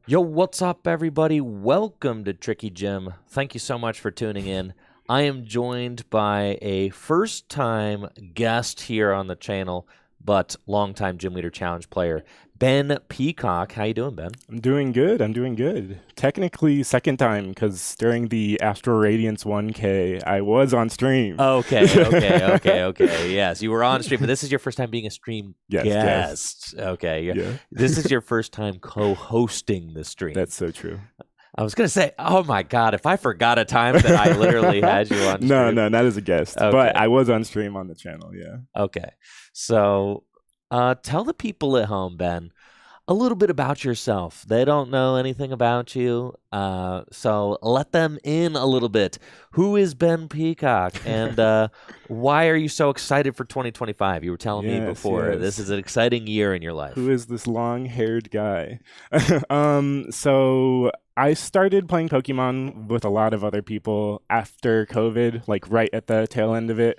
Yo, what's up, everybody? Welcome to Tricky Jim. Thank you so much for tuning in. I am joined by a first-time guest here on the channel, but longtime Gym Leader Challenge player, Ben Peacock. How you doing, Ben? I'm doing good. I'm doing good. Technically, second time, because during the Astral Radiance 1K, I was on stream. Okay. Yes, you were on stream, but this is your first time being a stream guest. Yes. Okay. Yeah. This is your first time co-hosting the stream. That's so true. I was going to say, oh my God, if I forgot a time that I literally had you on stream. No, not as a guest, Okay. but I was on stream on the channel, yeah. Okay. So tell the people at home, Ben, a little bit about yourself. They don't know anything about you, so let them in a little bit. Who is Ben Peacock, and why are you so excited for 2025? You were telling me before, this is an exciting year in your life. Who is this long-haired guy? So I started playing Pokemon with a lot of other people after COVID, like right at the tail end of it.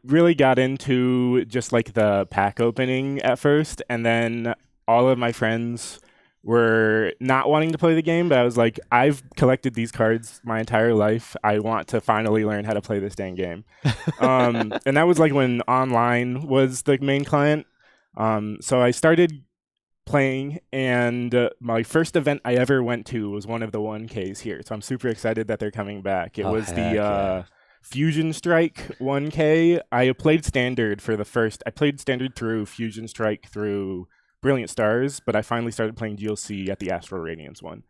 Really got into just like the pack opening at first, and then all of my friends were not wanting to play the game, but I was like, I've collected these cards my entire life. I want to finally learn how to play this dang game. And that was like when online was the main client. So I started playing, and my first event I ever went to was one of the 1Ks here. So I'm super excited that they're coming back. It was the Fusion Strike 1K. I played Standard for the first. I played Standard through Fusion Strike through Brilliant Stars, but I finally started playing GLC at the Astral Radiance one.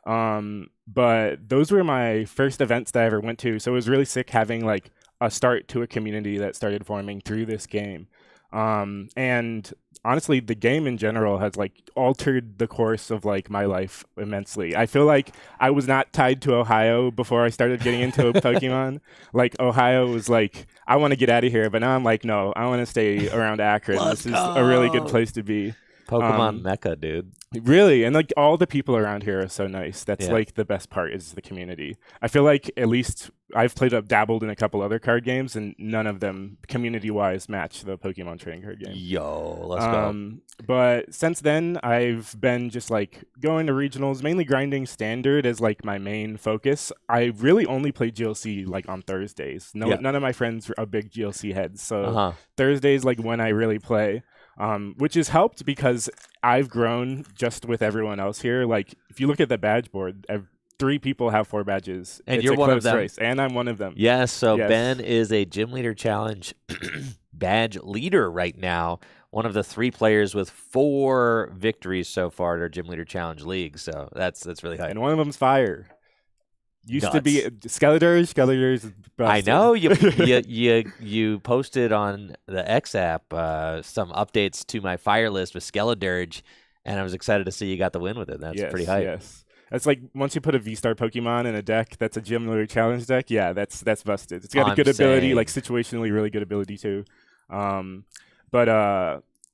But those were my first events that I ever went to, so it was really sick having like a start to a community that started forming through this game. And honestly, the game in general has like altered the course of like my life immensely. I feel like I was not tied to Ohio before I started getting into Pokemon. Like Ohio was like, I want to get out of here, but now I'm like, no, I want to stay around Akron. This is a really good place to be. Pokemon Mecca, dude. Really, and like all the people around here are so nice. That's like the best part is the community. I feel like at least I've dabbled in a couple other card games, and none of them community-wise match the Pokemon trading card game. Yo, let's go. But since then, I've been just like going to regionals, mainly grinding standard as like my main focus. I really only play GLC like on Thursdays. None of my friends are big GLC heads, so Thursdays like when I really play. Which has helped because I've grown just with everyone else here. Like, if you look at the badge board, 3 people have 4 badges. And you're one of them. Race, and I'm one of them. Yes, so Ben is a Gym Leader Challenge badge leader right now. One of the 3 players with 4 victories so far at our Gym Leader Challenge League. So that's really high. And one of them's fire. Used to be Skeletors is busted. I know you posted on the X app some updates to my fire list with Skeledirge, and I was excited to see you got the win with it. That's pretty high. Yes. That's like once you put a V-Star Pokemon in a deck that's a Gym Leader Challenge deck, that's busted. It's got a good ability, like situationally really good ability too.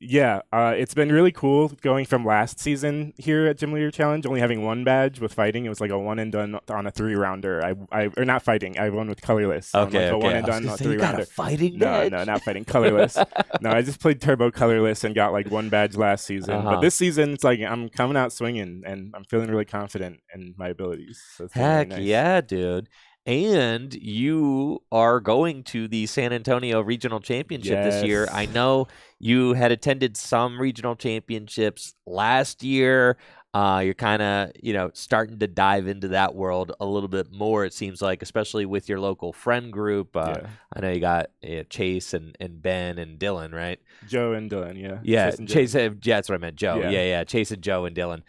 It's been really cool going from last season here at Gym Leader Challenge, only having 1 badge with fighting. It was like a 1 and done on a 3-rounder. Or not fighting. I won with colorless. Okay, a 1 and done on a 3-rounder. Fighting badge? No, not fighting. Colorless. No, I just played turbo colorless and got like 1 badge last season. But this season, it's like I'm coming out swinging, and I'm feeling really confident in my abilities. So it's Heck really nice. yeah, dude. And you are going to the San Antonio Regional Championship this year. I know you had attended some regional championships last year. You're kind of, starting to dive into that world a little bit more, it seems like, especially with your local friend group. I know you got Chase and Ben and Dylan, right? Joe and Dylan, yeah. Yeah, Chase, that's what I meant, Joe. Yeah. Chase and Joe and Dylan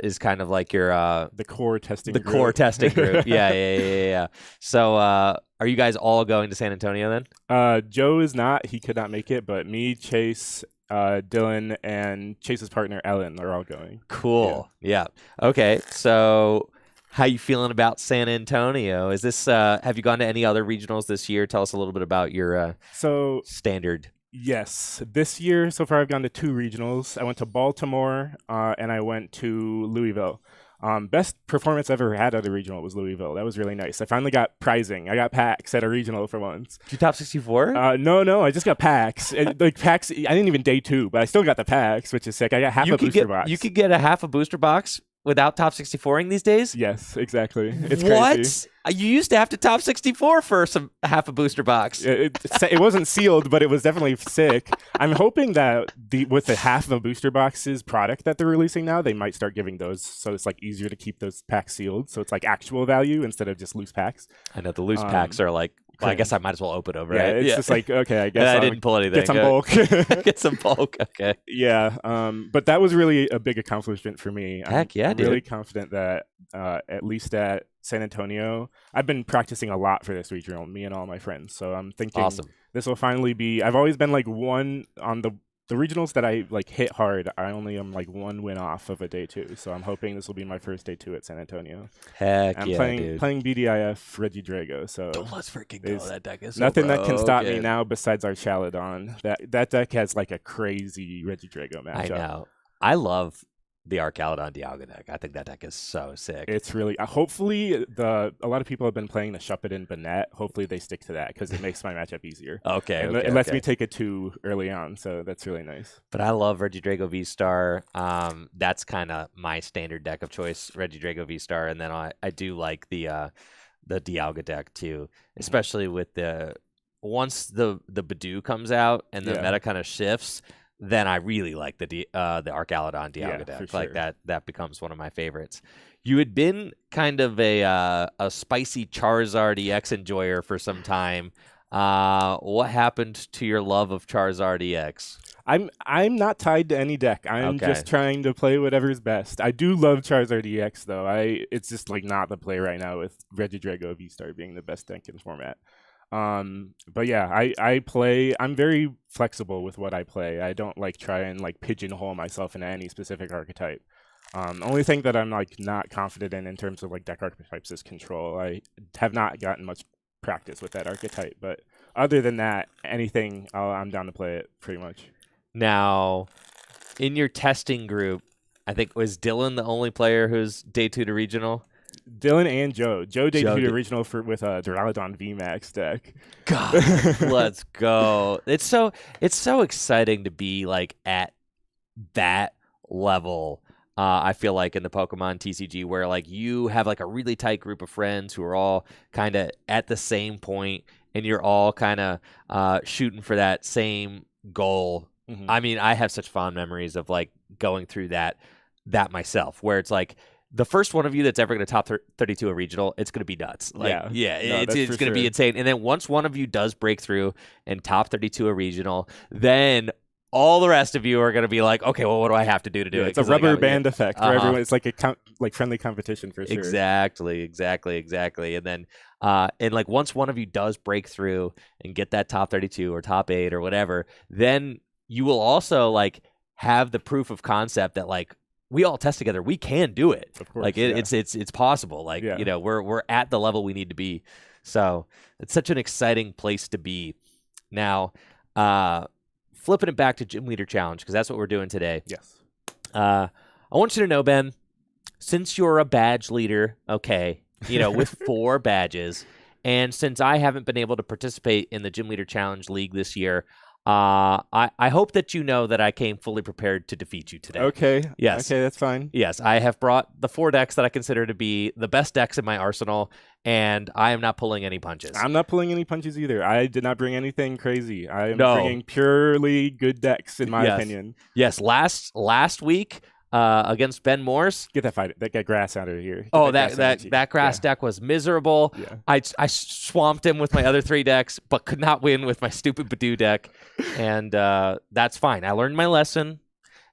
is kind of like your... the core testing group. The core testing group, yeah. So are you guys all going to San Antonio then? Joe is not. He could not make it, but me, Chase... Dylan and Chase's partner Ellen are all going. Cool. Yeah. Okay. So, how you feeling about San Antonio? Is this? Have you gone to any other regionals this year? Tell us a little bit about your standard. Yes, this year so far I've gone to 2 regionals. I went to Baltimore and I went to Louisville. Best performance I ever had at a regional was Louisville. That was really nice. I finally got prizing. I got packs at a regional for once. Did you top 64? No. I just got packs. Packs. I didn't even day 2, but I still got the packs, which is sick. I got half a booster box. You could get a half a booster box without top 64ing these days? Yes, exactly. It's what? Crazy. You used to have to top 64 for half a booster box. It wasn't sealed, but it was definitely sick. I'm hoping that with the half of a booster box's product that they're releasing now, they might start giving those, so it's like easier to keep those packs sealed. So it's like actual value instead of just loose packs. I know the loose packs are like. Well, I guess I might as well open over. Yeah, it's just like, okay, I guess I didn't pull anything. Get some bulk. Get some bulk. Okay. Yeah, but that was really a big accomplishment for me. Heck yeah, dude. I'm really confident that at least at San Antonio, I've been practicing a lot for this regional, me and all my friends. So I'm thinking this will finally be. I've always been like one on the regionals that I like hit hard. I only am like 1 win off of a day 2. So I'm hoping this will be my first day 2 at San Antonio. Heck I'm yeah, playing BDIF Regidrago. So let's freaking go. That deck is nothing that can stop me now besides our Chaladon. That deck has like a crazy Regidrago matchup. I know. I love the Arcaladon Dialga deck. I think that deck is so sick. It's really hopefully a lot of people have been playing the Shuppet Banette. Hopefully they stick to that because it makes my matchup easier. It lets me take a 2 early on, so that's really nice. But I love Regidrago V-Star. That's kind of my standard deck of choice, Regidrago V-Star, and then I do like the Dialga deck too, especially with once the Badoo comes out and the meta kind of shifts. Then I really like the Arcaladon Dialga deck. For like sure. that becomes one of my favorites. You had been kind of a spicy Charizard EX enjoyer for some time. What happened to your love of Charizard EX? I'm not tied to any deck. I'm just trying to play whatever's best. I do love Charizard EX though. It's just like not the play right now with Regidrago V-Star being the best deck in the format. But yeah, I'm very flexible with what I play. I don't like try and like pigeonhole myself into any specific archetype. The only thing that I'm like not confident in terms of like deck archetypes is control. I have not gotten much practice with that archetype, but other than that, anything I'm down to play it pretty much. Now, in your testing group, I think was Dylan the only player who's day 2 to regional? Dylan and Joe. Joe Joe debuted did. original with a Duraludon VMAX deck. God, let's go. It's so exciting to be like at that level. I feel like in the Pokemon TCG where like you have like a really tight group of friends who are all kind of at the same point and you're all kind of shooting for that same goal. Mm-hmm. I mean, I have such fond memories of like going through that myself where it's like the first one of you that's ever going to top 32 a regional, it's going to be nuts. Like, No, it's going to be sure. insane. And then once one of you does break through and top 32 a regional, then all the rest of you are going to be like, okay, well, what do I have to do to do it? It's a rubber band effect where everyone, it's like a friendly competition for sure. Exactly. And then, and like once one of you does break through and get that top 32 or top 8 or whatever, then you will also like have the proof of concept that like we all test together. We can do it. Of course, like it's possible. Like, you know, we're at the level we need to be. So it's such an exciting place to be. Now, flipping it back to Gym Leader Challenge, because that's what we're doing today. Yes. I want you to know, Ben, since you're a badge leader, okay, you know, with 4 badges, and since I haven't been able to participate in the Gym Leader Challenge League this year, I hope that you know that I came fully prepared to defeat you today. Okay. Yes. Okay, that's fine. Yes, I have brought the 4 decks that I consider to be the best decks in my arsenal, and I am not pulling any punches. I'm not pulling any punches either. I did not bring anything crazy. I am bringing purely good decks, in my opinion. Yes, last week against Ben Morse. Get that grass out of here. That grass deck was miserable. Yeah. I swamped him with my other 3 decks, but could not win with my stupid Badoo deck, and that's fine. I learned my lesson,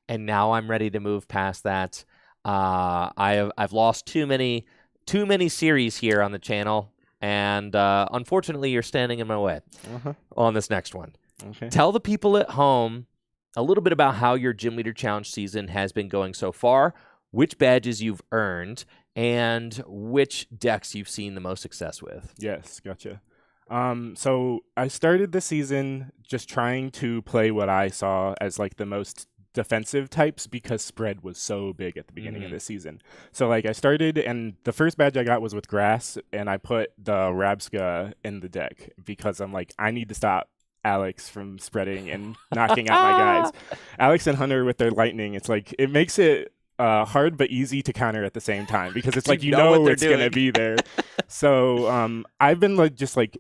and now I'm ready to move past that. I've lost too many series here on the channel, and unfortunately, you're standing in my way on this next one. Okay. Tell the people at home a little bit about how your Gym Leader Challenge season has been going so far, which badges you've earned, and which decks you've seen the most success with. Yes, gotcha. So I started the season just trying to play what I saw as like the most defensive types because spread was so big at the beginning of the season. So like I started, and the first badge I got was with grass, and I put the Rabska in the deck because I'm like, I need to stop Alex from spreading and knocking out my guys. Alex and Hunter with their lightning, it's like it makes it hard but easy to counter at the same time because it's like you know it's gonna be there. So I've been like just like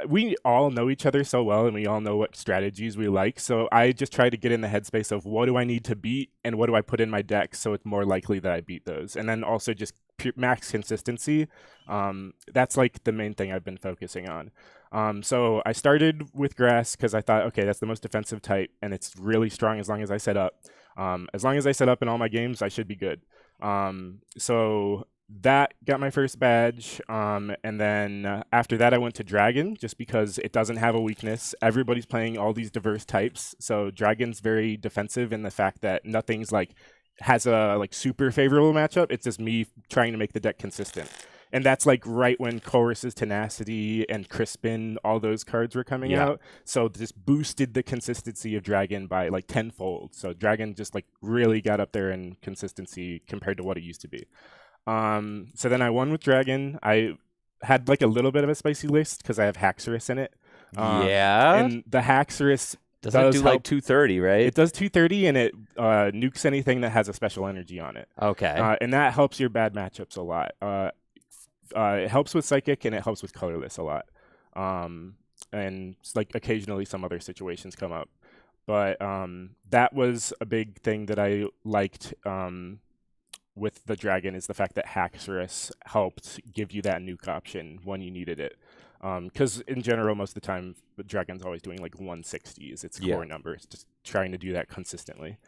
we all know each other so well and we all know what strategies we like. So I just try to get in the headspace of what do I need to beat and what do I put in my deck so it's more likely that I beat those. And then also just max consistency. That's like the main thing I've been focusing on. So I started with grass because I thought, okay, that's the most defensive type and it's really strong as long as I set up. As long as I set up in all my games, I should be good. So that got my first badge. And then after that, I went to Dragon just because it doesn't have a weakness. Everybody's playing all these diverse types. So Dragon's very defensive in the fact that nothing's like has a like super favorable matchup. It's just me trying to make the deck consistent. And that's like right when Chorus's Tenacity and Crispin, all those cards were coming out. So this boosted the consistency of Dragon by like tenfold. So Dragon just like really got up there in consistency compared to what it used to be. So then I won with Dragon. I had like a little bit of a spicy list because I have Haxorus in it. And the Haxorus does do like 230, right? It does 230, and it nukes anything that has a special energy on it. Okay. And that helps your bad matchups a lot. It helps with Psychic, and it helps with Colorless a lot. And like occasionally some other situations come up. But that was a big thing that I liked with the Dragon is the fact that Haxorus helped give you that nuke option when you needed it. Because in general, most of the time, the Dragon's always doing like 160 is its core number. It's just trying to do that consistently.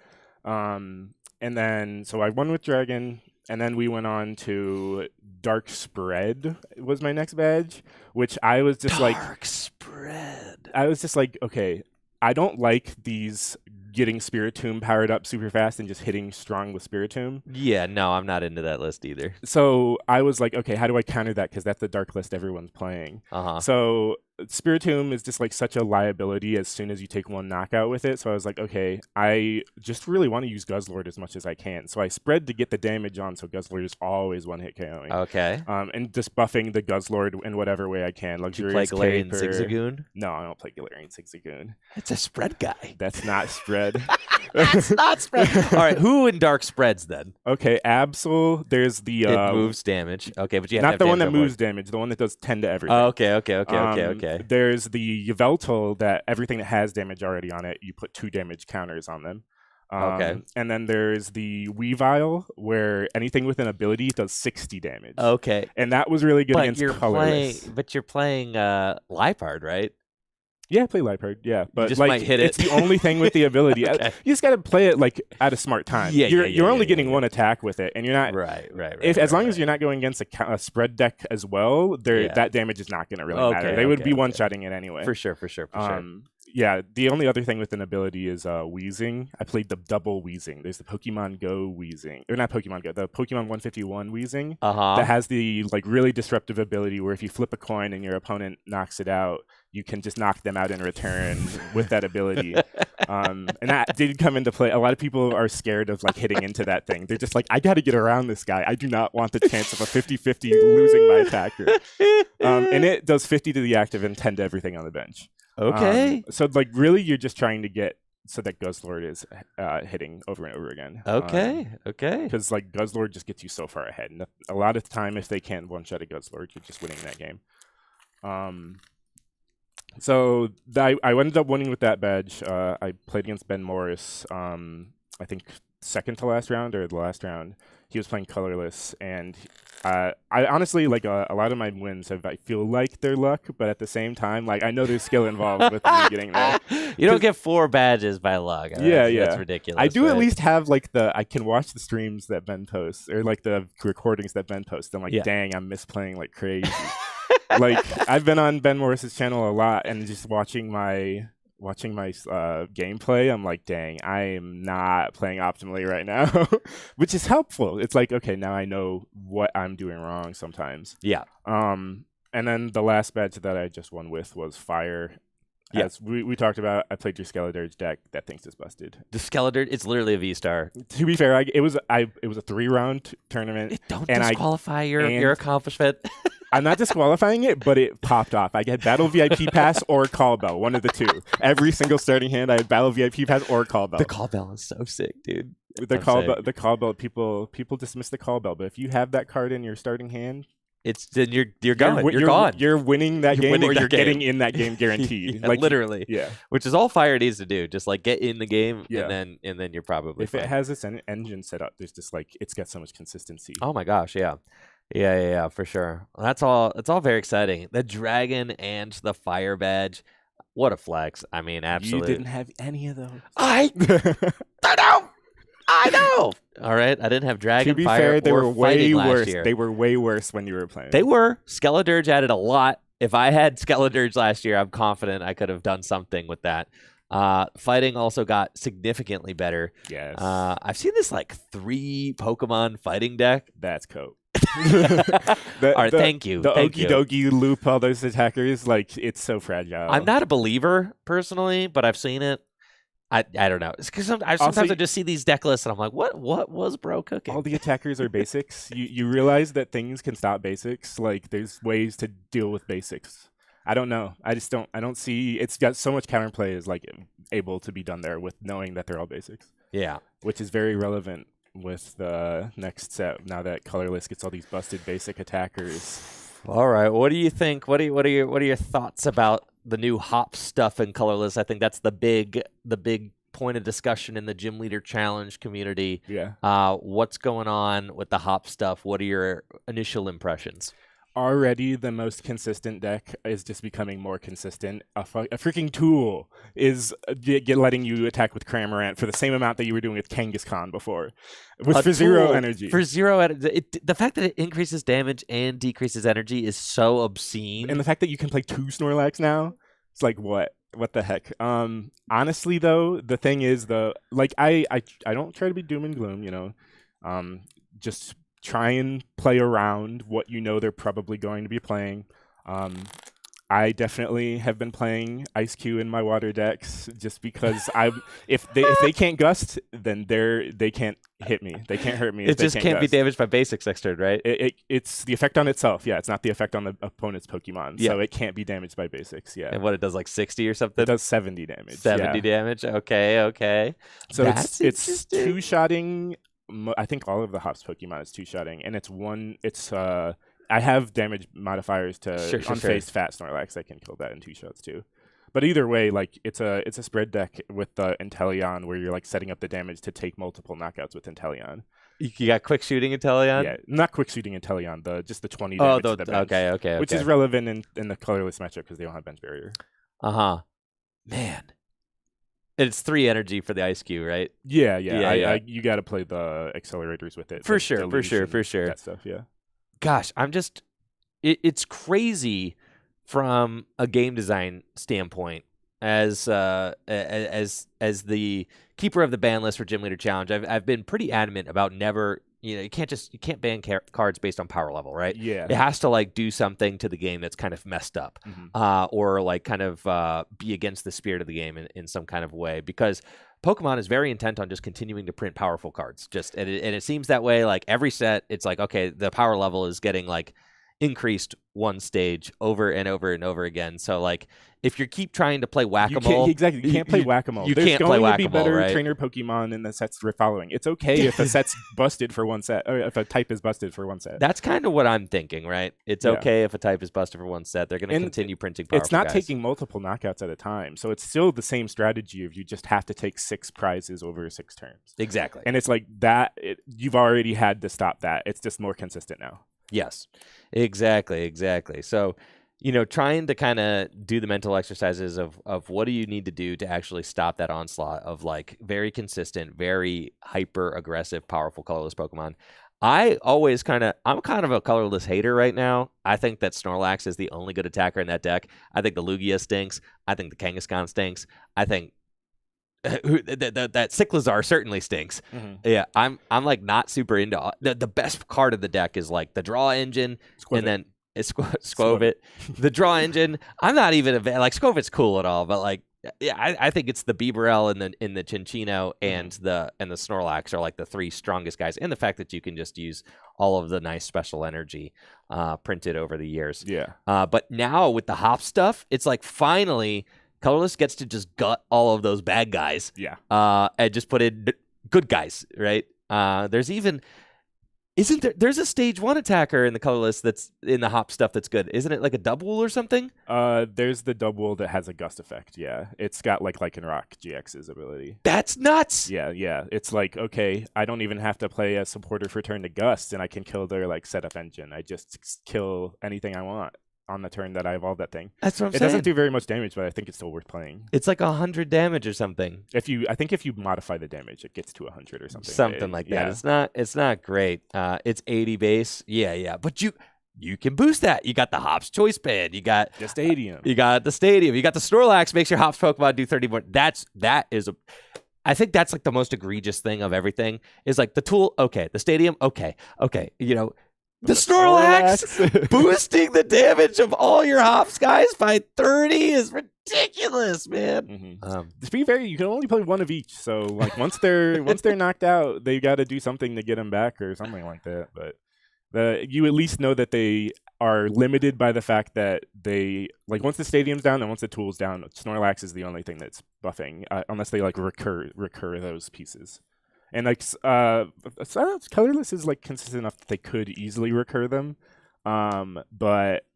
And then, so I won with Dragon, and then we went on to Dark Spread was my next badge, which I was just Dark Spread. I was just like, okay, I don't like these getting Spiritomb powered up super fast and just hitting strong with Spiritomb. Yeah, no, I'm not into that list either. So I was like, okay, how do I counter that? Because that's the dark list everyone's playing. So Spiritomb is just like such a liability as soon as you take one knockout with it. So I was like, okay, I just really want to use Guzzlord as much as I can. So I spread to get the damage on, so Guzzlord is always one hit KOing. Okay. And just buffing the Guzzlord in whatever way I can. Do you play Luxurious Galarian Cape or... Zigzagoon? No, I don't play Galarian Zigzagoon. It's a spread guy. That's not spread. That's not spread. All right, who in dark spreads then? Okay, Absol. There's the It moves damage. Okay, but you have to not have the one that damage on moves damage, the one that does 10 to everything. Oh, okay. There's the Yveltal that everything that has damage already on it, you put 2 damage counters on them. Okay. And then there's the Weavile, where anything with an ability does 60 damage. Okay. And that was really good against colorless. But you're playing Liepard, right? Yeah, I play Liepard, yeah. But just like, might hit it. It's the only thing with the ability. Okay. You just got to play it like at a smart time. You're only getting one attack with it, and you're not... Right. As long as you're not going against a spread deck as well, that damage is not going to really matter. They would be one-shotting it anyway. For sure. Yeah, the only other thing with an ability is Wheezing. I played the double Wheezing. There's the Pokemon Go Wheezing. Or not Pokemon Go, the Pokemon 151 Wheezing. That has the like really disruptive ability where if you flip a coin and your opponent knocks it out, you can just knock them out in return with that ability. And that did come into play. A lot of people are scared of like hitting into that thing. They're just like, I got to get around this guy. I do not want the chance of a 50-50 losing my attacker. And it does 50 to the active and 10 to everything on the bench. Okay. So like really you're just trying to get so that Guzzlord is hitting over and over again. Okay. Because like Guzzlord just gets you so far ahead. And a lot of the time if they can't one-shot a Guzzlord, you're just winning that game. So I ended up winning with that badge. I played against Ben Morris, I think second to last round or the last round. He was playing colorless, and I honestly like a lot of my wins I feel like they're luck, but at the same time, like I know there's skill involved with me getting there. You don't get 4 badges by luck. That's ridiculous. I do at least have like I can watch the streams that Ben posts or like the recordings that Ben posts. I'm like, dang, I'm misplaying like crazy. Like I've been on Ben Morris's channel a lot, and just watching my gameplay, I'm like, dang, I am not playing optimally right now, which is helpful. It's like, okay, now I know what I'm doing wrong sometimes. Yeah. And then the last badge that I just won with was Fire. As we talked about, I played your Skeledirge deck. That thing's just busted. The Skeledirge, it's literally a V-Star. To be fair, it was a 3-round tournament. Don't disqualify your accomplishment. I'm not disqualifying it, but it popped off. I get Battle VIP Pass or Call Bell, one of the two. Every single starting hand, I had Battle VIP Pass or Call Bell. The Call Bell is so sick, dude. The Call Bell, people dismiss the Call Bell, but if you have that card in your starting hand, then you're gone. You're gone. You're winning that game, or you're getting in that game guaranteed. Like literally. Yeah. Which is all Fire needs to do. Just like get in the game, and then you're probably if fine. it has its engine set up, there's just like it's got so much consistency. Oh my gosh, yeah, for sure. It's all very exciting. The Dragon and the Fire badge. What a flex. I mean, absolutely. You didn't have any of those. I know. All right, I didn't have Dragon, to be Fire, fair, they or were way worse. last year. They were way worse when you were playing. They were. Skeledirge added a lot. If I had Skeledirge last year, I'm confident I could have done something with that. Fighting also got significantly better. Yes. I've seen this like 3 Pokemon fighting deck. That's cope. All right, thank you. The Okie Dokie loop all those attackers, like it's so fragile. I'm not a believer personally, but I've seen it. I don't know. It's because sometimes I just see these deck lists and I'm like, what was bro cooking? All the attackers are basics. You realize that things can stop basics. Like there's ways to deal with basics. I don't know. I don't see. It's got so much counterplay is like able to be done there with knowing that they're all basics. Yeah, which is very relevant with the next set. Now that colorless gets all these busted basic attackers. All right, what do you think? What are your thoughts about the new hop stuff in colorless? I think that's the big point of discussion in the Gym Leader Challenge community. Yeah. What's going on with the hop stuff? What are your initial impressions? Already the most consistent deck is just becoming more consistent. A freaking tool is letting you attack with Cramorant for the same amount that you were doing with Kangaskhan before. For 0 energy. For 0 energy. The fact that it increases damage and decreases energy is so obscene. And the fact that you can play 2 Snorlax now, it's like, what? What the heck? Honestly, though, the thing is, I don't try to be doom and gloom, you know. Just try and play around what you know they're probably going to be playing. I definitely have been playing Ice Cube in my water decks just because if they can't gust, then they can't hit me. They can't hurt me. It just can't be damaged by basics next turn, right? It's the effect on itself. Yeah, it's not the effect on the opponent's Pokemon. Yeah. So it can't be damaged by basics. Yeah. And what it does, like 60 or something? It does 70 damage. 70 damage. Okay. So That's it's two-shotting. I think all of the Hops Pokemon is two-shotting, and I have damage modifiers to unfazed Fat Snorlax that can kill that in 2 shots too. But either way, like it's a spread deck with the Inteleon where you're like setting up the damage to take multiple knockouts with Inteleon. You got quick shooting Inteleon? Yeah, not quick shooting Inteleon, just the 20 damage to the bench. Okay. Which is relevant in the colorless matchup because they don't have bench barrier. Man. It's 3 energy for the Ice Cube, right? Yeah. You got to play the accelerators with it. For sure. That stuff, yeah. Gosh, it's crazy from a game design standpoint. As the keeper of the ban list for Gym Leader Challenge, I've been pretty adamant about never. You can't ban cards based on power level, right? Yeah. It has to like do something to the game that's kind of messed up, or like kind of be against the spirit of the game in some kind of way. Because Pokemon is very intent on just continuing to print powerful cards. And it seems that way. Like every set, it's like, okay, the power level is getting like increased one stage over and over and over again. So like if you keep trying to play whack-a-mole, you can't play whack-a-mole. There's going to be better right? trainer Pokemon in the sets we're following. It's okay if a set's busted for one set, or if a type is busted for one set. That's kind of what I'm thinking, right? It's okay if a type is busted for one set. They're going to continue printing powerful It's not guys. taking multiple knockouts at a time, so it's still the same strategy of you just have to take 6 prizes over 6 turns. Exactly. And it's like that. You've already had to stop that. It's just more consistent now. Yes, exactly. So, trying to kind of do the mental exercises of what do you need to do to actually stop that onslaught of like very consistent, very hyper aggressive, powerful colorless Pokemon. I'm kind of a colorless hater right now. I think that Snorlax is the only good attacker in that deck. I think the Lugia stinks. I think the Kangaskhan stinks. I think that Cyclizar certainly stinks. Yeah, I'm like not super into the best card of the deck is like the draw engine, and then it's Skwovet. The draw engine. I'm not even like Skwovet's cool at all, but like I think it's the Bibarel in the Chinchino and the Snorlax are like the 3 strongest guys, and the fact that you can just use all of the nice special energy printed over the years. Yeah. But now with the hop stuff, it's like finally colorless gets to just gut all of those bad guys. Yeah. And just put in good guys, right? There's a stage 1 attacker in the colorless that's in the hop stuff that's good. Isn't it like a double or something? There's the double that has a gust effect. Yeah. It's got like Lycanroc GX's ability. That's nuts. Yeah. It's like, okay, I don't even have to play a supporter for turn to gust, and I can kill their like setup engine. I just kill anything I want on the turn that I evolve that thing. That's what I'm saying. It doesn't do very much damage, but I think it's still worth playing. It's like 100 damage or something. I think if you modify the damage, it gets to 100 or something. Something like that. It's not great. It's 80 base. Yeah. But you can boost that. You got the Hops Choice Band. You got the Stadium. You got the Snorlax makes your Hops Pokemon do 30 more. I think that's like the most egregious thing of everything is like the tool. Okay. The Stadium. Okay. The Snorlax boosting the damage of all your Hops guys by 30 is ridiculous, man. To be fair, you can only play one of each. So like once they're knocked out, they got to do something to get them back or something like that. But you at least know that they are limited by the fact that they like once the Stadium's down and once the tool's down, Snorlax is the only thing that's buffing unless they like recur those pieces. And like colorless is like consistent enough that they could easily recur them, but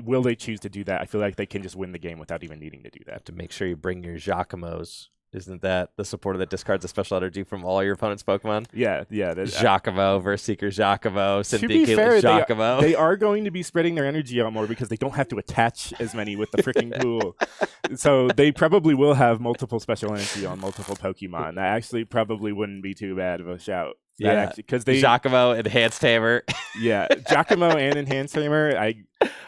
will they choose to do that? I feel like they can just win the game without even needing to do that. To make sure you bring your Jacquemos. Isn't that the supporter that discards a special energy from all your opponent's Pokemon? Yeah. Giacomo versus Seeker Giacomo, to be fair, Giacomo. They are going to be spreading their energy out more because they don't have to attach as many with the freaking pool. So they probably will have multiple special energy on multiple Pokemon. That actually probably wouldn't be too bad of a shout. Because Giacomo, Enhanced Hammer. Yeah, Giacomo and Enhanced Hammer.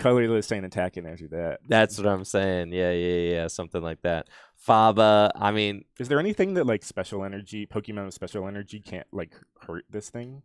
Colorless ain't attacking after that. That's what I'm saying. Yeah, something like that. Faba, I mean, is there anything that like special energy Pokemon with special energy can't like hurt this thing?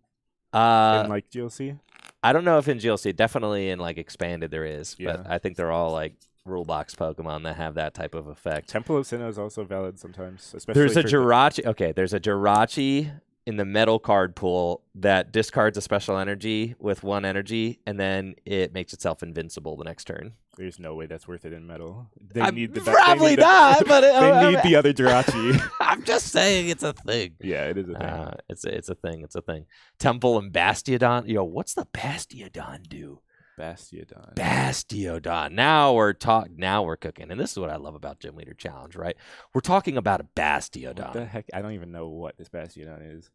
in like GLC? I don't know if in GLC, definitely in like expanded there is, Yeah. but I think they're all like rule box Pokemon that have that type of effect. Temple of Sinnoh is also valid sometimes, especially There's a for Jirachi. Okay, there's a Jirachi in the metal card pool that discards a special energy with 1 energy, and then it makes itself invincible the next turn. There's no way that's worth it in metal. They need the probably not, but they need the other Jirachi. I'm just saying it's a thing. Yeah, it is a thing. It's a thing. It's a thing. Temple and Bastiodon. Yo, what's the Bastiodon do? Bastiodon. Now we're cooking. And this is what I love about Gym Leader Challenge, right? We're talking about a Bastiodon. What the heck? I don't even know what this Bastiodon is.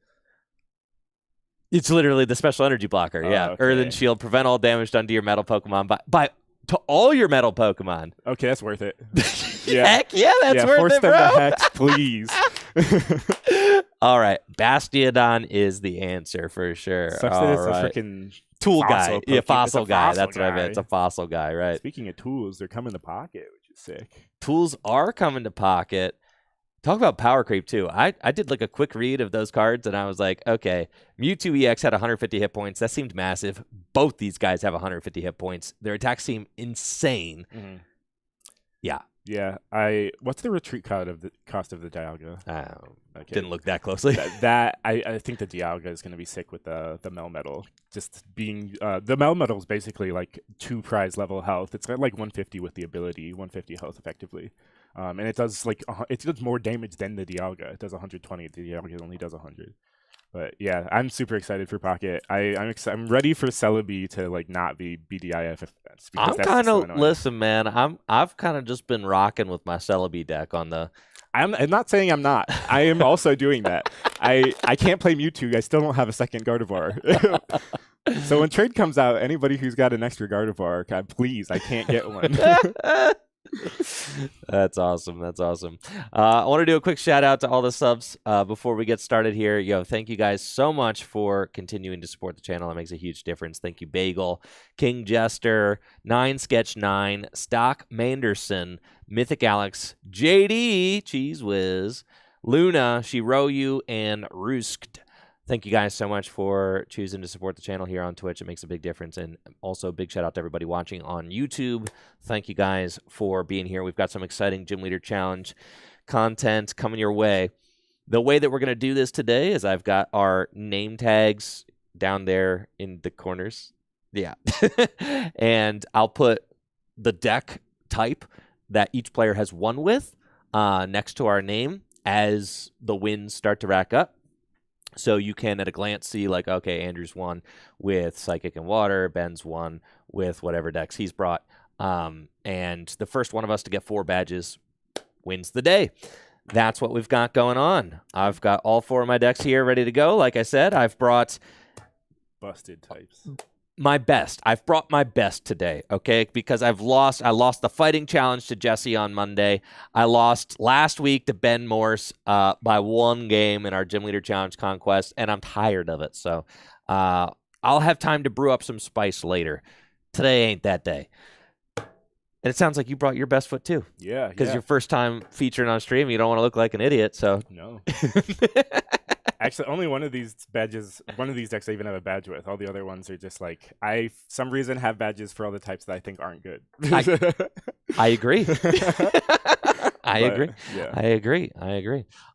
It's literally the special energy blocker. Yeah. Okay. Earthen Shield, prevent all damage done to your metal Pokemon to all your metal Pokemon. Okay, that's worth it. Yeah. Heck yeah, that's worth force it, bro. them to hex, please. All right. Bastiodon is the answer for sure. Sucks that it's a freaking tool guy. fossil Yeah, Pokemon. fossil It's a guy. fossil That's what I meant. It's a fossil guy, right? Speaking of tools, they're coming to pocket, which is sick. Tools are coming to pocket. Talk about power creep, too. I did like a quick read of those cards, and I was like, okay, Mewtwo EX had 150 hit points. That seemed massive. Both these guys have 150 hit points. Their attacks seem insane. Mm-hmm. Yeah. Yeah. What's the retreat cost of the Dialga? Okay. Didn't look that closely. I think the Dialga is going to be sick with the Melmetal. Just being the Melmetal is basically like 2 prize level health. It's got like 150 with the ability, 150 health effectively. And it does more damage than the Dialga. It does 120. The Dialga only does 100. But yeah, I'm super excited for Pocket. I'm ready for Celebi to like not be BDIF. I'm kind of listen, man. I've kind of just been rocking with my Celebi deck on the. I'm not saying I'm not. I am also doing that. I can't play Mewtwo. I still don't have a second Gardevoir. So when trade comes out, anybody who's got an extra Gardevoir, please, I can't get one. That's awesome. That's awesome. I want to do a quick shout out to all the subs before we get started here. Yo, thank you guys so much for continuing to support the channel. That makes a huge difference. Thank you, Bagel, King Jester, 9Sketch9, Stock Manderson, Mythic Alex, JD, Cheese Whiz, Luna, Shiroyu, and Roosked. Thank you guys so much for choosing to support the channel here on Twitch. It makes a big difference. And also, big shout out to everybody watching on YouTube. Thank you guys for being here. We've got some exciting Gym Leader Challenge content coming your way. The way that we're going to do this today is I've got our name tags down there in the corners. Yeah. And I'll put the deck type that each player has won with next to our name as the wins start to rack up. So you can, at a glance, see, like, okay, Andrew's won with Psychic and Water. Ben's won with whatever decks he's brought. And the first one of us to get 4 badges wins the day. That's what we've got going on. I've got all 4 of my decks here ready to go. Like I said, I've brought... busted types. My best. I've brought my best today, okay? Because I lost the fighting challenge to Jesse on Monday. I lost last week to Ben Morse by 1 game in our Gym Leader Challenge Conquest, and I'm tired of it. So I'll have time to brew up some spice later. Today ain't that day. And it sounds like you brought your best foot too. Yeah. Because your first time featuring on stream, you don't want to look like an idiot. So no. Actually, only one of these decks I even have a badge with. All the other ones are just like, some reason have badges for all the types that I think aren't good. I agree. I agree. Yeah. I agree.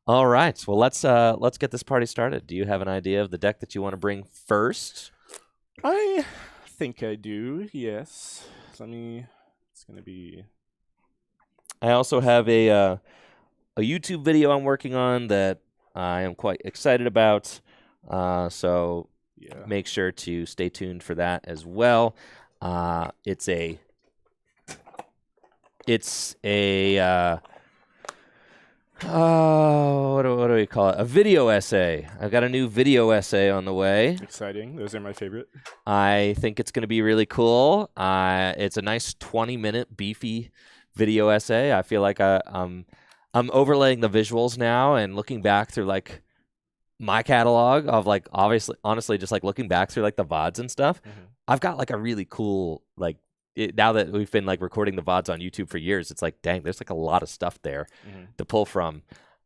All right. Well, let's get this party started. Do you have an idea of the deck that you want to bring first? I think I do. Yes. It's going to be... I also have a YouTube video I'm working on that I am quite excited about. So yeah. Make sure to stay tuned for that as well. It's a what do we call it? A video essay. I've got a new video essay on the way. Exciting. Those are my favorite. I think it's going to be really cool. It's a nice 20-minute beefy video essay. I feel like I'm overlaying the visuals now and looking back through like my catalog of like honestly just like looking back through like the VODs and stuff. Mm-hmm. I've got like a really cool like now that we've been like recording the VODs on YouTube for years, it's like, dang, there's like a lot of stuff there to pull from.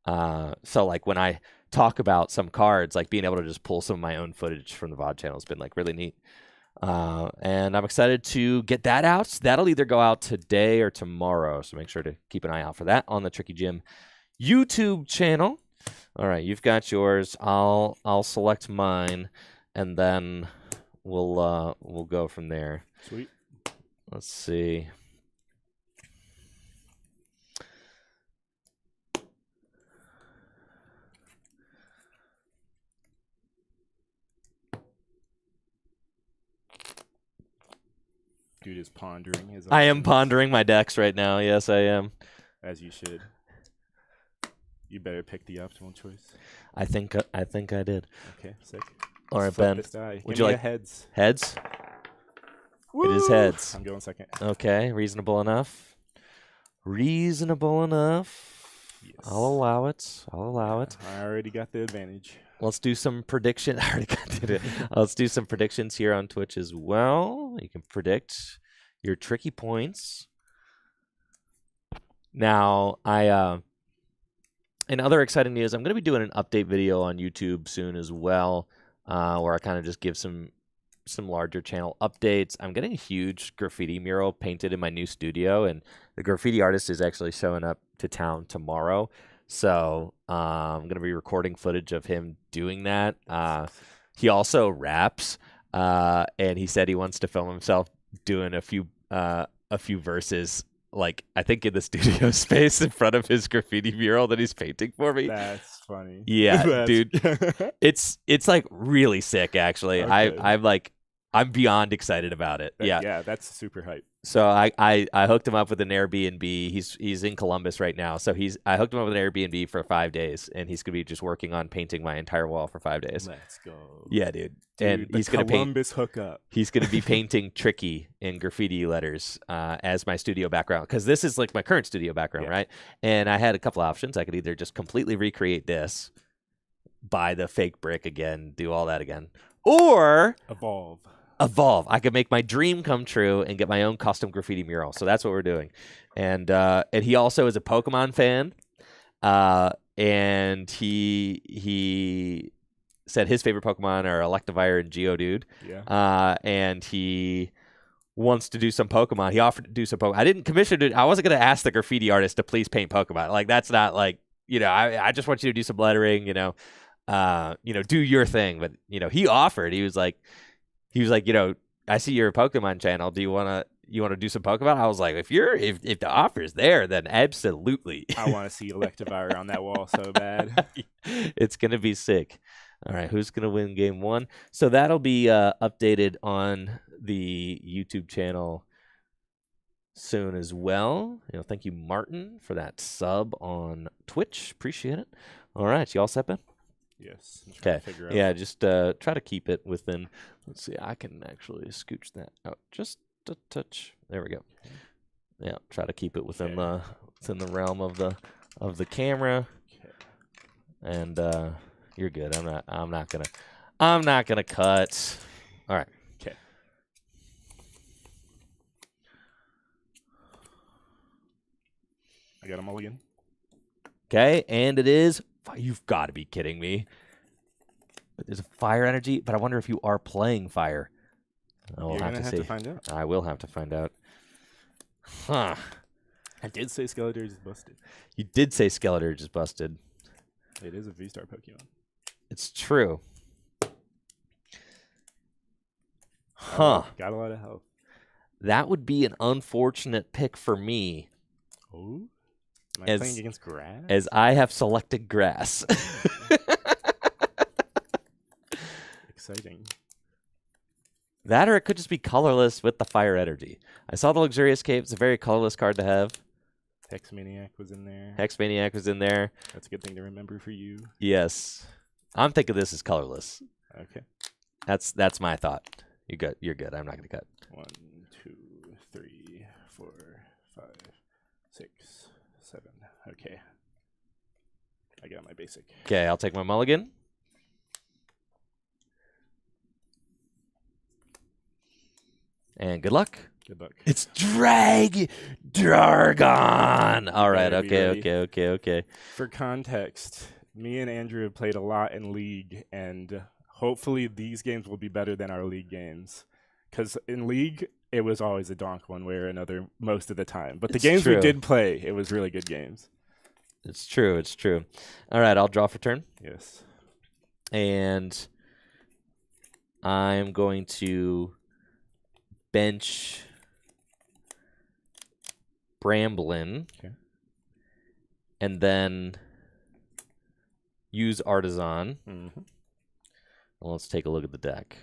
So like when I talk about some cards, like being able to just pull some of my own footage from the VOD channel has been like really neat. And I'm excited to get that out. That'll either go out today or tomorrow, so make sure to keep an eye out for that on the Tricky Jim YouTube channel. All right, you've got yours. I'll select mine, and then we'll go from there. Sweet. Let's see. Dude is pondering his. I am pondering my decks right now. Yes, I am. As you should. You better pick the optimal choice. I think I did. Okay, sick. All right, Let's flip Ben. this die. Would Give you me a like heads? Heads? Woo! It is heads. I'm going second. Okay, reasonable enough. Reasonable enough. Yes. I'll allow it. I'll allow it. I already got the advantage. Let's do some prediction. I already got it. Let's do some predictions here on Twitch as well. You can predict your tricky points. Now, in other exciting news, I'm going to be doing an update video on YouTube soon as well, where I kind of just give some larger channel updates. I'm getting a huge graffiti mural painted in my new studio, and the graffiti artist is actually showing up to town tomorrow. So I'm going to be recording footage of him doing that. He also raps, and he said he wants to film himself doing a few verses, like I think in the studio space in front of his graffiti mural that he's painting for me. That's funny. Yeah, dude. It's like really sick actually. Okay. I'm beyond excited about it. Yeah, that's super hype. So I hooked him up with an Airbnb. He's in Columbus right now. So I hooked him up with an Airbnb for 5 days, and he's gonna be just working on painting my entire wall for 5 days. Let's go. Yeah, dude. Dude, And the he's gonna Columbus hookup. He's gonna be painting Tricky in graffiti letters as my studio background, because this is like my current studio background, right? And I had a couple options. I could either just completely recreate this, buy the fake brick again, do all that again, or Evolve. I could make my dream come true and get my own custom graffiti mural. So that's what we're doing. And he also is a Pokemon fan. And he said his favorite Pokemon are Electivire and Geodude. Yeah. And he wants to do some Pokemon. He offered to do some Pokemon. I didn't commission it. I wasn't going to ask the graffiti artist to please paint Pokemon. Like, that's not like, I just want you to do some lettering, do your thing. But, he offered. He was like, I see your Pokemon channel. Do you want to do some Pokemon? I was like, if the offer is there, then absolutely. I want to see Electivire on that wall so bad. It's going to be sick. All right, who's going to win game 1? So that'll be updated on the YouTube channel soon as well. Thank you, Martin, for that sub on Twitch. Appreciate it. All right, you all set, Ben? Yes. Okay. Yeah, just try to keep it within. Let's see. I can actually scooch that out just a touch. There we go. Yeah, try to keep it within the realm of the camera. Okay. And you're good. I'm not gonna cut. All right. Okay. I got them all again. Okay, and it is. You've got to be kidding me. There's a fire energy, but I wonder if you are playing fire. You're gonna have to find out. I will have to find out. Huh. I did say Skeletor's is busted. You did say Skeletor is busted. It is a V-Star Pokemon. It's true. Huh. Got a lot of health. That would be an unfortunate pick for me. Oh? Am I playing against grass? As I have selected grass. Exciting. That, or it could just be colorless with the fire energy. I saw the Luxurious Cape. It's a very colorless card to have. Hexmaniac was in there. Hexmaniac was in there. That's a good thing to remember for you. Yes. I'm thinking this is colorless. Okay. That's my thought. You're good. You're good. I'm not going to cut. 1, 2, 3, 4, 5, 6, 7. Okay. I got my basic. Okay, I'll take my mulligan. And good luck. Good luck. It's Dragon. All right. Okay. For context, Me and Andrew have played a lot in League, and hopefully these games will be better than our League games. Because in League, it was always a donk one way or another most of the time. But the It's games true. we did play, it was really good games. It's true. It's true. All right, I'll draw for turn. Yes. And I'm going to bench Bramblin. Okay. And then use Artisan. Mm-hmm. Well, let's take a look at the deck.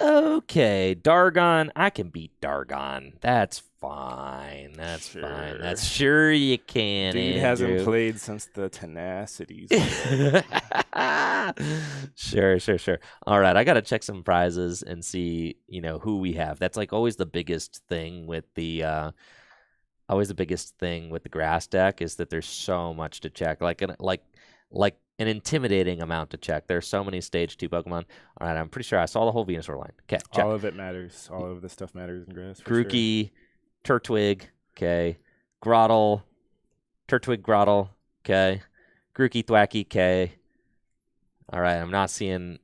Okay, Dargon. I can beat Dargon. That's fine. That's fine. That's sure you can. Dude Andrew. hasn't played since the Tenacities. Sure. All right, I gotta check some prizes and see, who we have. That's like always the biggest thing with the grass deck is that there's so much to check. Like an intimidating amount to check. There's so many stage 2 Pokemon. All right, I'm pretty sure I saw the whole Venusaur line. Okay, check. All of it matters. All of the stuff matters in grass. Grookey, Turtwig, okay. Grottle, Turtwig, Grottle, okay. Grookey, Thwacky, okay. All right, I'm not seeing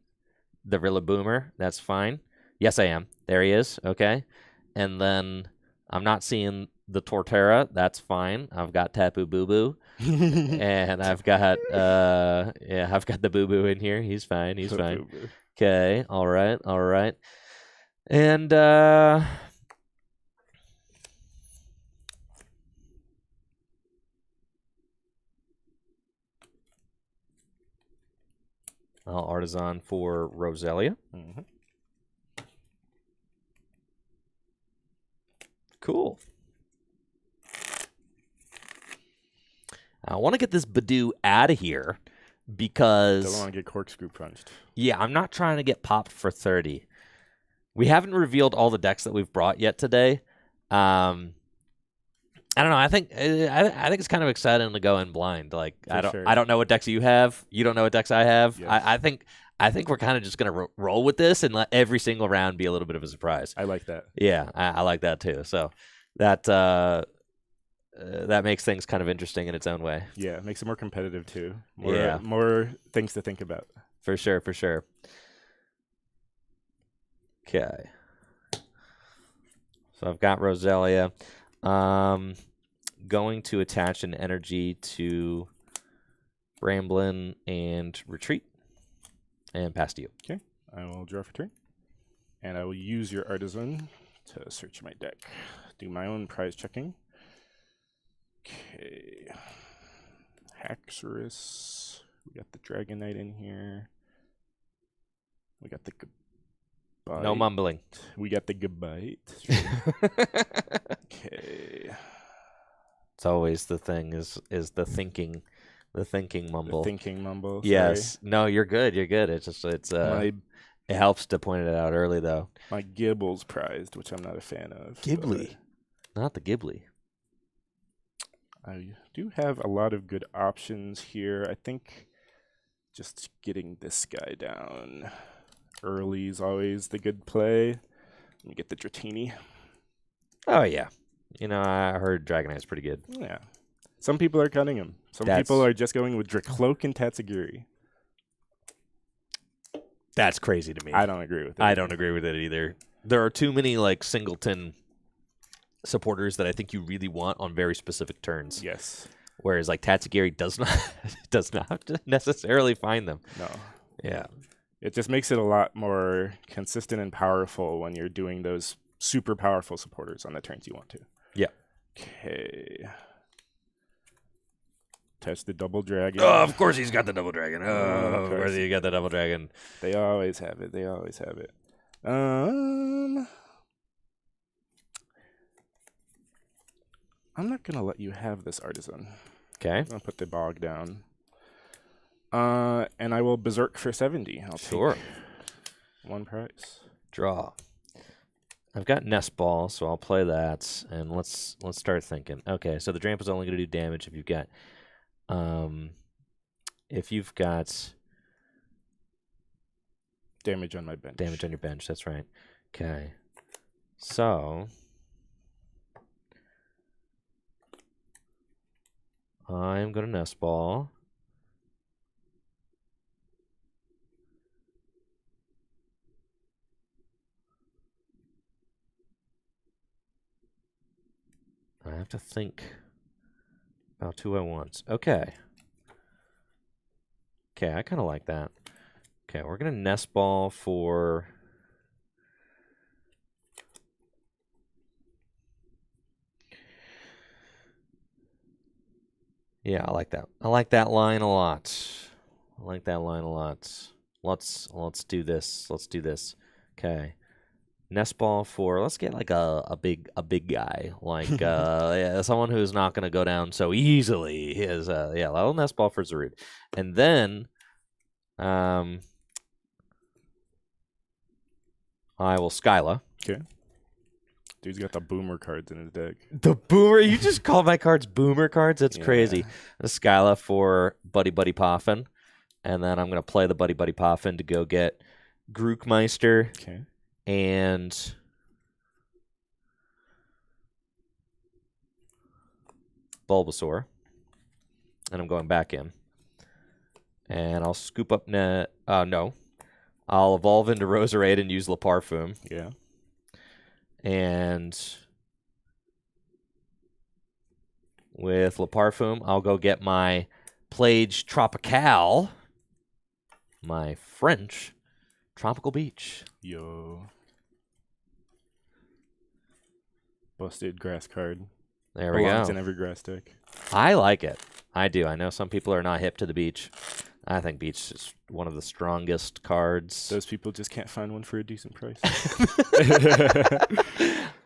the Rillaboomer. That's fine. Yes, I am. There he is. Okay. And then I'm not seeing the Torterra. That's fine. I've got Tapu Boo Boo. And I've got I've got the Boo Boo in here. He's fine. He's fine. Okay. All right. And I'll Artisan for Roselia. Mm-hmm. Cool. I want to get this Badoo out of here because Don't want to get corkscrew punched. Yeah, I'm not trying to get popped for 30. We haven't revealed all the decks that we've brought yet today. I don't know. I think it's kind of exciting to go in blind. Like I don't know what decks you have. You don't know what decks I have. Yes. I think we're kind of just gonna roll with this and let every single round be a little bit of a surprise. I like that. Yeah, I like that too. So that makes things kind of interesting in its own way. Yeah, it makes it more competitive too. Yeah. More things to think about. For sure. Okay. So I've got Roselia. Going to attach an energy to Bramblin and retreat. And pass to you. Okay. I will draw for turn. And I will use your Artisan to search my deck. Do my own prize checking. Okay. Haxorus. We got the Dragonite in here. We got the Gabite. No mumbling. We got the Gabite. Okay. It's always the thing is the thinking mumble. The thinking mumble. Sorry. Yes. No, you're good. It helps to point it out early though. My Gibble's prized, which I'm not a fan of. Ghibli. Not the Ghibli. I do have a lot of good options here. I think just getting this guy down early is always the good play. Let me get the Dratini. Oh yeah. I heard Dragonite's pretty good. Yeah. Some people are cutting him. Some people are just going with Dracloak and Tatsugiri. That's crazy to me. I don't agree with it. I don't agree with it either. There are too many singleton supporters that I think you really want on very specific turns. Yes. Whereas Tatsugiri does not necessarily find them. No. Yeah. It just makes it a lot more consistent and powerful when you're doing those super powerful supporters on the turns you want to. Yeah. Okay. Touch the double dragon. Oh, of course he's got the double dragon. Of Of course he got the double dragon. They always have it. I'm not going to let you have this Artisan. Okay. I'm going to put the bog down. And I will Berserk for 70. I'll take one prize. Draw. I've got Nest Ball, so I'll play that, and let's start thinking. Okay, so the Dramp is only going to do damage if you've got damage on my bench. Damage on your bench. That's right. Okay. So I'm going to Nest Ball. I have to think about who I want. Okay. Okay, I kind of like that. Okay, we're going to nest ball for... Yeah, I like that. I like that line a lot. I like that line a lot. Let's do this. Let's do this. Okay. Nest ball for, let's get like a big guy, like yeah, someone who's not going to go down so easily. Is yeah, a little nest ball for Zarude, and then I will Skyla. Okay. Dude's got the boomer cards in his deck. The boomer? You just call my cards boomer cards? That's Yeah. crazy. A Skyla for Buddy Poffin, and then I'm going to play the Buddy Poffin to go get Grookmeister. Okay. And Bulbasaur. And I'm going back in. And I'll scoop up net. No. I'll evolve into Roserade and use Le Parfum. Yeah. And with Le Parfum, I'll go get my Plage Tropical, my French Tropical Beach. Yo. Busted grass card. There we Belongs go. in every grass deck. I like it. I do. I know some people are not hip to the beach. I think beach is one of the strongest cards. Those people just can't find one for a decent price.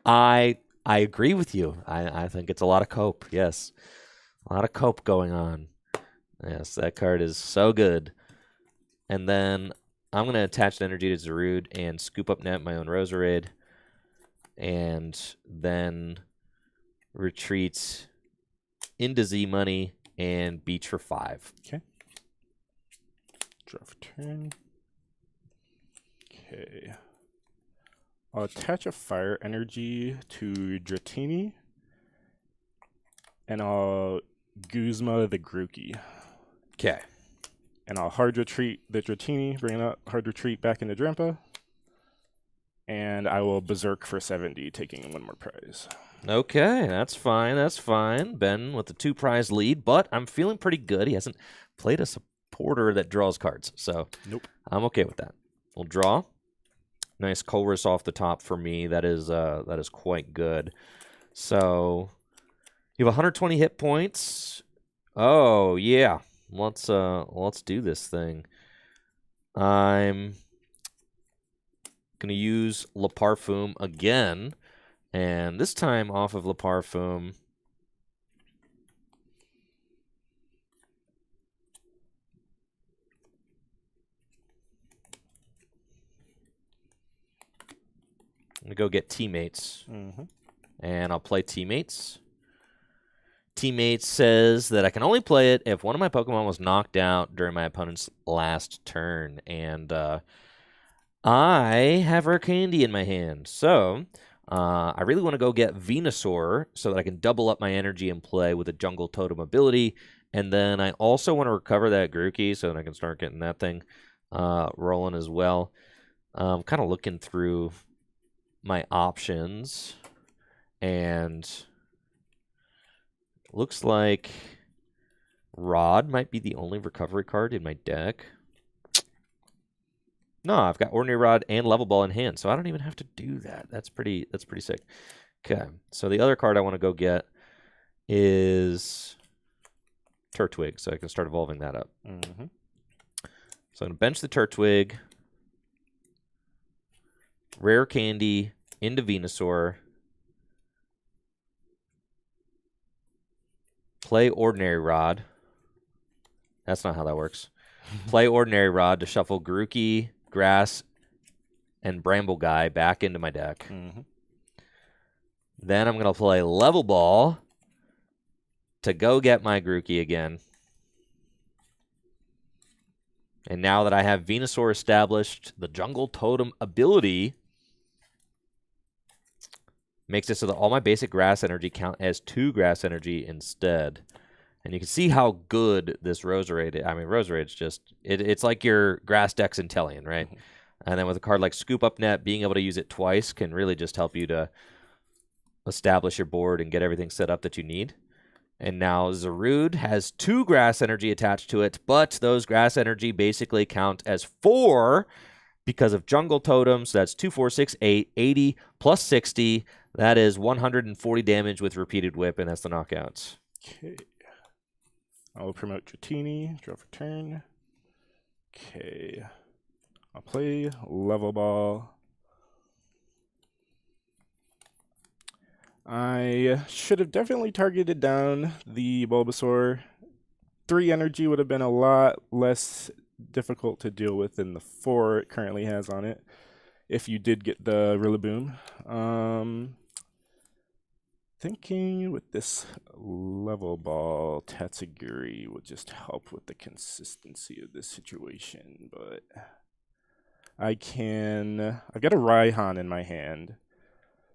I agree with you. I think it's a lot of cope. Yes. A lot of cope going on. Yes, that card is so good. And then I'm going to attach the energy to Zarude and scoop up net my own Roserade. And then retreat into Z-Money and beach for 5. Okay. Draw for turn. Okay. I'll attach a fire energy to Dratini. And I'll Guzma the Grookey. Okay. And I'll hard retreat the Dratini, bring it up, hard retreat back into Drampa. And I will Berserk for 70, taking 1 more prize. Okay, that's fine. That's fine. Ben with the 2-prize lead, but I'm feeling pretty good. He hasn't played a supporter that draws cards, so Nope. I'm okay with that. We'll draw. Nice Colress off the top for me. That is quite good. So you have 120 hit points. Oh yeah, let's do this thing. I'm gonna use Le Parfum again, and this time off of Le Parfum. I'm gonna go get Teammates, and I'll play Teammates. Teammates says that I can only play it if one of my Pokemon was knocked out during my opponent's last turn, and I have Rare Candy in my hand, so I really want to go get Venusaur so that I can double up my energy and play with a Jungle Totem ability, and then I also want to recover that Grookey so that I can start getting that thing rolling as well. I'm kind of looking through my options, and looks like Rod might be the only recovery card in my deck. No, I've got Ordinary Rod and Level Ball in hand, so I don't even have to do that. That's pretty sick. Okay, so the other card I want to go get is Turtwig, so I can start evolving that up. So I'm going to bench the Turtwig, Rare Candy into Venusaur, play Ordinary Rod. That's not how that works. Play Ordinary Rod to shuffle Grookey, Grass, and Bramble Guy back into my deck. Then I'm going to play Level Ball to go get my Grookey again. And now that I have Venusaur established, the Jungle Totem ability makes it so that all my basic grass energy count as 2 grass energy instead. And you can see how good this Roserade is. I mean, Roserade's just, it's like your grass deck's Inteleon, right? And then with a card like Scoop Up Net, being able to use it twice can really just help you to establish your board and get everything set up that you need. And now Zarude has 2 grass energy attached to it, but those grass energy basically count as 4 because of jungle totems. That's 2, 4, 6, 8, 80 plus 60. That is 140 damage with repeated whip, and that's the knockout. Okay. I will promote Dratini, draw for turn. Okay. I'll play Level Ball. I should have definitely targeted down the Bulbasaur. 3 energy would have been a lot less difficult to deal with than the 4 it currently has on it, if you did get the Rillaboom. Thinking with this Level Ball, Tatsugiri would just help with the consistency of this situation, but I've got a Raihan in my hand,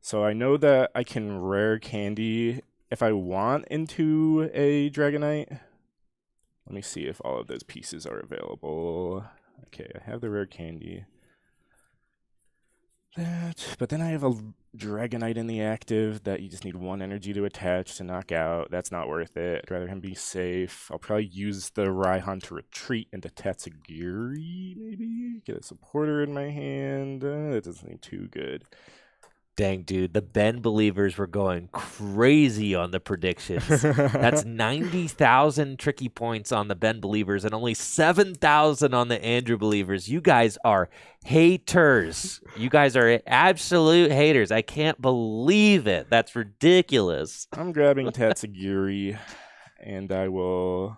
so I know that I can rare candy if I want into a Dragonite. Let me see if all of those pieces are available. Okay, I have the rare candy. But then I have a Dragonite in the active that you just need 1 energy to attach to knock out. That's not worth it. I'd rather him be safe. I'll probably use the Raihan to retreat into Tatsugiri, maybe? Get a supporter in my hand. That doesn't seem too good. Dang, dude, the Ben believers were going crazy on the predictions. That's 90,000 tricky points on the Ben believers and only 7,000 on the Andrew believers. You guys are haters. You guys are absolute haters. I can't believe it. That's ridiculous. I'm grabbing Tatsugiri, and I will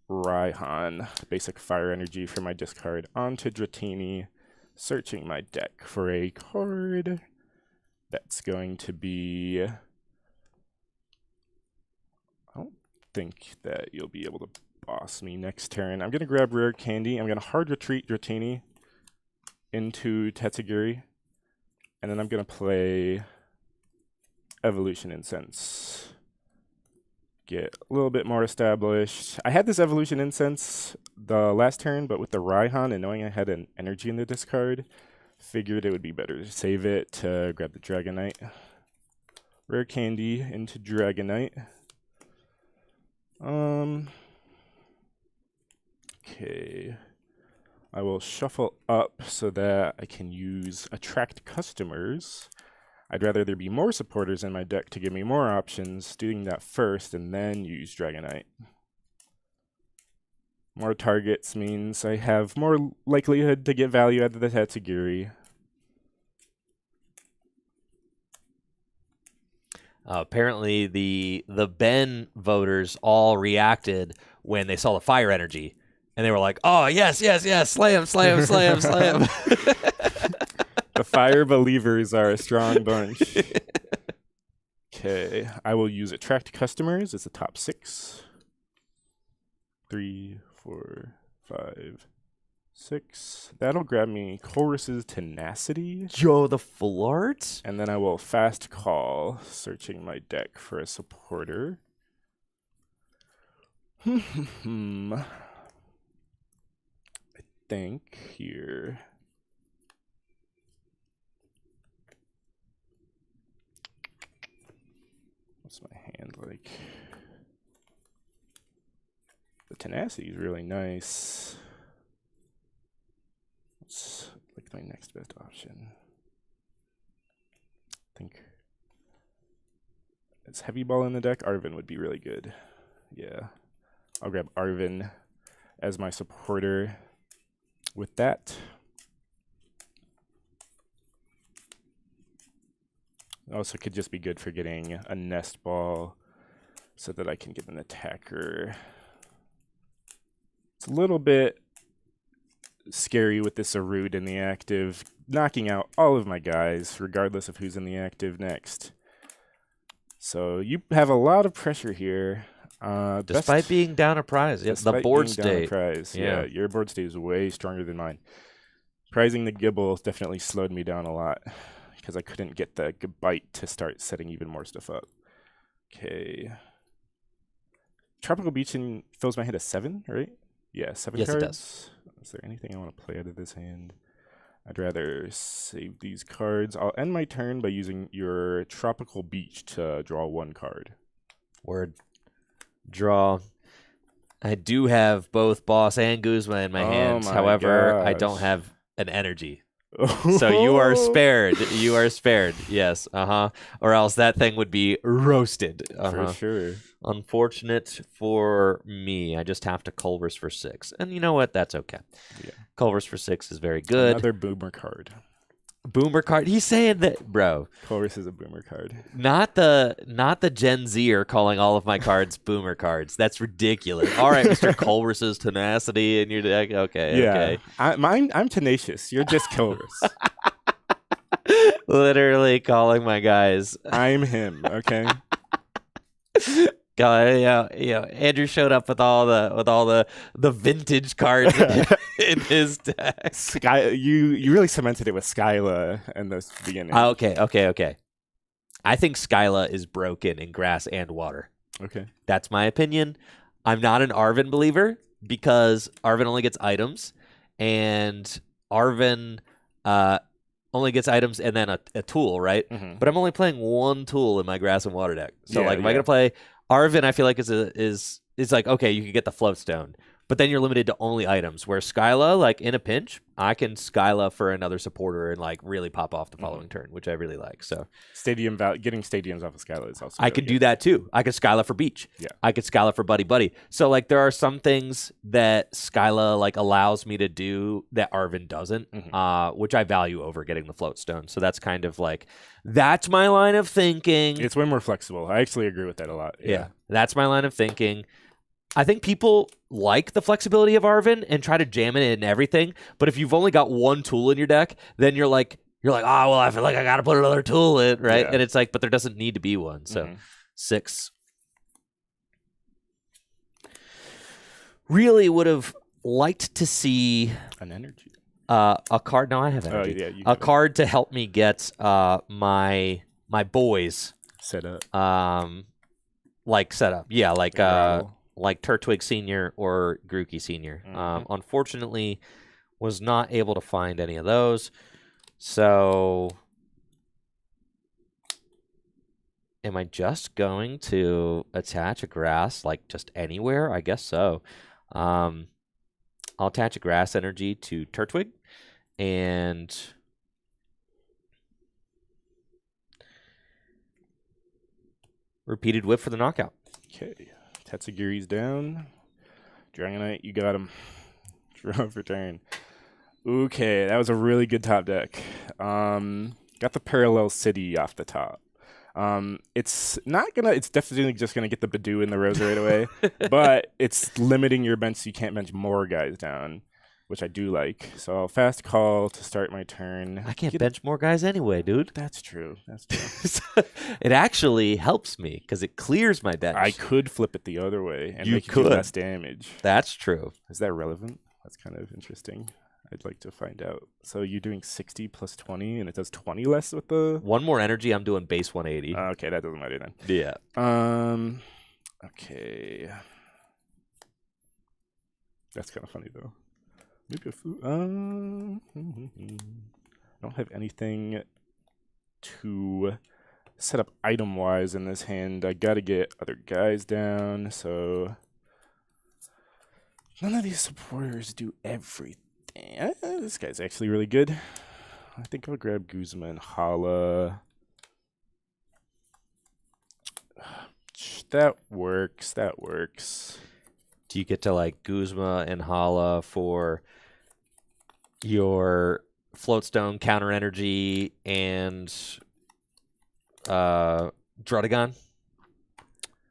Raihan, basic fire energy for my discard, onto Dratini, searching my deck for a card. That's going to be... I don't think that you'll be able to boss me next turn. I'm going to grab Rare Candy. I'm going to hard retreat Dratini into Tatsugiri. And then I'm going to play Evolution Incense. Get a little bit more established. I had this Evolution Incense the last turn, but with the Raihan and knowing I had an energy in the discard, figured it would be better to save it to grab the Dragonite. Rare Candy into Dragonite. Okay. I will shuffle up so that I can use Attract Customers. I'd rather there be more supporters in my deck to give me more options, doing that first and then use Dragonite. More targets means I have more likelihood to get value out of the Tatsugiri. Apparently, the Ben voters all reacted when they saw the fire energy, and they were like, "Oh yes, yes, yes! Slay him, slay him, slay him, slay him!" The fire believers are a strong bunch. Okay, I will use Attract Customers. It's the top 6. 3, 4, 5, 6. That'll grab me Chorus's Tenacity. Yo, the full art? And then I will Fast Call, searching my deck for a supporter. I think here... What's my hand like? The Tenacity is really nice. What's like my next best option? I think it's Heavy Ball in the deck. Arvin would be really good. Yeah. I'll grab Arvin as my supporter with that. Also could just be good for getting a Nest Ball so that I can get an attacker. It's a little bit scary with this Zarude in the active, knocking out all of my guys, regardless of who's in the active next. So you have a lot of pressure here. Despite being down a prize. Yes, the board state. Yeah, your board state is way stronger than mine. Prizing the Gibble definitely slowed me down a lot because I couldn't get the Bite to start setting even more stuff up. Okay. Tropical Beach fills my hand at 7, right? Yeah, 7 yes, cards. It does. Is there anything I want to play out of this hand? I'd rather save these cards. I'll end my turn by using your Tropical Beach to draw 1 card. Word. Draw. I do have both Boss and Guzma in my hands. my However, I don't gosh. have an energy. So you are spared. You are spared. Yes. Or else that thing would be roasted. For sure. Unfortunate for me. I just have to Culver's for 6. And you know what? That's okay. Yeah. Culver's for 6 is very good. Another boomer card. Boomer card. He's saying that, bro. Culver's is a boomer card. Not the Gen Zer calling all of my cards boomer cards. That's ridiculous. All right, Mr. Culver's tenacity in your deck. Okay, Yeah. okay. I'm tenacious. You're just Culver's. Literally calling my guys. I'm him. Okay. Yeah. Andrew showed up with all the vintage cards in his deck. You really cemented it with Skyla in the beginning. Okay. I think Skyla is broken in grass and water. Okay. That's my opinion. I'm not an Arvin believer because Arvin only gets items, and Arvin only gets items and then a tool, right? Mm-hmm. But I'm only playing 1 tool in my grass and water deck. So if I gotta play Arvin, I feel like is like, okay, you can get the float stone, but then you're limited to only items. Where Skyla, like in a pinch, I can Skyla for another supporter and like really pop off the following turn, which I really like. So Getting stadiums off of Skyla is also. I could do that too. I could Skyla for Beach. Yeah. I could Skyla for Buddy. So like there are some things that Skyla like allows me to do that Arvin doesn't, which I value over getting the float stone. So that's kind of like that's my line of thinking. It's way more flexible. I actually agree with that a lot. Yeah. That's my line of thinking. I think people like the flexibility of Arvin and try to jam it in everything. But if you've only got 1 tool in your deck, then you're like, oh, well, I feel like I got to put another tool in, right? Yeah. And it's like, but there doesn't need to be one. So 6. Really would have liked to see an energy. A card. No, I have energy. Oh, yeah, a card to help me get my boys set up. Set up. Yeah, like Turtwig Senior or Grookey Senior. Unfortunately, was not able to find any of those. So, am I just going to attach a grass like just anywhere? I guess so. I'll attach a grass energy to Turtwig and repeated whip for the knockout. Okay. Tatsugiri's down. Dragonite, you got him. Draw for turn. Okay, that was a really good top deck. Got the Parallel City off the top. It's definitely just gonna get the Badoo and the Rosa right away, but it's limiting your bench so you can't bench more guys down, which I do like. So I'll fast call to start my turn. I can't bench more guys anyway, dude. That's true. It actually helps me because it clears my bench. I could flip it the other way and make you do less damage. That's true. Is that relevant? That's kind of interesting. I'd like to find out. So you're doing 60 plus 20, and it does 20 less with the... 1 more energy, I'm doing base 180. Okay, that doesn't matter then. Yeah. Okay. That's kind of funny, though. Maybe a food... I don't have anything to set up item-wise in this hand. I gotta get other guys down, so... None of these supporters do everything. This guy's actually really good. I think I'll grab Guzma and Hala. That works. Do you get to like Guzma and Hala for your Floatstone, Counter Energy, and Drudagon?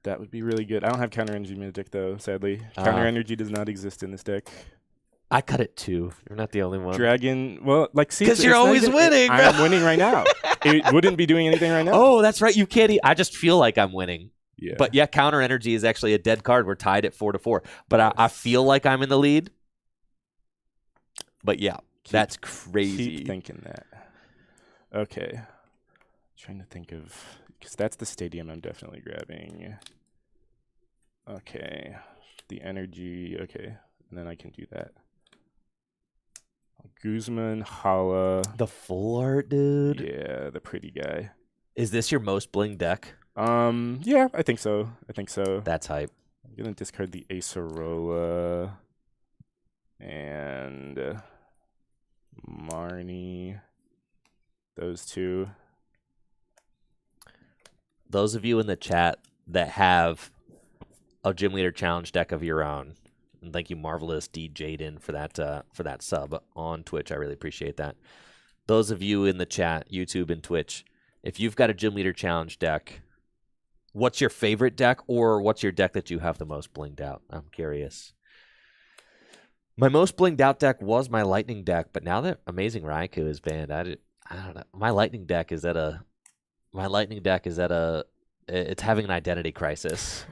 That would be really good. I don't have Counter Energy in my deck, though, sadly. Counter Energy does not exist in this deck. I cut it too. You're not the only one. Dragon, well, like, see, because you're always winning, bro. I'm winning right now. It wouldn't be doing anything right now. Oh, that's right. You can't. I just feel like I'm winning. Yeah. But yeah, Counter Energy is actually a dead card. We're tied at 4-4. But I feel like I'm in the lead. But yeah, that's crazy. Keep thinking that. Okay. Trying to think of, because that's the stadium I'm definitely grabbing. Okay. The energy. Okay. And then I can do that. Guzman, Hala. The full art, dude. Yeah, the pretty guy. Is this your most bling deck? Yeah, I think so. That's hype. I'm gonna discard the Acerola and Marnie. Those two. Those of you in the chat that have a Gym Leader Challenge deck of your own, and thank you, Marvelous D Jaden, for that sub on Twitch. I really appreciate that. Those of you in the chat, YouTube and Twitch, if you've got a Gym Leader Challenge deck, what's your favorite deck, or what's your deck that you have the most blinged out? I'm curious. My most blinged out deck was my Lightning deck, but now that Amazing Raikou is banned, I don't know. My Lightning deck is it's having an identity crisis.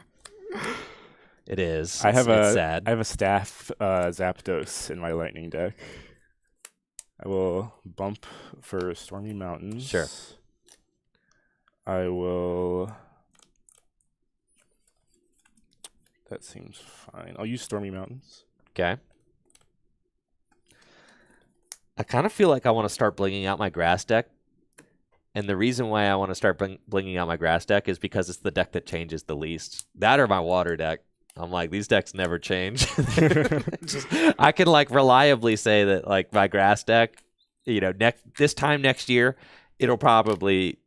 It is. It's sad. I have a staff Zapdos in my Lightning deck. I will bump for Stormy Mountains. Sure. I will. That seems fine. I'll use Stormy Mountains. Okay. I kind of feel like I want to start blinging out my grass deck. And the reason why I want to start blinging out my grass deck is because it's the deck that changes the least. That or my water deck. I'm like, these decks never change. I can like reliably say that like my grass deck, this time next year, it'll probably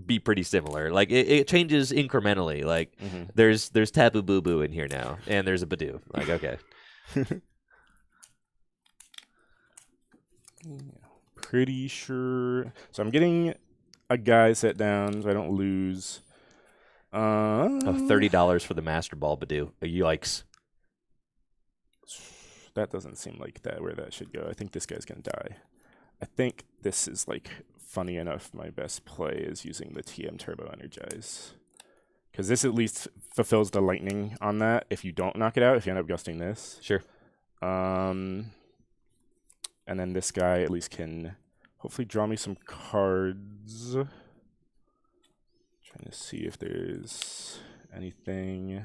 be pretty similar. Like it changes incrementally. Like there's Tapu Boo Boo in here now, and there's a Badoo. Like okay. Pretty sure. So I'm getting a guy set down so I don't lose. $30 for the Master Ball Badoo. Yikes. That doesn't seem like where that should go. I think this guy's gonna die. I think this is like funny enough. My best play is using the TM Turbo Energize. Because this at least fulfills the lightning on that if you don't knock it out, if you end up gusting this. Sure. And then this guy at least can hopefully draw me some cards. Trying to see if there's anything.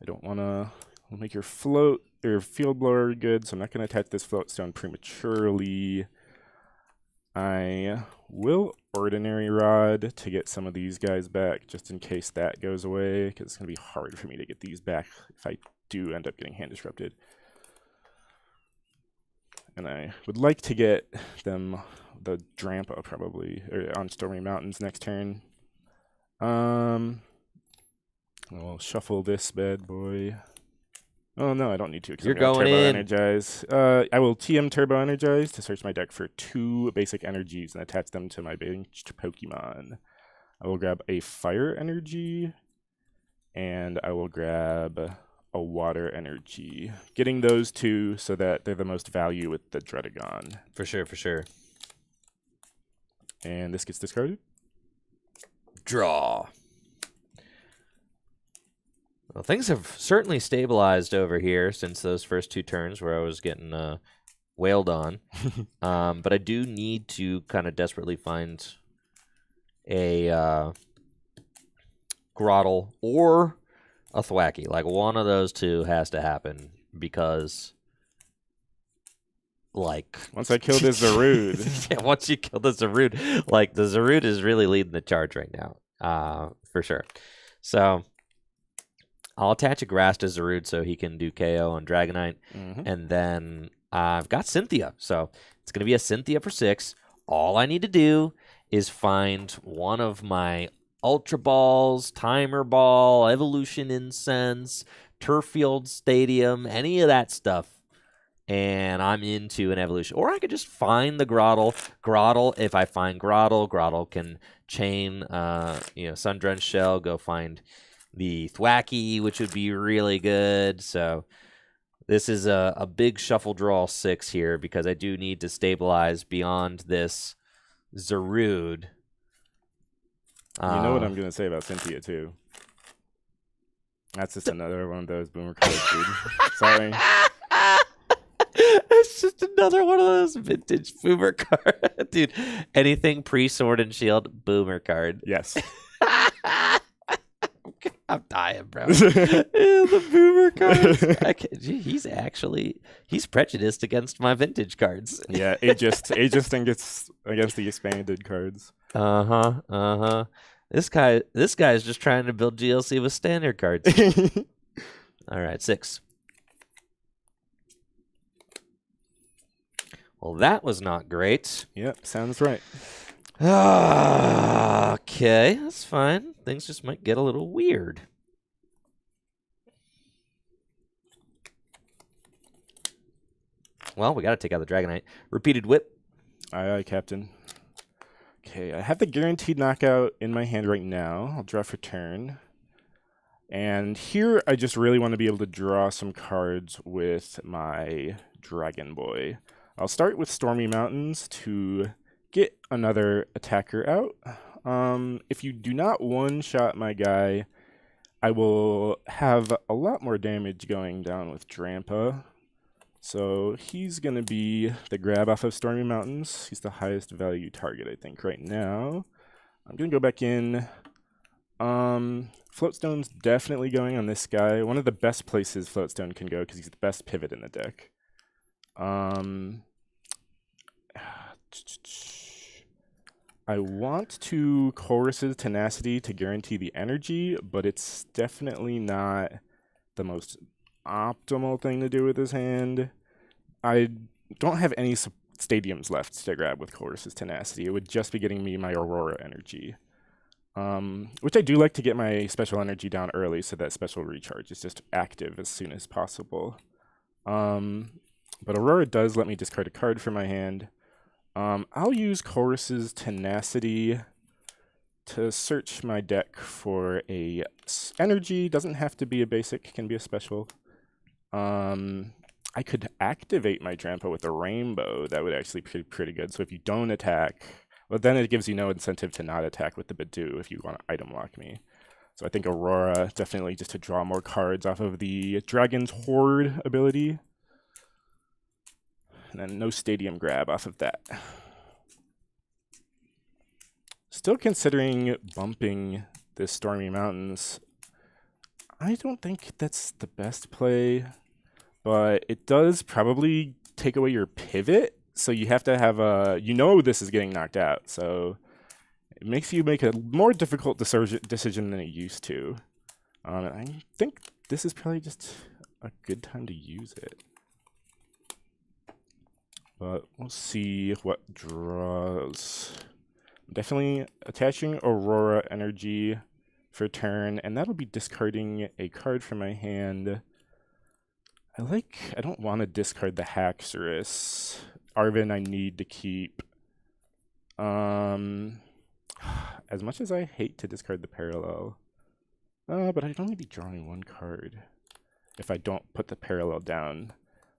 I don't want to make your float or field blower good, so I'm not going to attach this float stone prematurely. I will Ordinary Rod to get some of these guys back, just in case that goes away, because it's going to be hard for me to get these back if I do end up getting hand disrupted. And I would like to get them the Drampa probably on Stormy Mountains next turn. I'll shuffle this bad boy. Oh no, I don't need to. You're going Turbo in. Energize. I will TM Turbo Energize to search my deck for 2 basic energies and attach them to my benched Pokemon. I will grab a Fire Energy, and I will grab a Water Energy. Getting those 2 so that they're the most value with the Dredagon. For sure, for sure. And this gets discarded. Draw. Well, things have certainly stabilized over here since those first 2 turns where I was getting wailed on. But I do need to kind of desperately find a Grottle or a Thwacky. Like, one of those 2 has to happen because, like... Once I kill this Zarude. Yeah, once you kill the Zarude. Like, the Zarude is really leading the charge right now. For sure. So... I'll attach a Grass to Zarude so he can do KO on Dragonite. And then I've got Cynthia. So it's going to be a Cynthia for 6. All I need to do is find one of my Ultra Balls, Timer Ball, Evolution Incense, Turffield Stadium, any of that stuff. And I'm into an evolution. Or I could just find the Grottle. Grottle, if I find Grottle, Grottle can chain, Sun-Drenched Shell, go find... the Thwacky, which would be really good. So this is a big shuffle draw 6 here because I do need to stabilize beyond this Zarude. You know what I'm going to say about Cynthia, too. That's just another one of those boomer cards, dude. Sorry. It's just another one of those vintage boomer cards. Dude, anything pre-Sword and Shield, boomer card. Yes. Okay. I'm dying, bro. The boomer cards. He's prejudiced against my vintage cards. Yeah, ageist against the expanded cards. This guy's just trying to build GLC with standard cards. All right, 6. Well, that was not great. Yep, sounds right. Okay, that's fine. Things just might get a little weird. Well, we got to take out the Dragonite. Repeated whip. Aye, Captain. Okay, I have the guaranteed knockout in my hand right now. I'll draw for turn. And here, I just really want to be able to draw some cards with my Dragon Boy. I'll start with Stormy Mountains to get another attacker out. If you do not one-shot my guy, I will have a lot more damage going down with Drampa. So he's going to be the grab off of Stormy Mountains. He's the highest value target, I think, right now. I'm going to go back in. Floatstone's definitely going on this guy. One of the best places Floatstone can go because he's the best pivot in the deck. I want to Chorus's Tenacity to guarantee the energy, but it's definitely not the most optimal thing to do with his hand. I don't have any stadiums left to grab with Chorus's Tenacity. It would just be getting me my Aurora energy. Which I do like to get my special energy down early so that special recharge is just active as soon as possible. But Aurora does let me discard a card from my hand. I'll use Chorus's Tenacity to search my deck for a energy. Doesn't have to be a basic, can be a special. I could activate my Drampa with a Rainbow. That would actually be pretty good. So if you don't attack, well, then it gives you no incentive to not attack with the Badoo if you want to item lock me. So I think Aurora, definitely just to draw more cards off of the Dragon's Horde ability. And then no stadium grab off of that. Still considering bumping this Stormy Mountains. I don't think that's the best play, but it does probably take away your pivot. So you have to have a, this is getting knocked out. So it makes you make a more difficult decision than it used to. And I think this is probably just a good time to use it. But we'll see what draws. I'm definitely attaching Aurora energy for turn, and that'll be discarding a card from my hand. I don't want to discard the Haxorus. Arvin I need to keep. As much as I hate to discard the Parallel. But I'd only be drawing one card if I don't put the Parallel down.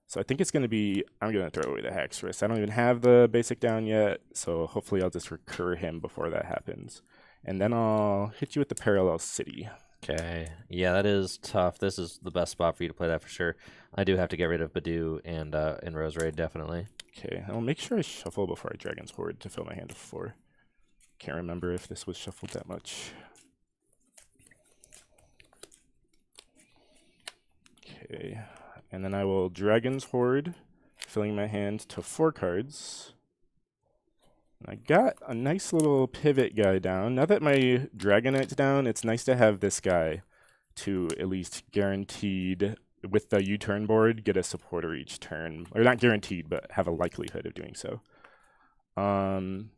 So I think it's going to be, I'm going to throw away the Haxorus. I don't even have the basic down yet, so hopefully I'll just recur him before that happens. And then I'll hit you with the Parallel City. Okay. Yeah, that is tough. This is the best spot for you to play that for sure. I do have to get rid of Badoo and Rose Raid, definitely. Okay, I'll make sure I shuffle before I Dragon's Horde to fill my hand to 4. Can't remember if this was shuffled that much. Okay, and then I will Dragon's Horde, filling my hand to 4 cards. I got a nice little pivot guy down. Now that my Dragonite's down, it's nice to have this guy to at least guaranteed, with the U-turn board, get a supporter each turn. Or not guaranteed, but have a likelihood of doing so. And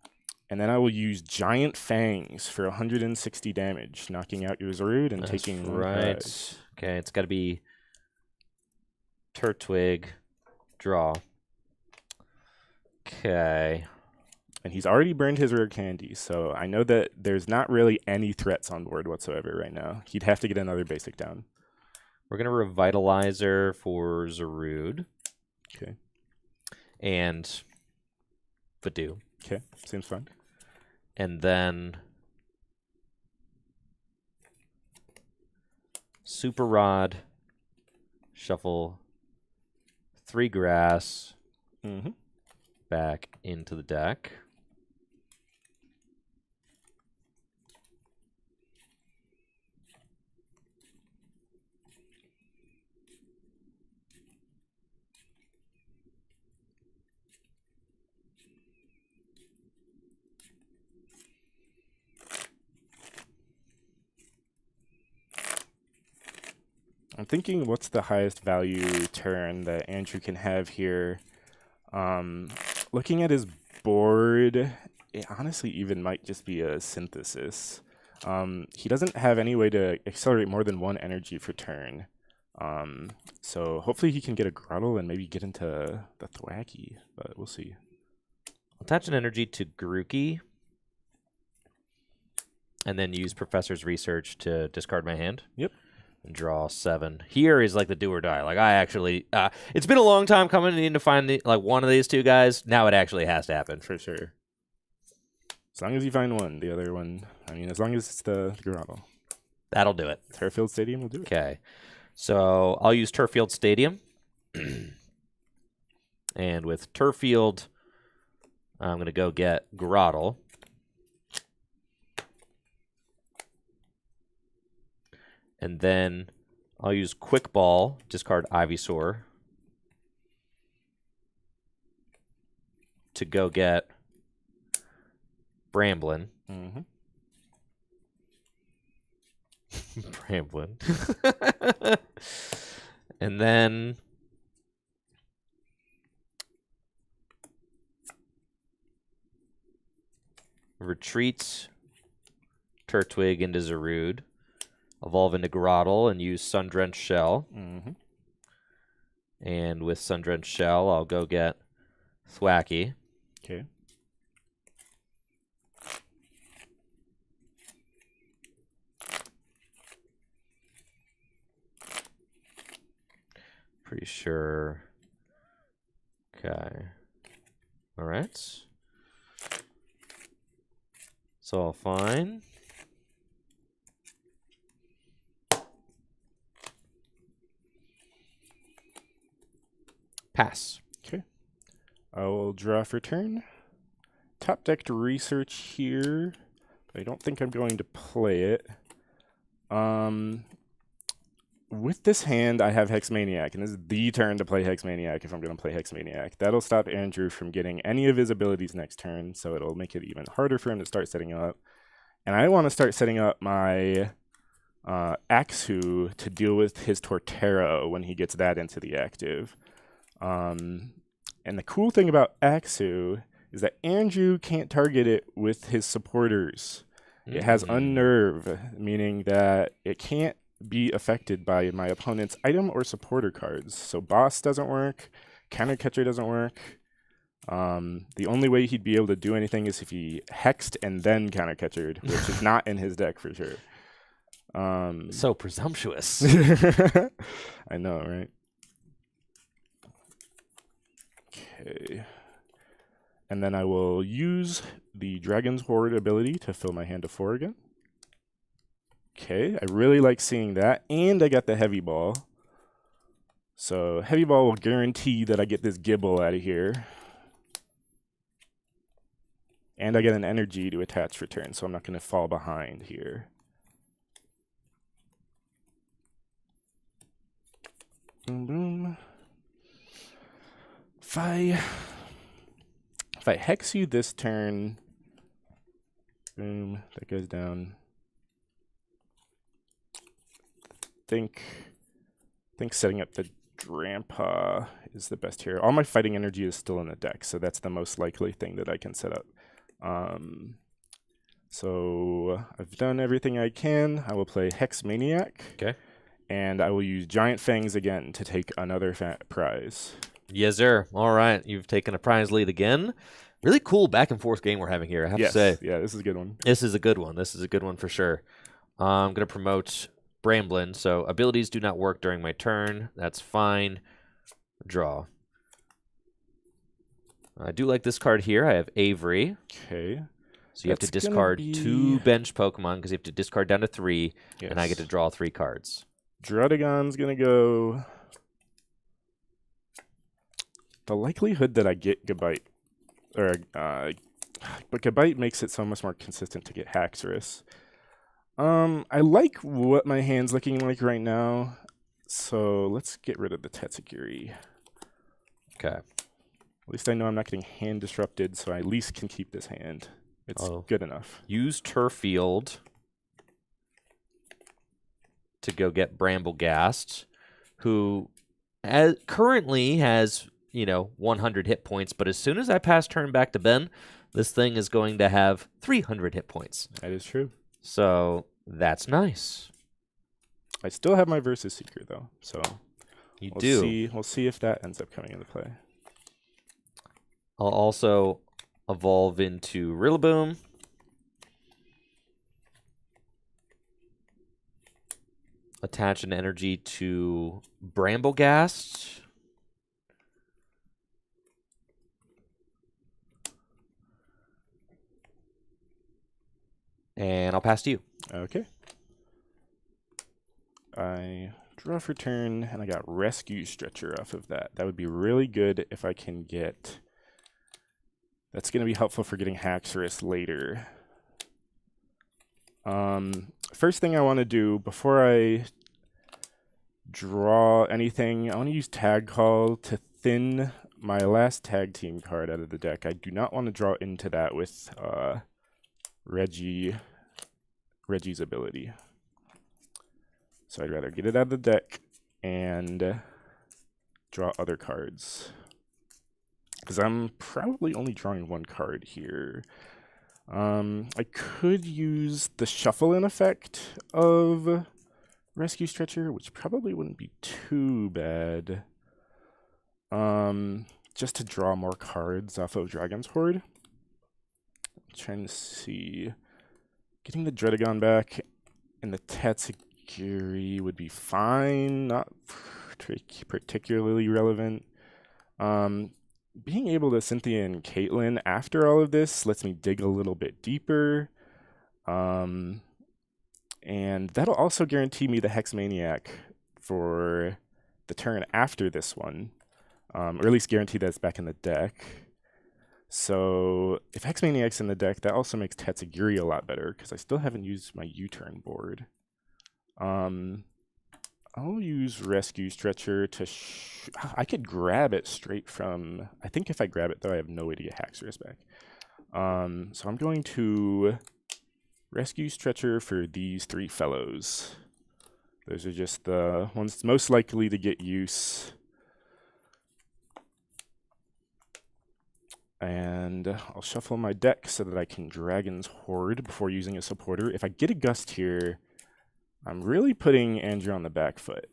then I will use Giant Fangs for 160 damage, knocking out your Zarude and taking one card. Okay, it's got to be Turtwig, draw. Okay. And he's already burned his rare candy, so I know that there's not really any threats on board whatsoever right now. He'd have to get another basic down. We're going to Revitalizer for Zarude. Okay. And Badoo. Okay, seems fine. And then Super Rod, shuffle 3 grass back into the deck. I'm thinking, what's the highest value turn that Andrew can have here? Looking at his board, it honestly even might just be a synthesis. He doesn't have any way to accelerate more than 1 energy for turn. So hopefully he can get a Grottle and maybe get into the Thwacky, but we'll see. Attach an energy to Grookey, and then use Professor's Research to discard my hand. Yep. And draw 7. Here is like the do or die. Like I actually, it's been a long time coming in to find like one of these two guys. Now it actually has to happen. For sure. As long as you find one, the other one, I mean, as long as it's the Grottle. That'll do it. Turffield Stadium will do it. Okay. So I'll use Turffield Stadium. And with Turffield, I'm going to go get Grottle. And then I'll use Quick Ball, discard Ivysaur, to go get Bramblin. Mm-hmm. Bramblin. And then retreat Turtwig into Zarude. Evolve into Grottle and use Sundrenched Shell. Mm-hmm. And with Sundrenched Shell, I'll go get Thwacky. Okay. Pretty sure. Okay. All right. It's all fine. Pass. Okay. I will draw for turn. Top decked Research here. I don't think I'm going to play it. With this hand, I have Hexmaniac, and this is the turn to play Hexmaniac if I'm going to play Hexmaniac. That'll stop Andrew from getting any of his abilities next turn, so it'll make it even harder for him to start setting up. And I want to start setting up my Axu to deal with his Torterra when he gets that into the active. And the cool thing about Axu is that Andrew can't target it with his supporters. It has Unnerve, meaning that it can't be affected by my opponent's item or supporter cards. So Boss doesn't work, Countercatcher doesn't work. The only way he'd be able to do anything is if he hexed and then Countercatchered, which is not in his deck for sure. So presumptuous. I know, right? Okay. And then I will use the Dragon's Horde ability to fill my hand to 4 again. Okay, I really like seeing that. And I got the Heavy Ball. So Heavy Ball will guarantee that I get this Gibble out of here. And I get an energy to attach for turn, so I'm not going to fall behind here. Boom, boom. If I hex you this turn, boom, that goes down. Think setting up the Drampa is the best here. All my fighting energy is still in the deck, so that's the most likely thing that I can set up. So I've done everything I can. I will play Hex Maniac. Okay. And I will use Giant Fangs again to take another prize. Yes, sir. All right. You've taken a prize lead again. Really cool back and forth game we're having here, I have to say. Yeah, this is a good one. This is a good one. This is a good one for sure. I'm going to promote Bramblin. So abilities do not work during my turn. That's fine. Draw. I do like this card here. I have Avery. Okay. So you have to discard 2 bench Pokemon because you have to discard down to 3, yes. and I get to draw 3 cards. Druddigon's going to go... The likelihood that I get Gabite, but Gabite makes it so much more consistent to get Haxorus. I like what my hand's looking like right now, so let's get rid of the Tetsugiri. Okay. At least I know I'm not getting hand disrupted, so I at least can keep this hand. It's good enough. Use Turffield to go get Bramblegast, who currently has, 100 hit points, but as soon as I pass turn back to Ben, this thing is going to have 300 hit points. That is true. So that's nice. I still have my Versus Seeker, though, so You we'll do. We'll see if that ends up coming into play. I'll also evolve into Rillaboom. Attach an energy to Bramblegast. And I'll pass to you. Okay. I draw for turn, and I got Rescue Stretcher off of that. That would be really good if I can get... That's going to be helpful for getting Haxorus later. First thing I want to do, before I draw anything, I want to use Tag Call to thin my last tag team card out of the deck. I do not want to draw into that with Reggie's ability. So I'd rather get it out of the deck and draw other cards. Because I'm probably only drawing one card here. I could use the shuffle-in effect of Rescue Stretcher, which probably wouldn't be too bad. Just to draw more cards off of Dragon's Horde. I'm trying to see. Getting the Dredagon back and the Tatsugiri would be fine, not particularly relevant. Being able to Cynthia and Caitlyn after all of this lets me dig a little bit deeper. And that'll also guarantee me the Hexmaniac for the turn after this one. Or at least guarantee that it's back in the deck. So if Hexmaniac's in the deck, that also makes Tatsugiri a lot better, because I still haven't used my U-turn board. I'll use Rescue Stretcher to... I could grab it straight from... I think if I grab it, though, I have no way to get Haxorus back. So I'm going to Rescue Stretcher for these three fellows. Those are just the ones most likely to get use. And I'll shuffle my deck so that I can Dragon's Horde before using a supporter. If I get a Gust here, I'm really putting Andrew on the back foot.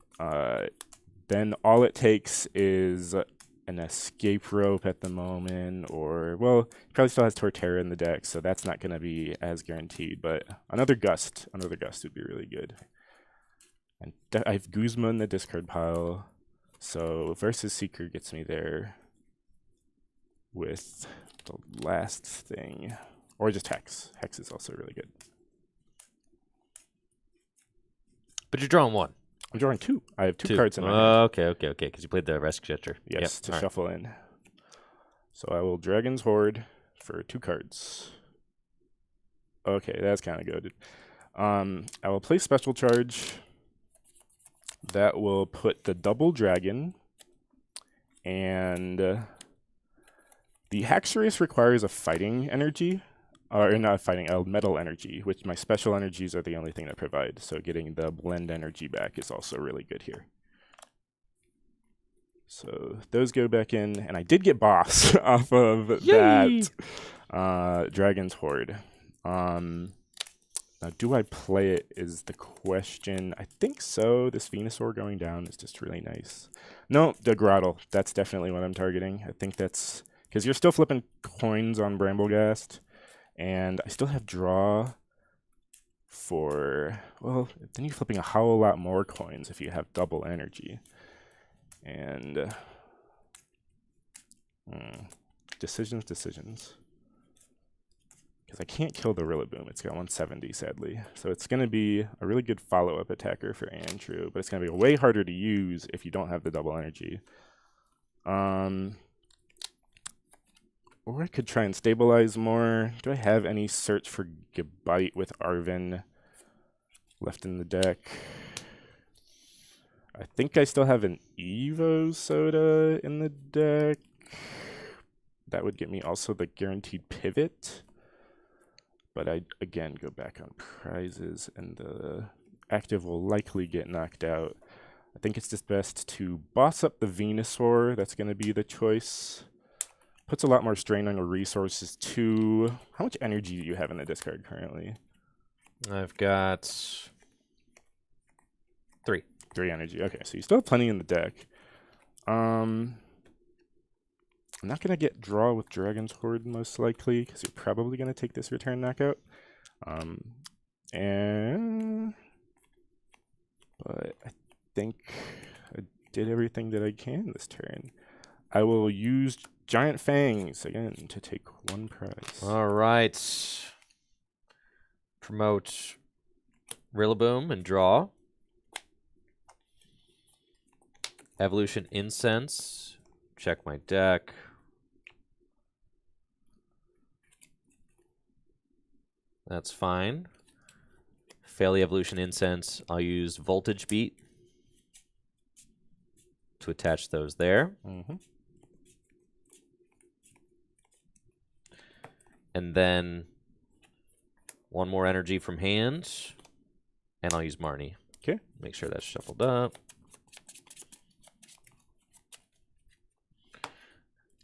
Then all it takes is an escape rope at the moment, or, well, he probably still has Torterra in the deck, so that's not going to be as guaranteed, but another Gust would be really good. And I have Guzma in the discard pile, so Versus Seeker gets me there with the last thing, or just Hex. Hex is also really good. But you're drawing one. I'm drawing two. I have two cards in my hand. Okay, because you played the Rescue Stretcher. Yes, to shuffle in. So I will Dragon's Horde for 2 cards. Okay, that's kind of good. I will play Special Charge. That will put the double dragon, and the Haxorus requires a fighting energy. Or not fighting, a metal energy, which my special energies are the only thing that provide. So getting the blend energy back is also really good here. So those go back in, and I did get boss off of that Dragon's Horde. Now, do I play it is the question. I think so. This Venusaur going down is just really nice. No, the Grottle. That's definitely what I'm targeting. I think that's because you're still flipping coins on Bramblegast. And I still have draw for, well, then you're flipping a whole lot more coins if you have double energy. And decisions. Because I can't kill the Rillaboom. It's got 170, sadly. So it's going to be a really good follow-up attacker for Andrew, but it's going to be way harder to use if you don't have the double energy. Or I could try and stabilize more. Do I have any search for Gabite with Arven left in the deck? I think I still have an Evo Soda in the deck. That would get me also the guaranteed pivot. But I'd, again, go back on prizes and the active will likely get knocked out. I think it's just best to boss up the Venusaur. That's going to be the choice. Puts a lot more strain on your resources too. How much energy do you have in the discard currently? I've got 3. 3 energy. Okay, so you still have plenty in the deck. I'm not going to get draw with Dragon's Horde most likely, because you're probably going to take this return knockout. But I think I did everything that I can this turn. I will use Giant Fangs again to take 1 prize. All right. Promote Rillaboom and draw. Evolution Incense. Check my deck. That's fine. Fail the Evolution Incense. I'll use Voltage Beat to attach those there. And then 1 more energy from hand, and I'll use Marnie. Okay. Make sure that's shuffled up.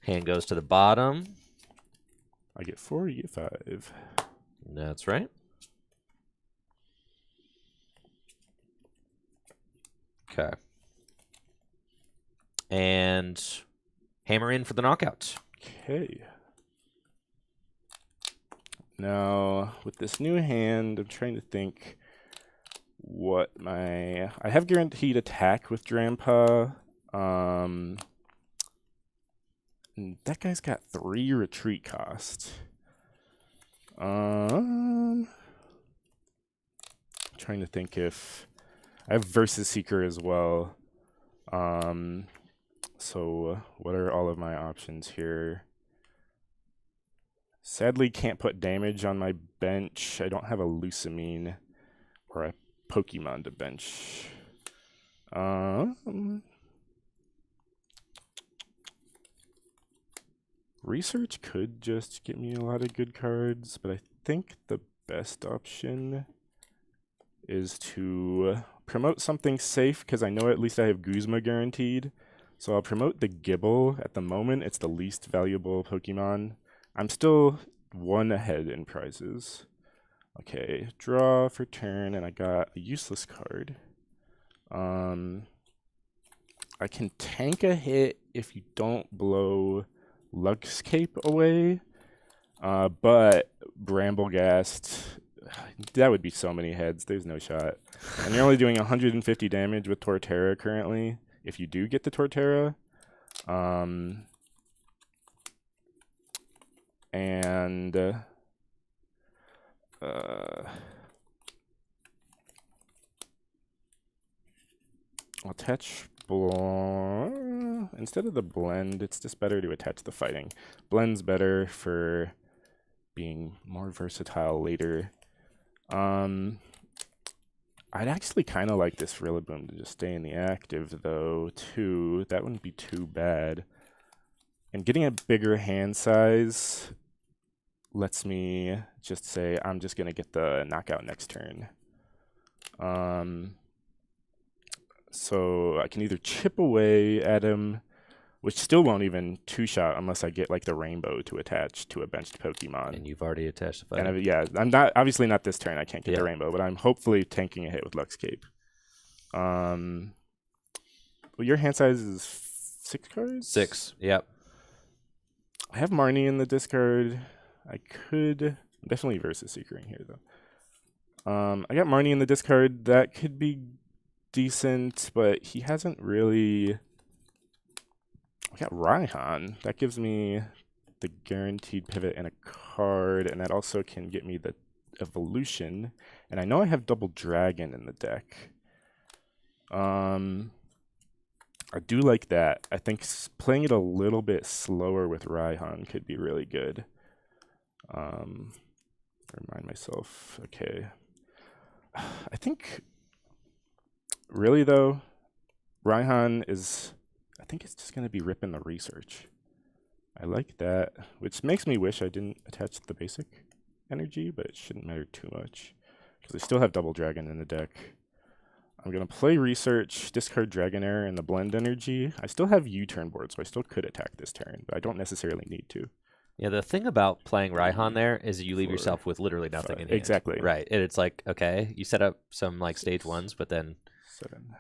Hand goes to the bottom. I get 4, you get 5. That's right. Okay. And hammer in for the knockout. Okay. Now, with this new hand, I'm trying to think what my... I have guaranteed attack with Drampa. And that guy's got 3 retreat cost. Trying to think if... I have Versus Seeker as well. So what are all of my options here? Sadly, can't put damage on my bench. I don't have a Lusamine or a Pokemon to bench. Research could just get me a lot of good cards, but I think the best option is to promote something safe, because I know at least I have Guzma guaranteed. So I'll promote the Gibble. At the moment, it's the least valuable Pokemon. I'm still 1 ahead in prizes. Okay, draw for turn, and I got a useless card. I can tank a hit if you don't blow Luxcape away, but Bramblegast, that would be so many heads. There's no shot. And you're only doing 150 damage with Torterra currently, if you do get the Torterra. I'll attach instead of the blend, it's just better to attach the fighting. Blend's better for being more versatile later. I'd actually kind of like this Rillaboom to just stay in the active, though, too. That wouldn't be too bad. And getting a bigger hand size lets me just say, I'm just going to get the knockout next turn. So I can either chip away at him, which still won't even 2-shot unless I get like the rainbow to attach to a benched Pokemon. And you've already attached the fight. And yeah, I'm not obviously not this turn. I can't get the rainbow, but I'm hopefully tanking a hit with Luxcape. Well, your hand size is 6 cards? 6. Yep. I have Marnie in the discard. I'm definitely Versus Seekering here though. I got Marnie in the discard. That could be decent, but he hasn't really. I got Raihan. That gives me the guaranteed pivot and a card, and that also can get me the evolution. And I know I have Double Dragon in the deck. I do like that. I think playing it a little bit slower with Raihan could be really good. Remind myself. Okay. I think really though, Raihan is, I think it's just going to be ripping the research. I like that, which makes me wish I didn't attach the basic energy, but it shouldn't matter too much because I still have Double Dragon in the deck. I'm going to play Research, discard Dragonair and the Blend Energy. I still have U-turn board, so I still could attack this turn, but I don't necessarily need to. Yeah, the thing about playing Raihan there is you leave yourself with literally nothing in hand. Exactly. Right. And it's like, okay, you set up some like stage 1s, but then 7.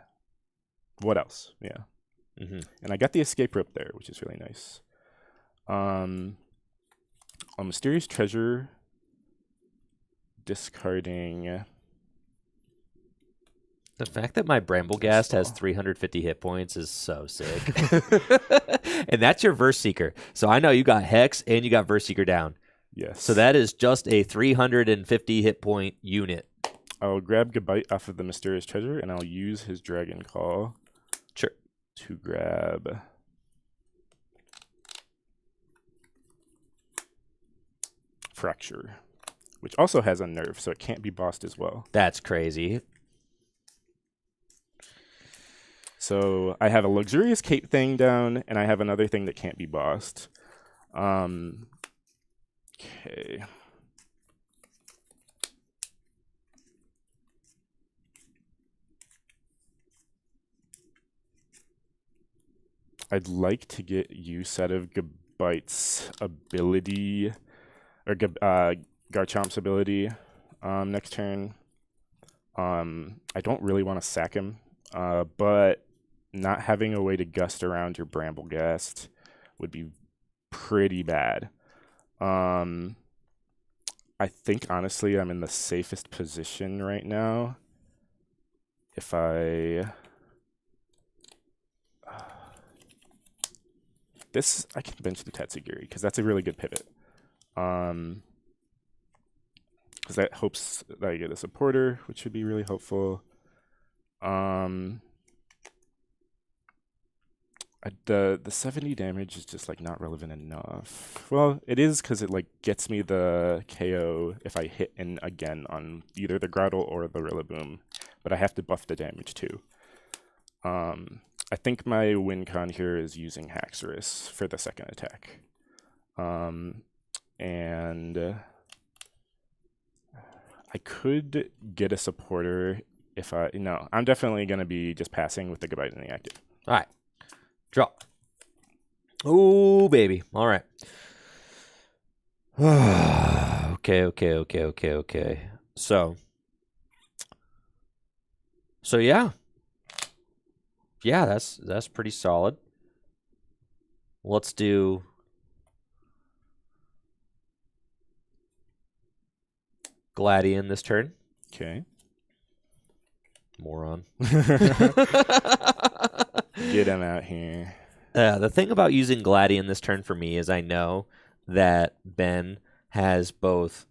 What else? Yeah. And I got the Escape Rope there, which is really nice. A Mysterious Treasure, discarding. The fact that my Bramblegast has 350 hit points is so sick. And that's your Verse Seeker. So I know you got Hex and you got Verse Seeker down. Yes. So that is just a 350 hit point unit. I'll grab Gabite off of the Mysterious Treasure, and I'll use his Dragon Call. Sure. To grab Fracture, which also has a nerf, so it can't be bossed as well. That's crazy. So I have a Luxurious Cape thing down, and I have another thing that can't be bossed. Okay. I'd like to get use out of Gabite's ability, or Garchomp's ability next turn. I don't really want to sack him, but not having a way to gust around your Bramblegast would be pretty bad. I think, honestly, I'm in the safest position right now. If I can bench the Tatsugiri, because that's a really good pivot. Because that hopes that I get a supporter, which would be really helpful. The 70 damage is just like not relevant enough. Well, it is, because it like gets me the KO if I hit in again on either the Groudle or the Rillaboom, but I have to buff the damage too. I think my win con here is using Haxorus for the second attack. And I could get a supporter if no, I'm definitely going to be just passing with the Gabite in the active. All right. Draw. Oh, baby. All right. Okay. So yeah. Yeah, that's pretty solid. Let's do Gladian this turn. Okay. Moron. Get him out here. The thing about using Gladian this turn for me is I know that Ben has both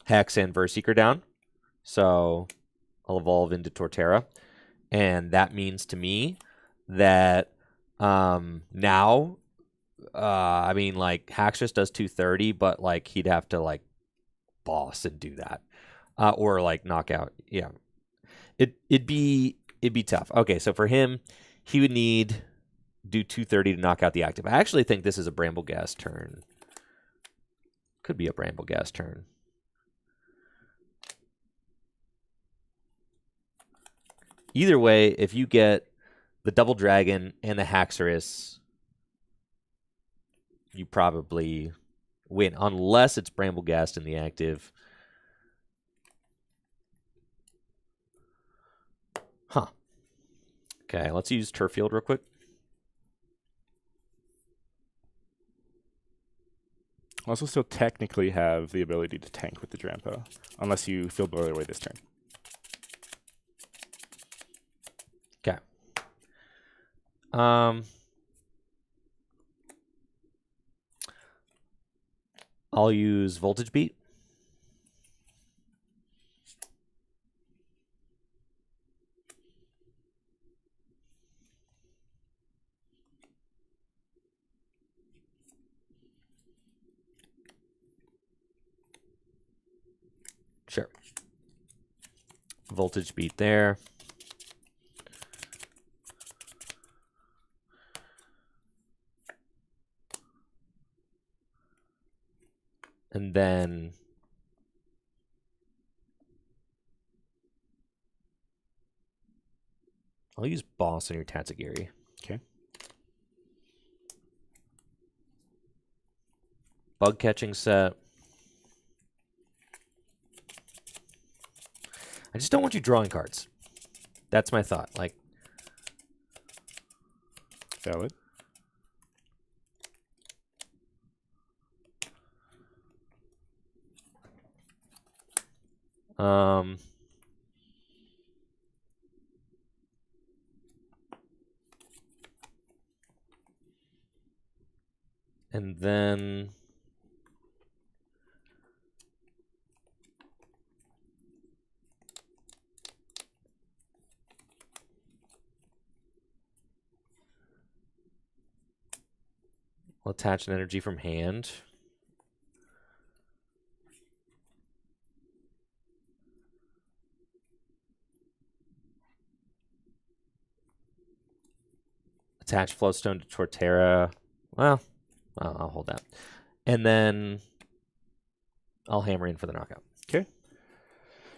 Hex and Verse Seeker down. So I'll evolve into Torterra. And that means to me that now, I mean, like, Haxorus does 230, but, like, he'd have to, like, boss and do that. Or, like, knock out. Yeah. It'd be tough. Okay, so for him, he would do 230 to knock out the active. I actually think this is a Bramblegast turn. Could be a Bramblegast turn. Either way, if you get the Double Dragon and the Haxorus, you probably win, unless it's Bramblegast in the active. Huh. Okay, let's use Turf Field real quick. Also, still technically have the ability to tank with the Drampa, unless you Field Blower away this turn. Okay. I'll use Voltage Beat. Sure. Voltage Beat there. And then I'll use Boss on your Tatsugiri. Okay. Bug catching set. I just don't want you drawing cards. That's my thought. Like, Valid. And then we'll attach an energy from hand. Attach Flowstone to Torterra. Well, I'll hold that. And then I'll hammer in for the knockout. Okay.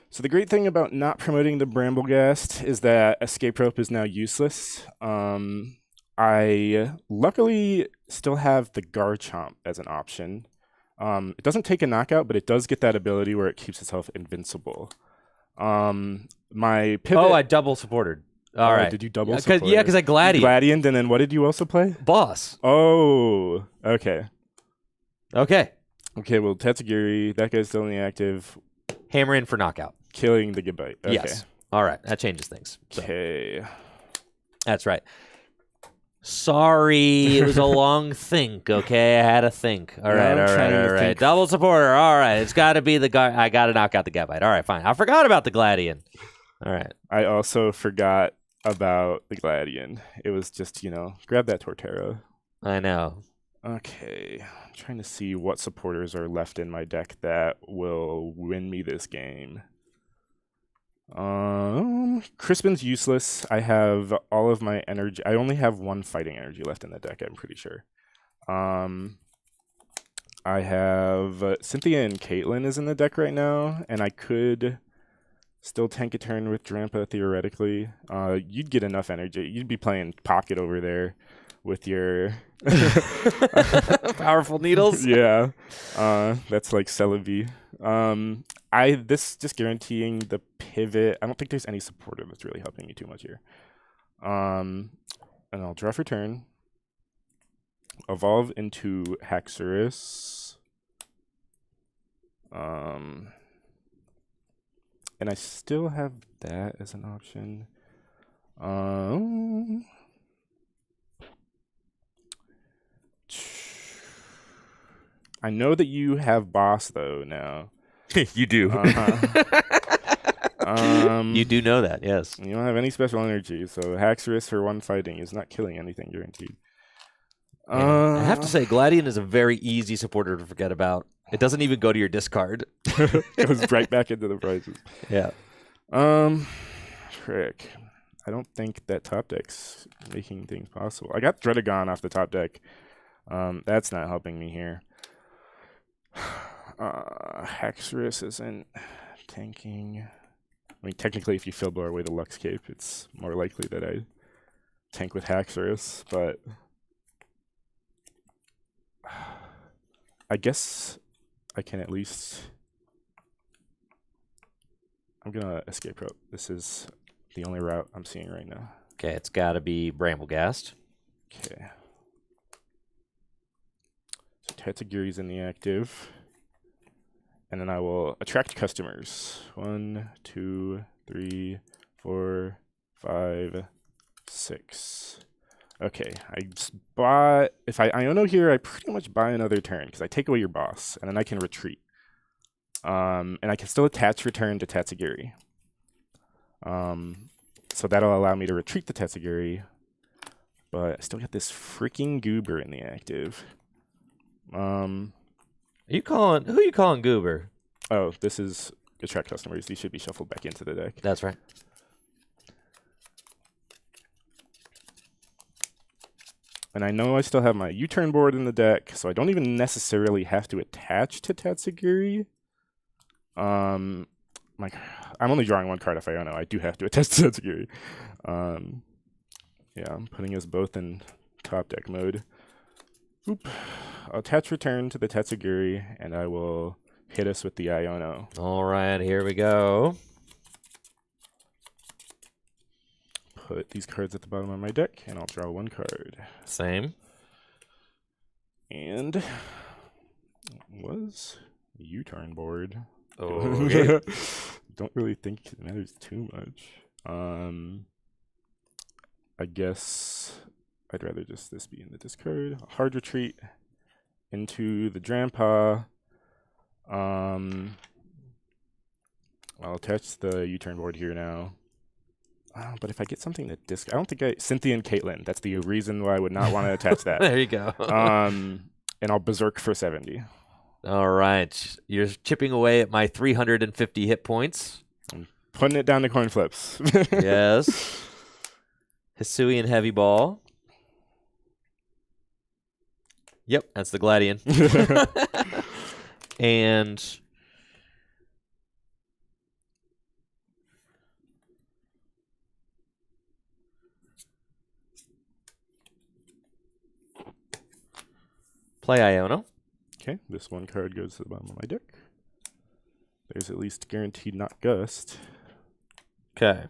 So the great thing about not promoting the Bramblegast is that Escape Rope is now useless. I luckily still have the Garchomp as an option. It doesn't take a knockout, but it does get that ability where it keeps itself invincible. My pivot... Oh, I double supported. All right. Did you double Yeah, support? because I Gladiant. Gladiant, and then what did you also play? Boss. Oh, okay. Okay. Okay, well, Tatsugiri, that guy's still in the active. Hammer in for knockout. Killing the Gibite. Okay. Yes. All right. That changes things. So. Okay. That's right. Sorry, it was a long think, okay? I had to think. All right. Double supporter. All right. It's got to be the guy. I got to knock out the Gabite. All right, fine. I forgot about the Gladian. All right. I also forgot about the Gladian. It was just, grab that Torterra. I know. Okay. I'm trying to see what supporters are left in my deck that will win me this game. Crispin's useless. I have all of my energy. I only have one fighting energy left in the deck, I'm pretty sure. I have Cynthia and Caitlyn is in the deck right now, and I could still tank a turn with Drampa theoretically. You'd get enough energy. You'd be playing Pocket over there with your powerful needles. Yeah, that's like Celebi. This just guaranteeing the pivot. I don't think there's any supporter that's really helping me too much here. And I'll draw for turn. Evolve into Haxorus. And I still have that as an option. I know that you have Boss though now. You do. You do know that, yes. You don't have any special energy, so Haxorus for one fighting is not killing anything guaranteed. Yeah. I have to say, Gladian is a very easy supporter to forget about. It doesn't even go to your discard. It goes right back into the prizes. Yeah. Frick. I don't think that top deck's making things possible. I got Dredagon off the top deck. That's not helping me here. Haxorus isn't tanking. I mean, technically, if you field blow away the Lux Cape, it's more likely that I tank with Haxorus, but I guess I can at least... I'm going to Escape Rope. This is the only route I'm seeing right now. Okay, it's got to be Bramblegast. Okay. So Tatsugiri's in the active. And then I will attract customers. 1, 2, 3, 4, 5, 6. Okay, I just bought... If I Iono here, I pretty much buy another turn, because I take away your boss, and then I can retreat. And I can still attach return to Tatsugiri. So that'll allow me to retreat the Tatsugiri. But I still got this freaking Goober in the active. Who are you calling Goober? Oh, this is attract customers. These should be shuffled back into the deck. That's right. And I know I still have my U-turn board in the deck, so I don't even necessarily have to attach to Tatsugiri. I'm only drawing one card if I Iono. I do have to attach to Tatsugiri. Yeah, I'm putting us both in top deck mode. Oop. I'll attach return to the Tatsugiri, and I will hit us with the Iono. All right, here we go. Put these cards at the bottom of my deck, and I'll draw one card. Same. And was U-turn board. Okay. Don't really think it matters too much. I guess I'd rather just this be in the discard. Hard retreat into the Drampa. I'll attach the U-turn board here now. But if I get something that I don't think Cynthia and Caitlin. That's the reason why I would not want to attach that. There you go. And I'll berserk for 70. All right. You're chipping away at my 350 hit points. I'm putting it down to coin flips. Yes. Hisuian Heavy Ball. Yep, that's the Gladian. And play Iono. Okay, this one card goes to the bottom of my deck. There's at least guaranteed not Gust. Okay.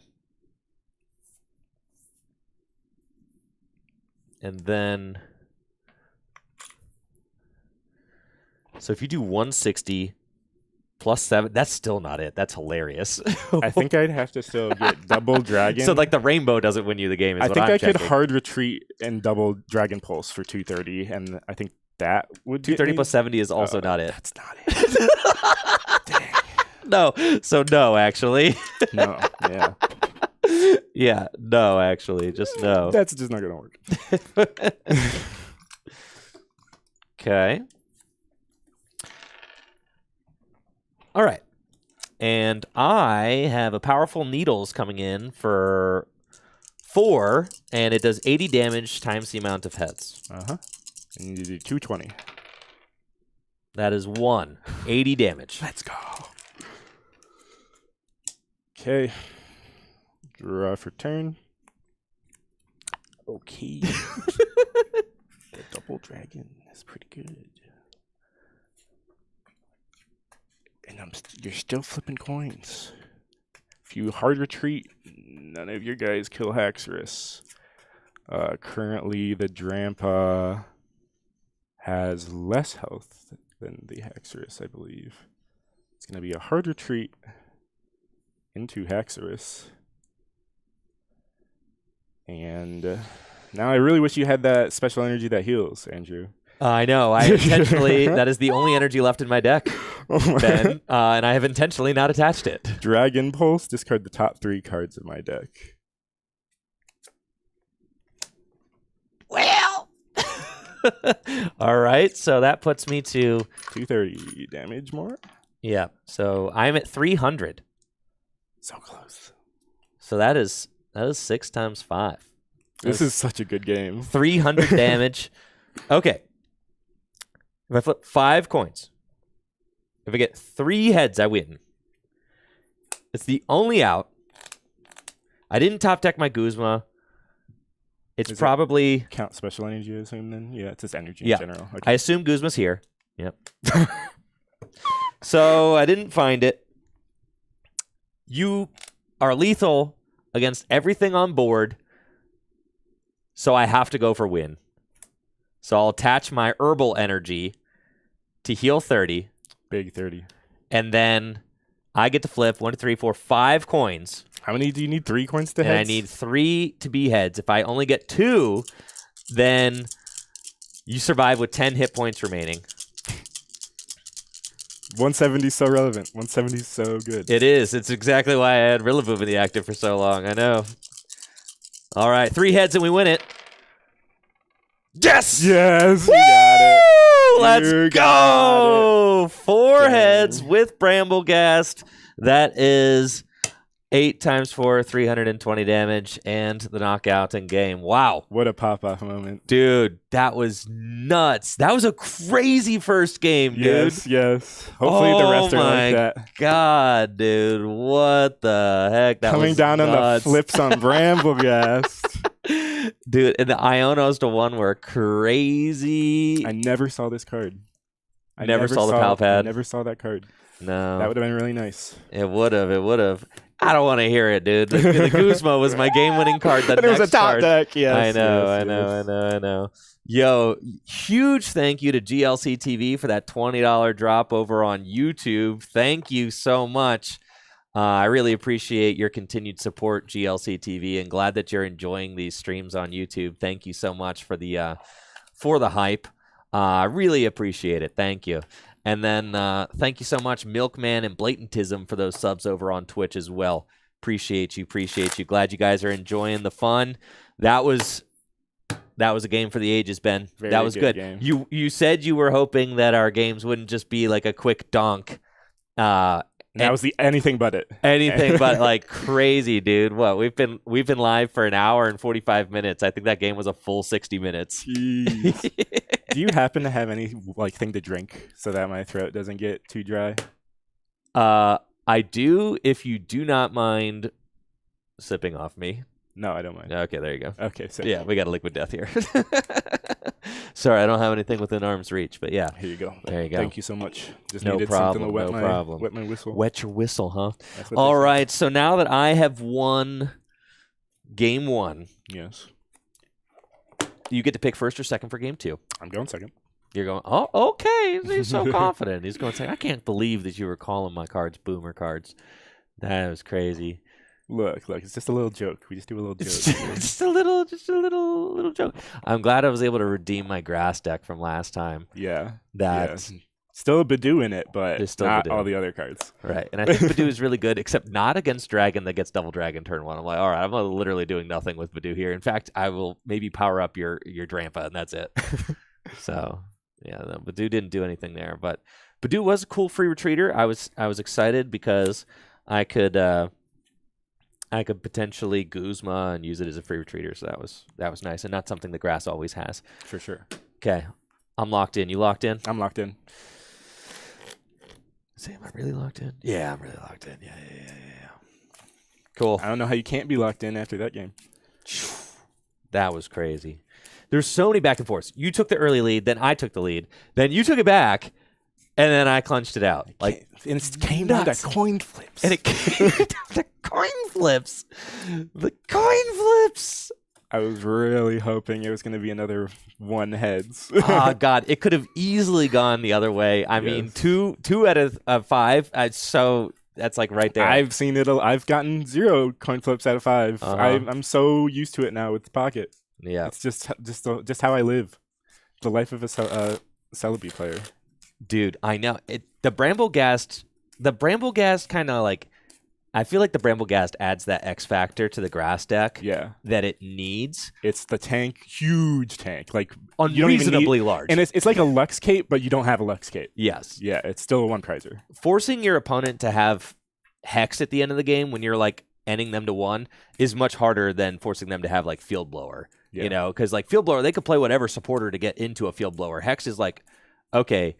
And then, so if you do 160 plus 7, that's still not it. That's hilarious. I think I'd have to still get double dragon. So like the rainbow doesn't win you the game. Is I what think I'm I could checking. hard retreat and double dragon pulse for 230, and I think that would 230 plus 70 is also not it. That's not it. Dang. No. So no, actually. No. Yeah. Yeah. No, actually. Just no. That's just not gonna work. Okay. All right. And I have a powerful needles coming in for 4, and it does 80 damage times the amount of heads. And you do 220. That is 1. 80 damage. Let's go. Okay. Draw for turn. Okay. The double dragon is pretty good. And you're still flipping coins. If you hard retreat, none of your guys kill Haxorus. Currently, the Drampa has less health than the Haxorus, I believe. It's going to be a hard retreat into Haxorus. And now I really wish you had that special energy that heals, Andrew. I know. I intentionally, that is the only energy left in my deck, Ben, and I have intentionally not attached it. Dragon Pulse, discard the top 3 cards of my deck. Well. All right. So that puts me to 230 damage more. Yeah. So I'm at 300. So close. So that is 6 times 5. This is such a good game. 300 damage. Okay. If I flip 5 coins, if I get 3 heads, I win. It's the only out. I didn't top deck my Guzma. It's probably count special energy, I assume, then? Yeah, it's just energy yeah. in general. Okay. I assume Guzma's here. Yep. So I didn't find it. You are lethal against everything on board, so I have to go for win. So I'll attach my herbal energy to heal 30. Big 30. And then I get to flip 1, 2, 3, 4, 5 coins. How many do you need? 3 coins to And heads? I need 3 to be heads. If I only get 2, then you survive with 10 hit points remaining. 170 is so relevant. 170 is so good. It is. It's exactly why I had Rillaboom in the active for so long. I know. All right. 3 heads and we win it. Yes! Yes! We got it. Let's go! 4 heads with Bramblegast. That is 8 times 4, 320 damage, and the knockout in game. Wow. What a pop-off moment. Dude, that was nuts. That was a crazy first game, dude. Yes, yes. Hopefully the rest are like that. God, dude. What the heck? That Coming was down nuts. on the flips on Bramblegast. Dude, and the Ionos to 1 were crazy. I never saw this card. I never saw the Pal Pad. I never saw that card. No. That would have been really nice. It would have. I don't want to hear it, dude. The Guzma was my game-winning card. But it was a top deck, yes. I know. Yo, huge thank you to GLC TV for that $20 drop over on YouTube. Thank you so much. I really appreciate your continued support, GLC TV, and glad that you're enjoying these streams on YouTube. Thank you so much for the hype. I really appreciate it. Thank you. And then thank you so much, Milkman and Blatantism, for those subs over on Twitch as well. Appreciate you. Glad you guys are enjoying the fun. That was a game for the ages, Ben. That was good. Game. You said you were hoping that our games wouldn't just be like a quick donk. That was the anything but it. Anything but like crazy, dude. What we've been live for an hour and 45 minutes. I think that game was a full 60 minutes. Jeez. Do you happen to have any thing to drink so that my throat doesn't get too dry? I do, if you do not mind sipping off me. No, I don't mind. Okay, there you go. Okay, so yeah, we got a liquid death here. Sorry, I don't have anything within arm's reach, but yeah. Here you go. There you go. Thank you so much. Just no needed problem. Something to Problem. Wet my whistle. Wet your whistle, huh? All right. So now that I have won game 1, yes, you get to pick first or second for game 2. I'm going second. You're going, oh, okay. He's so confident. He's going to say, I can't believe that you were calling my cards boomer cards. That was crazy. Look, it's just a little joke. We just do a little joke. just a little joke. I'm glad I was able to redeem my grass deck from last time. Yeah. That still a Badoo in it, but still not Badoo. all the other cards. Right. And I think Badoo is really good, except not against Dragon that gets Double Dragon turn 1. I'm like, all right, I'm literally doing nothing with Badoo here. In fact, I will maybe power up your Drampa, and that's it. So, yeah, no, Badoo didn't do anything there. But Badoo was a cool free retreater. I was excited because I could potentially Guzma and use it as a free retreater, so that was nice, and not something the grass always has. For sure. Okay, I'm locked in. You locked in? I'm locked in. Say, am I really locked in? Yeah, I'm really locked in. Yeah. Cool. I don't know how you can't be locked in after that game. That was crazy. There's so many back and forths. You took the early lead, then I took the lead, then you took it back, and then I clunched it out. And it came down to coin flips. And it came down to coin flips. The coin flips. I was really hoping it was going to be another one heads. Oh, God. It could have easily gone the other way. I mean, two out of 5. So that's like right there. I've seen it. I've gotten 0 coin flips out of 5. I'm so used to it now with the pocket. Yeah. It's just how I live. The life of a Celebi player. Dude, I know. The Bramblegast kind of like, I feel like the Bramblegast adds that X factor to the grass deck that it needs. It's the tank, huge tank. Like unreasonably large. And it's like a Lux Cape, but you don't have a Lux Cape. Yes. Yeah, it's still a one prizer. Forcing your opponent to have Hex at the end of the game when you're like ending them to 1 is much harder than forcing them to have like Field Blower. Yeah. You know, because like Field Blower, they could play whatever supporter to get into a Field Blower. Hex is like, okay,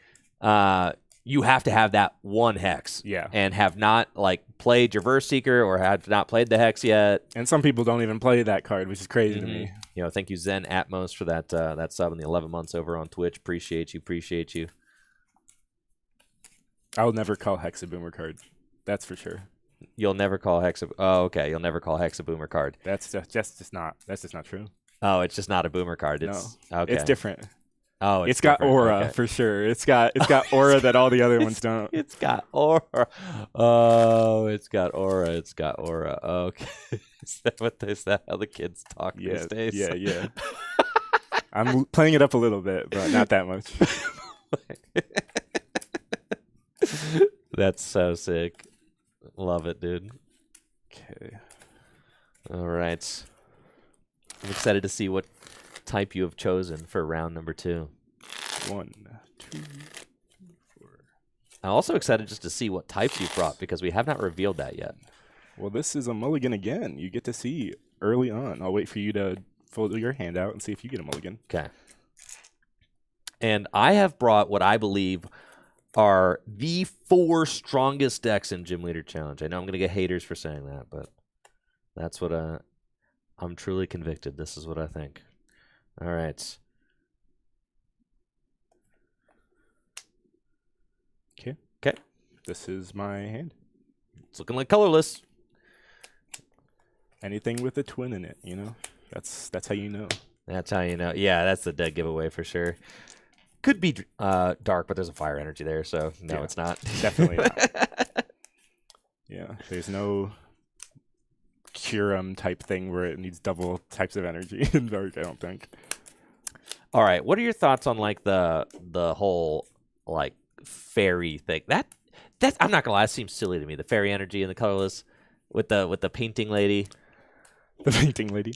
you have to have that 1 Hex. Yeah. And have not like played your Verse Seeker or have not played the Hex yet. And some people don't even play that card, which is crazy to me. You know, thank you Zen Atmos for that sub in the 11 months over on Twitch. Appreciate you. I'll never call Hex a boomer card. That's for sure. You'll never call Hex a You'll never call Hex a boomer card. That's just not true. Oh, it's just not a boomer card. It's okay. It's different. Oh, it's got aura for sure. It's got aura that all the other ones don't. It's got aura. Oh, it's got aura. Okay. Is that how the kids talk these days? Yeah. I'm playing it up a little bit, but not that much. That's so sick. Love it, dude. Okay. All right. I'm excited to see what type you have chosen for round number 2. 1, 2, 4. I'm also excited just to see what types you brought because we have not revealed that yet. Well, this is a mulligan again. You get to see early on. I'll wait for you to fold your hand out and see if you get a mulligan. Okay. And I have brought what I believe are the 4 strongest decks in Gym Leader Challenge. I know I'm going to get haters for saying that, but that's what I'm truly convicted. This is what I think. All right. Okay. Okay. This is my hand. It's looking like colorless. Anything with a twin in it, you know? That's how you know. That's how you know. Yeah, that's the dead giveaway for sure. Could be dark, but there's a fire energy there, so no, Yeah, it's not. definitely not. Yeah, there's no Curum type thing where it needs double types of energy in dark, I don't think. All right, what are your thoughts on like the whole like fairy thing? That I'm not gonna lie, it seems silly to me. The fairy energy and the colorless with the painting lady. The painting lady.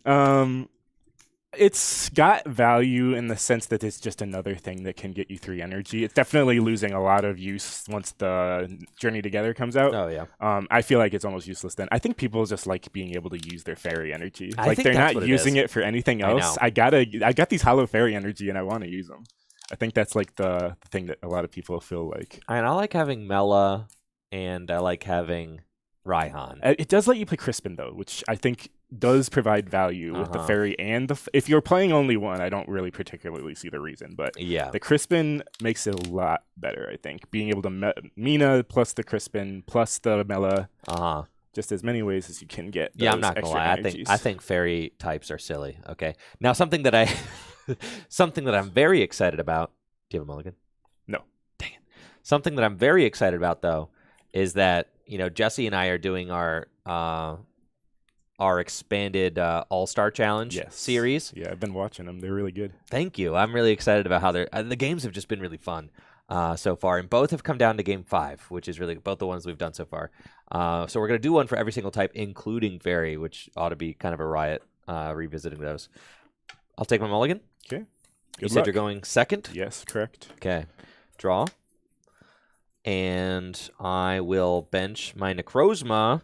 It's got value in the sense that it's just another thing that can get you 3 energy. It's definitely losing a lot of use once the Journey Together comes out. Oh yeah. I feel like it's almost useless then. I think people just like being able to use their fairy energy. I Like think they're that's not what it using is. it for anything I else. know. I got these hollow fairy energy and I want to use them. I think that's like the thing that a lot of people feel like. And I like having Mela, and I like having Raihan. It does let you play Crispin though, which I think does provide value with the fairy and if you're playing only one, I don't really particularly see the reason, but Yeah. the Crispin makes it a lot better, I think. Being able to Mina plus the Crispin plus the Mela, just as many ways as you can get. Yeah, I'm not gonna lie. I think fairy types are silly. Okay. Now something that I'm very excited about. Do you have a mulligan? No. Dang it. Something that I'm very excited about though is that Jesse and I are doing our expanded All-Star Challenge series. Yeah, I've been watching them. They're really good. Thank you. I'm really excited about how the games have just been really fun so far, and both have come down to game 5, which is really both the ones we've done so far. So we're going to do one for every single type, including fairy, which ought to be kind of a riot revisiting those. I'll take my mulligan. Okay. You said you're going second? Yes, correct. Okay. Draw. And I will bench my Necrozma,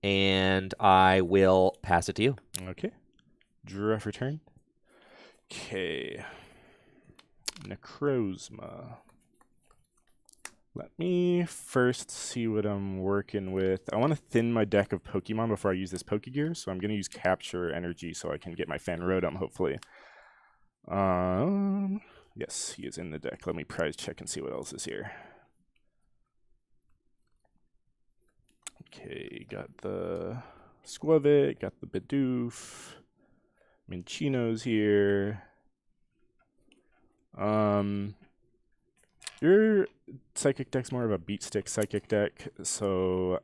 and I will pass it to you. Okay. Draw for turn. Okay. Necrozma. Let me first see what I'm working with. I want to thin my deck of Pokemon before I use this Pokegear, so I'm going to use Capture Energy so I can get my Fanrodum, hopefully. Yes, he is in the deck. Let me prize check and see what else is here. Okay, got the Squavit, got the Bidoof, Minchino's here. Your Psychic deck's more of a beat stick Psychic deck, so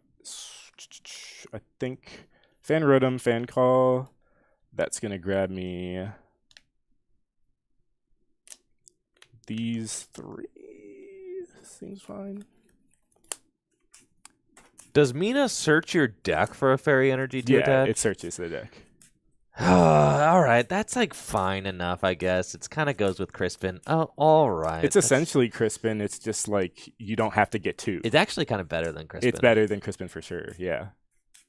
I think Fanrodum, Fan Call, that's gonna grab me these 3. Seems fine. Does Mina search your deck for a fairy energy to attack? Yeah, it searches the deck. All right, that's like fine enough, I guess. It kind of goes with Crispin. Oh, all right. It's essentially Crispin. It's just like you don't have to get 2. It's actually kind of better than Crispin. It's better than Crispin for sure, yeah.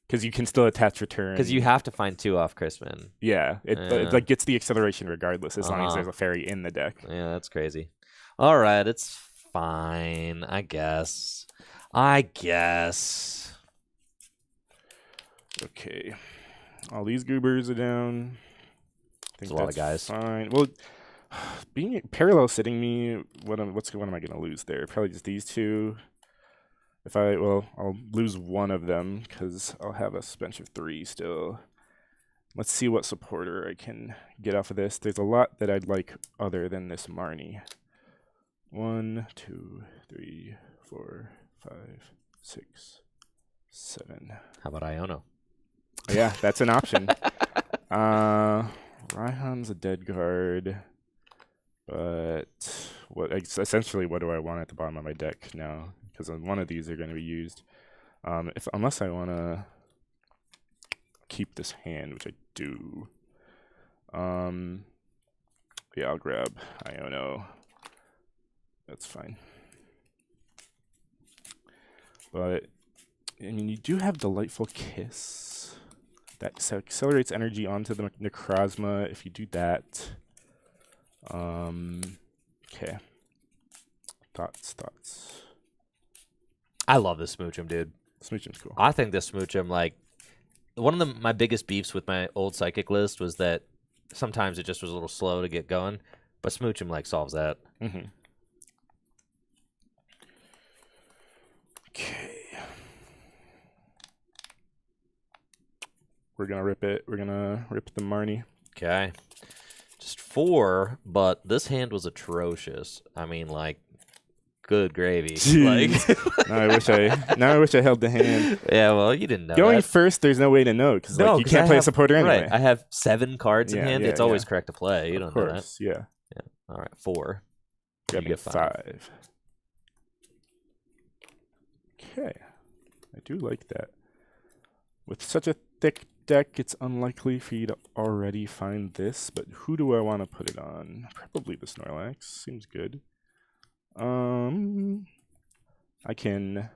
Because you can still attach return. Because you have to find 2 off Crispin. Yeah, it like gets the acceleration regardless as long as there's a fairy in the deck. Yeah, that's crazy. All right, it's fine, I guess. Okay. All these goobers are down. I think that's a lot of guys. Fine. Well, being parallel sitting me, what am I going to lose there? Probably just these 2. I'll lose one of them because I'll have a bench of 3 still. Let's see what supporter I can get off of this. There's a lot that I'd like other than this Marnie. 1, 2, 3, 4, 5, 6, 7. How about Iono? Yeah, that's an option. Raihan's a dead card, but essentially what do I want at the bottom of my deck now? Because one of these are going to be used. Unless I want to keep this hand, which I do. Yeah, I'll grab Iono. That's fine. But I mean, you do have Delightful Kiss. That accelerates energy onto the Necrozma if you do that. Okay. Thoughts. I love this Smoochum, dude. Smoochum's cool. I think this Smoochum, like, one of my biggest beefs with my old psychic list was that sometimes it just was a little slow to get going, but Smooch him like solves that. Mm-hmm. Okay. We're gonna rip it. We're gonna rip the Marnie. Okay. Just 4, but this hand was atrocious. I mean, like, good gravy. Like, now I wish I held the hand. yeah, well, you didn't know Going that. first, there's no way to know because you can't play a supporter anyway. Right, I have 7 cards in hand. It's always correct to play. You of don't know course, that. yeah. All right, 4. You get 5. Okay, I do like that. With such a thick deck, it's unlikely for you to already find this, but who do I want to put it on? Probably the Snorlax. Seems good. I can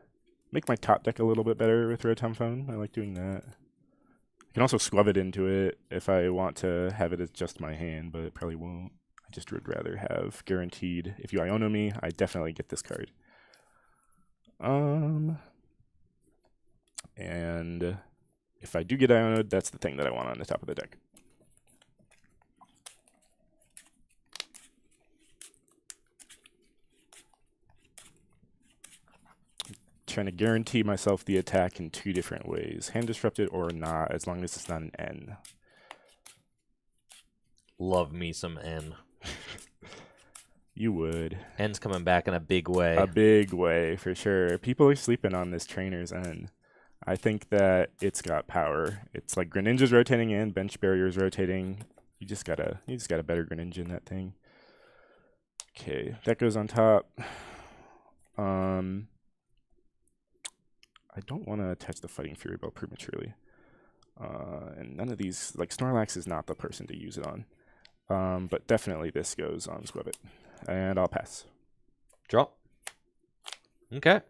make my top deck a little bit better with Rotom. I like doing that. I can also scrub it into it if I want to have it as just my hand, but it probably won't. I just would rather have guaranteed. If you Iono me, I definitely get this card. And if I do get Ionoed, that's the thing that I want on the top of the deck. Trying to guarantee myself the attack in 2 different ways. Hand disrupted or not, as long as it's not an N. Love me some N. You would. N's coming back in a big way. A big way, for sure. People are sleeping on this trainer's N. I think that it's got power. It's like Greninja's rotating in, Bench Barrier's rotating. You just got a better Greninja in that thing. Okay, that goes on top. I don't want to attach the Fighting Fury Bell prematurely. And none of these, like Snorlax is not the person to use it on. But definitely this goes on Squabbit. And I'll pass. Draw. Okay.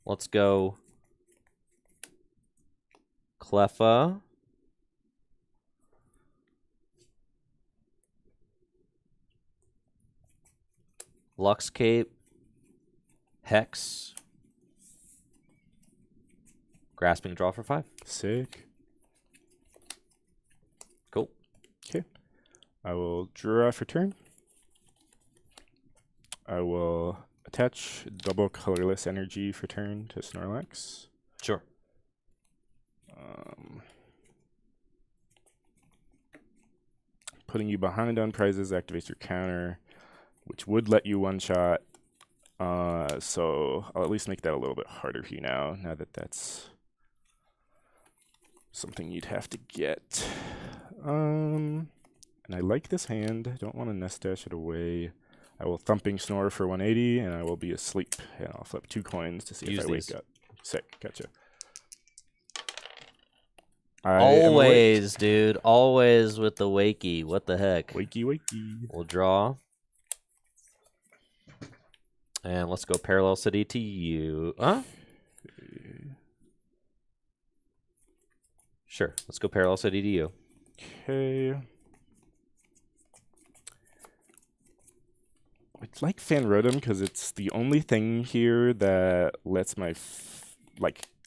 Let's go Cleffa. Luxcape. Hex. Grasping draw for 5. Sick. Cool. Okay. I will draw for turn. I will attach double colorless energy for turn to Snorlax. Sure. Putting you behind on prizes activates your counter, which would let you one-shot. So I'll at least make that a little bit harder for you now that that's something you'd have to get. And I like this hand. I don't want to nest dash it away. I will Thumping Snore for 180, and I will be asleep. And I'll flip 2 coins to see if I wake up. Sick. Gotcha. Always, dude. Always with the wakey. What the heck? Wakey. We'll draw. And let's go Parallel City to you. Huh? Sure. Let's go Parallel City to you. Okay. It's like Fanrotom because it's the only thing here that lets my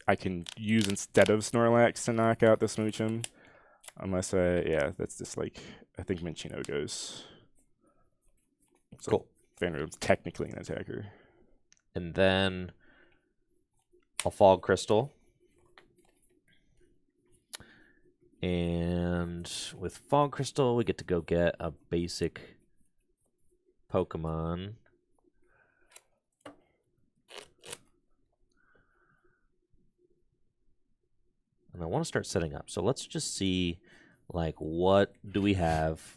I can use instead of Snorlax to knock out the Smoochum. Unless that's just like I think Minccino goes. So cool. Fanrotom's technically an attacker. And then I'll Fog Crystal. And with Fog Crystal, we get to go get a basic Pokemon. And I want to start setting up. So let's just see, like, what do we have?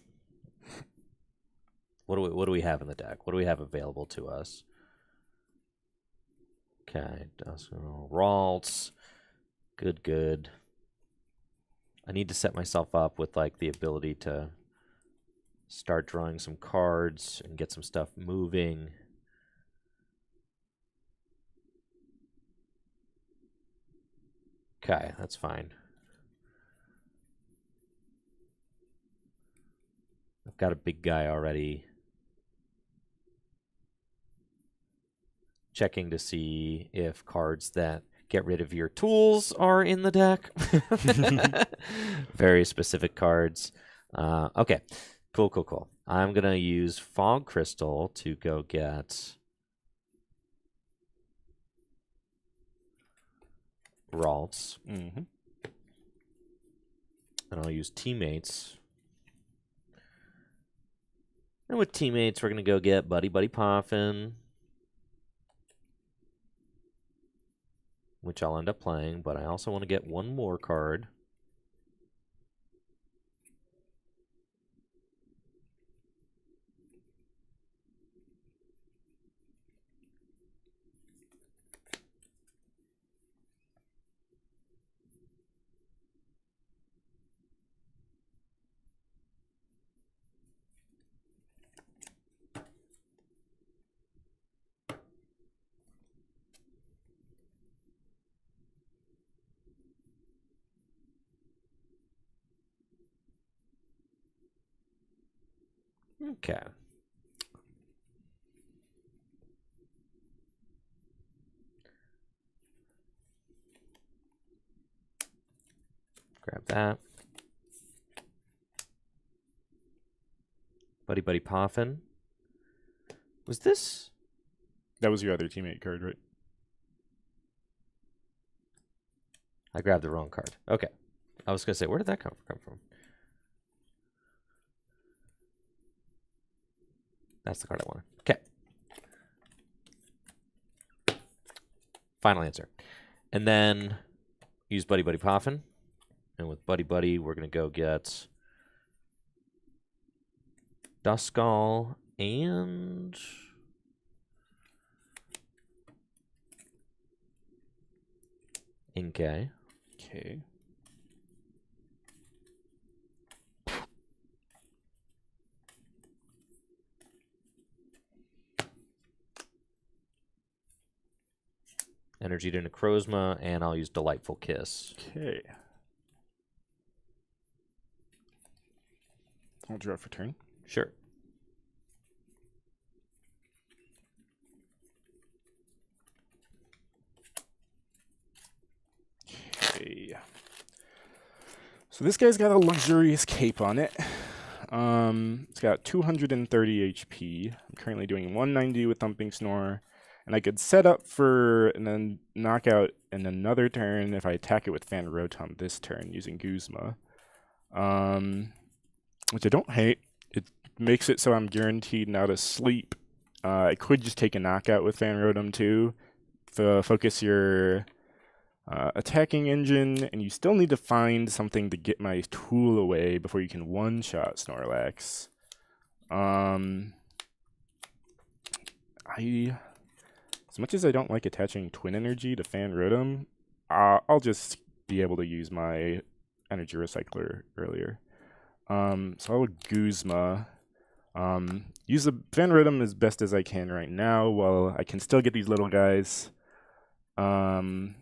What do we have in the deck? What do we have available to us? Okay, Ralts. Good. I need to set myself up with, like, the ability to start drawing some cards and get some stuff moving. Okay, that's fine. I've got a big guy already. Checking to see if cards that Get rid of your tools are in the deck. Very specific cards. Okay, cool. I'm going to use Fog Crystal to go get Ralts. Mm-hmm. And I'll use Teammates. And with Teammates, we're going to go get Buddy Poffin, which I'll end up playing, but I also want to get one more card. Okay. Grab that. Buddy Poffin. Was this? That was your other teammate card, right? I grabbed the wrong card. Okay. I was going to say, where did that come from? That's the card I wanted. Okay. Final answer. And then use Buddy Poffin. And with Buddy, we're going to go get Duskull and Inkay. Okay. Energy to Necrozma, and I'll use Delightful Kiss. Okay. I'll draw for turn. Sure. Okay. So this guy's got a luxurious cape on it. It's got 230 HP. I'm currently doing 190 with Thumping Snore. And I could set up for and then knock out in another turn if I attack it with Fan Rotom this turn using Guzma. Which I don't hate. It makes it so I'm guaranteed not to sleep. I could just take a knockout with Fan Rotom too. Focus your attacking engine, and you still need to find something to get my tool away before you can one-shot Snorlax. As much as I don't like attaching Twin Energy to Fan Rotom, I'll just be able to use my Energy Recycler earlier. So I'll Guzma. Use the Fan Rotom as best as I can right now while I can still get these little guys. Duskull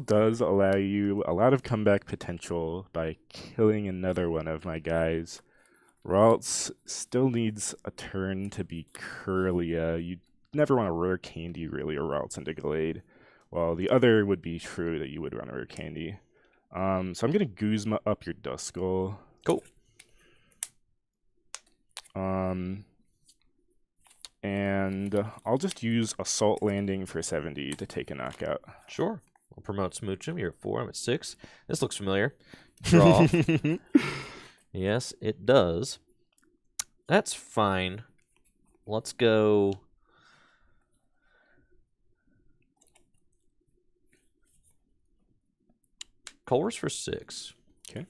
does allow you a lot of comeback potential by killing another one of my guys. Ralts still needs a turn to be Kirlia. You never want to Rare Candy really, or Ralts into Glade. While the other would be true that you would run a Rare Candy. So I'm going to Guzma up your Duskull. Cool. And I'll just use Assault Landing for 70 to take a knockout. Sure. We'll promote Smoochum. You're at 4. I'm at 6. This looks familiar. Draw. Yes, it does. That's fine. Let's go. Colors for 6. Okay.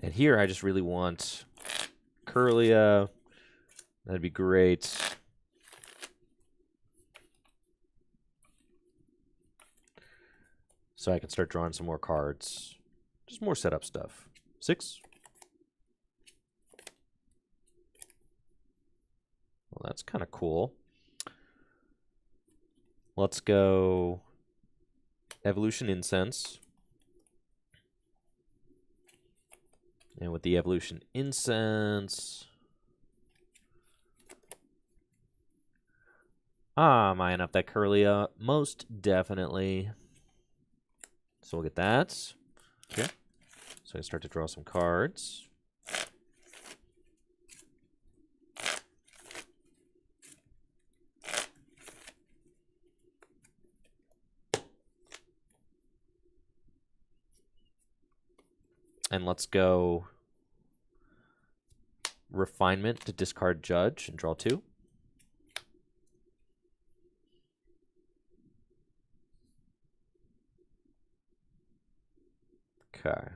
And here I just really want Kirlia. That'd be great. So I can start drawing some more cards. Just more setup stuff. 6. Well, that's kind of cool. Let's go Evolution Incense. And with the Evolution Incense, Ah, am I enough that Curlia? Most definitely. So we'll get that. Okay. So I start to draw some cards. And let's go Refinement to discard Judge and draw 2. Okay.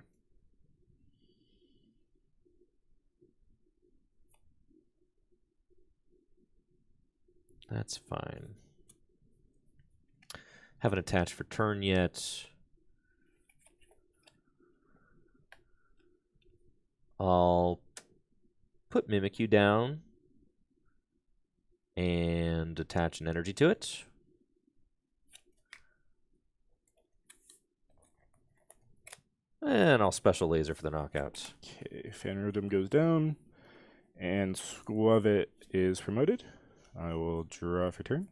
That's fine. Haven't attached for turn yet. I'll put Mimikyu down and attach an energy to it. And I'll special laser for the knockout. Okay, Fanrodom goes down, and Squavit is promoted. I will draw for turn.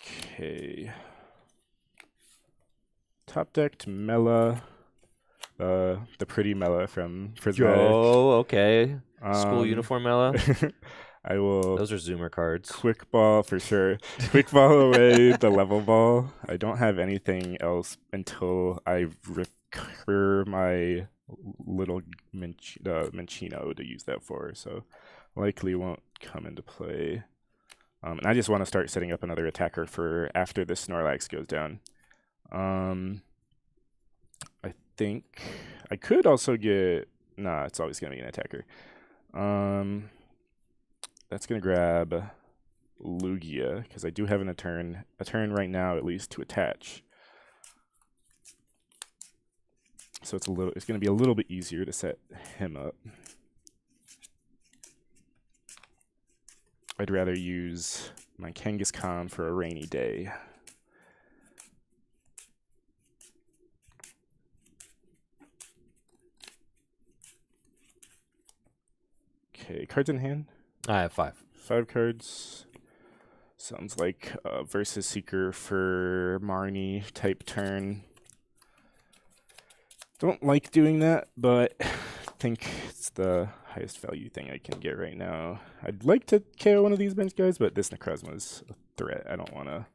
Okay. Top decked Mela, the pretty Mela from Prismatic. Oh, okay. School uniform, Ella. I will. Those are Zoomer cards. Quick ball for sure. Quick ball away the level ball. I don't have anything else until I recur my little Minccino to use that for, so likely won't come into play. And I just want to start setting up another attacker for after this Snorlax goes down. I think I could also get... Nah, it's always going to be an attacker. That's going to grab Lugia, because I do have a turn right now at least to attach. So it's going to be a little bit easier to set him up. I'd rather use my Kangaskhan for a rainy day. Okay, cards in hand. I have 5. 5 cards. Sounds like a Versus Seeker for Marnie type turn. Don't like doing that, but I think it's the highest value thing I can get right now. I'd like to KO one of these bench guys, but this Necrozma is a threat. I don't want to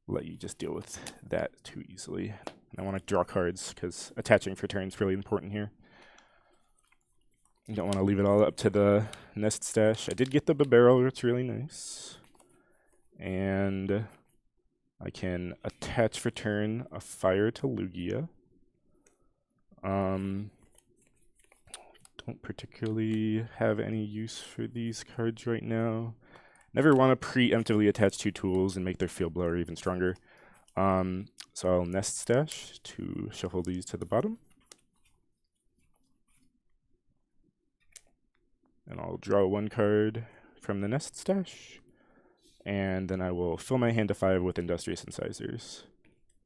let you just deal with that too easily. I want to draw cards because attaching for turn is really important here. You don't want to leave it all up to the Nest Stash. I did get the Barrel, which is really nice. And I can attach for turn a Fire to Lugia. Don't particularly have any use for these cards right now. Never want to preemptively attach 2 tools and make their Field Blower even stronger. So I'll Nest Stash to shuffle these to the bottom. And I'll draw 1 card from the Nest Stash. And then I will fill my hand to 5 with Industrious Incisors.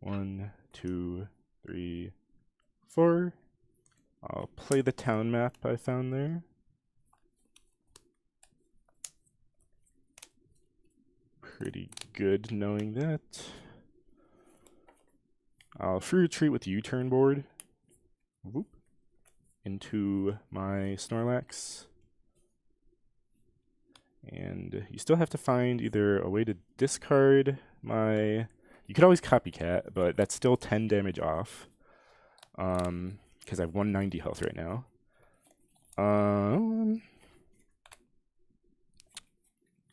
1, 2, 3, 4. I'll play the town map I found there. Pretty good knowing that. I'll free retreat with U-turn board. Whoop. Into my Snorlax. And you still have to find either a way to discard my... You could always copycat, but that's still 10 damage off. Because I have 190 health right now.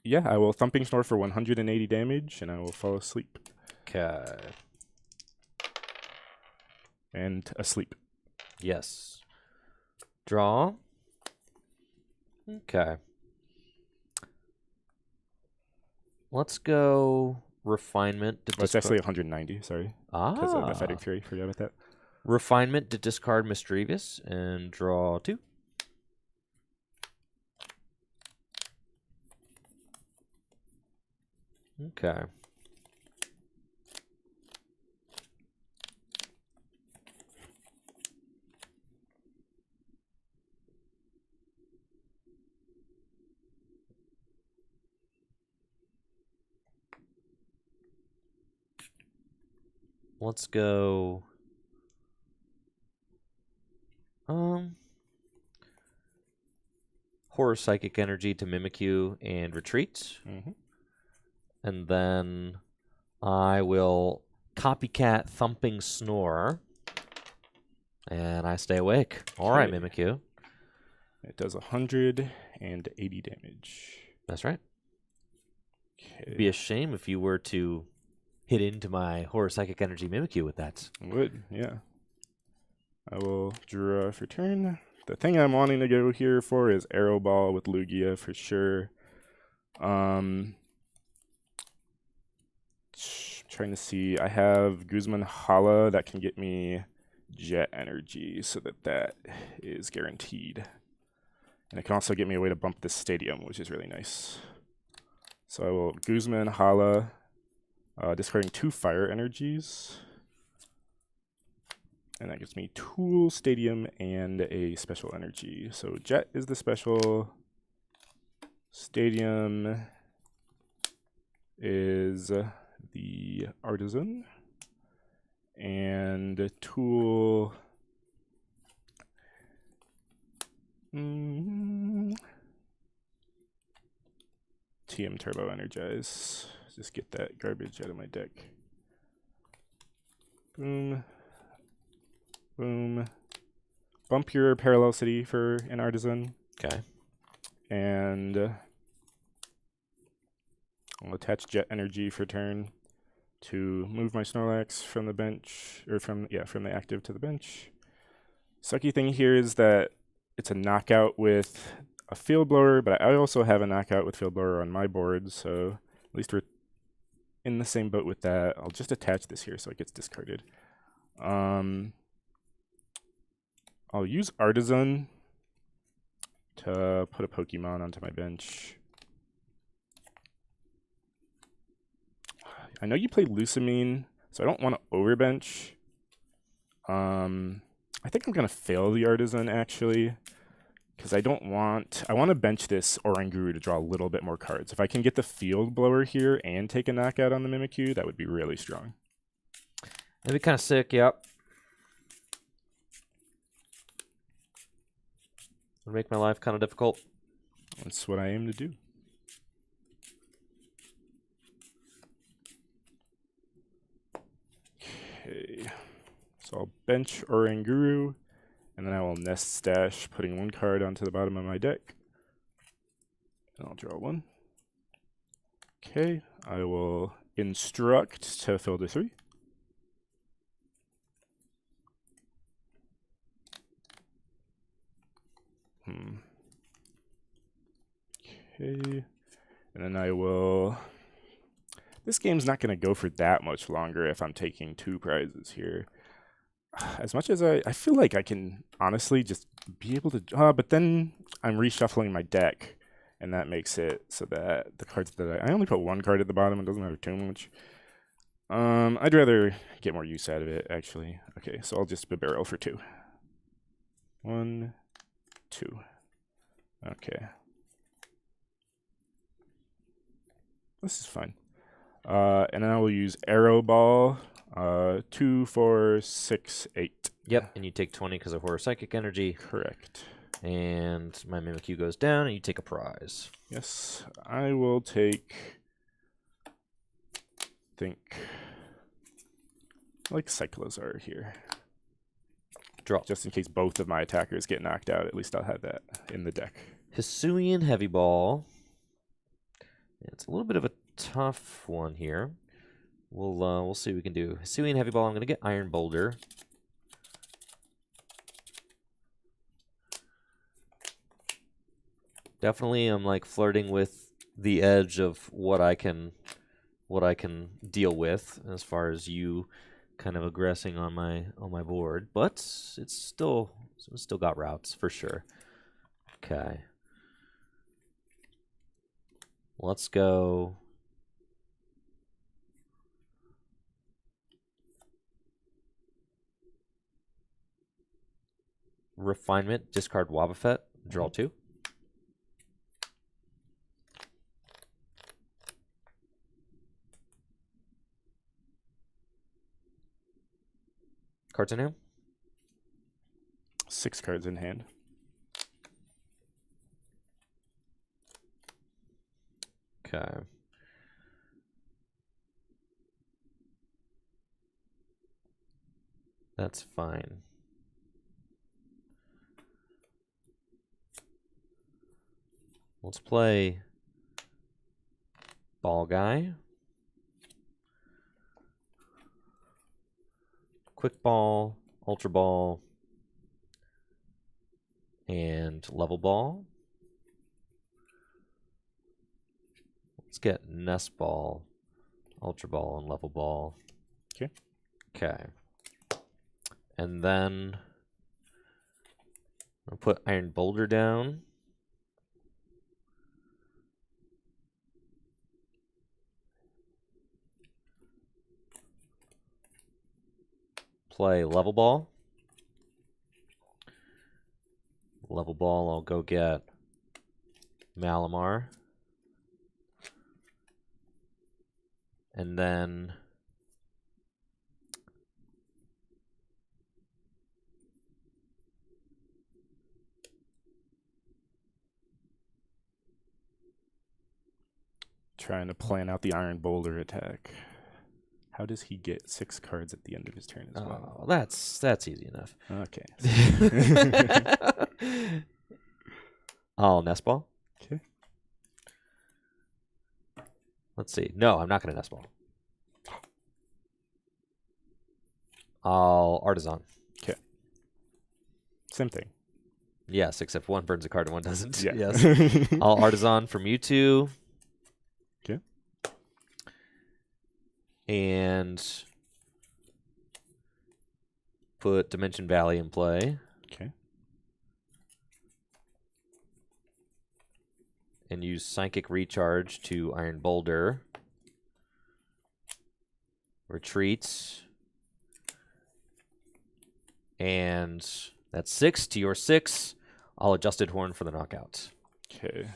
Yeah, I will Thumping Snore for 180 damage, and I will fall asleep. Okay. And asleep. Yes. Draw. Okay. Let's go Refinement to Well, it's actually 190, sorry. Because of the Fighting Fury, forgot about that. Refinement to discard Mischievous and draw 2. Okay. let's go. Horror Psychic Energy to Mimikyu and retreat. Mm-hmm. And then I will Copycat Thumping Snore. And I stay awake. All right, Okay. Mimikyu. It does 180 damage. That's right. Okay. It'd be a shame if you were to hit into my Horror Psychic Energy Mimikyu with that. Would, yeah. I will draw for turn. The thing I'm wanting to go here for is Arrow Ball with Lugia for sure. Trying to see. I have Guzman Hala that can get me Jet Energy, so that is guaranteed. And it can also get me a way to bump this stadium, which is really nice. So I will Guzman Hala, discarding 2 fire energies. And that gives me Tool, Stadium, and a special energy. So Jet is the special. Stadium is the Artisan. And Tool... TM Turbo Energize. Just get that garbage out of my deck. Boom. Boom. Bump your Parallel City for an Artisan. Okay. And I'll attach Jet Energy for turn to move my Snorlax from the bench, or from the active to the bench. Sucky thing here is that it's a knockout with a Field Blower, but I also have a knockout with Field Blower on my board, so at least we're in the same boat with that. I'll just attach this here so it gets discarded. I'll use Artisan to put a Pokemon onto my bench. I know you play Lusamine, so I don't want to overbench. I think I'm going to fail the Artisan, actually, because I want to bench this Oranguru to draw a little bit more cards. If I can get the Field Blower here and take a knockout on the Mimikyu, that would be really strong. That'd be kind of sick, yep. Would make my life kind of difficult. That's what I aim to do. Okay, so I'll bench Oranguru, and then I will Nest Stash, putting 1 card onto the bottom of my deck. And I'll draw 1. Okay, I will Instruct to filter 3. Okay, and then I will... This game's not going to go for that much longer if I'm taking 2 prizes here. As much as I feel like I can honestly just be able to... but then I'm reshuffling my deck, and that makes it so that the cards that I only put 1 card at the bottom. It doesn't matter too much. I'd rather get more use out of it, actually. Okay, so I'll just barrel for 2. 1, 2. Okay. This is fine. And then I will use Arrow Ball. 2, 4, 6, 8. Yep, and you take 20 because of Horror Psychic Energy. Correct. And my Mimikyu goes down, and you take a prize. Yes, I will take... like Cyclozar here. Draw. Just in case both of my attackers get knocked out, at least I'll have that in the deck. Hisuian Heavy Ball. It's a little bit of a tough one here. We'll see what we can do. Hisuian Heavy Ball. I'm going to get Iron Boulder. Definitely, I'm like flirting with the edge of what I can deal with as far as you kind of aggressing on my board, but it's still got routes for sure. Okay. Let's go. Refinement, discard Wobbuffet, draw 2. Cards in hand? 6 cards in hand. Okay. That's fine. Let's play Ball Guy. Quick Ball, Ultra Ball, and Level Ball. Let's get Nest Ball, Ultra Ball, and Level Ball. Okay. Okay. And then I'll put Iron Boulder down. Play Level Ball. Level Ball, I'll go get Malamar. And then trying to plan out the Iron Boulder attack. How does he get 6 cards at the end of his turn as well? oh, that's easy enough. Okay. I'll Nest Ball. Okay. Let's see. No, I'm not going to Nest Ball. I'll Artisan. Okay. Same thing. Yes, except one burns a card and one doesn't. Yeah. Yes. I'll Artisan from Mewtwo. Okay. And put Dimension Valley in play. Okay. And use Psychic Recharge to Iron Boulder. Retreat. And that's 6 to your 6. I'll Adjusted Horn for the knockout. Okay.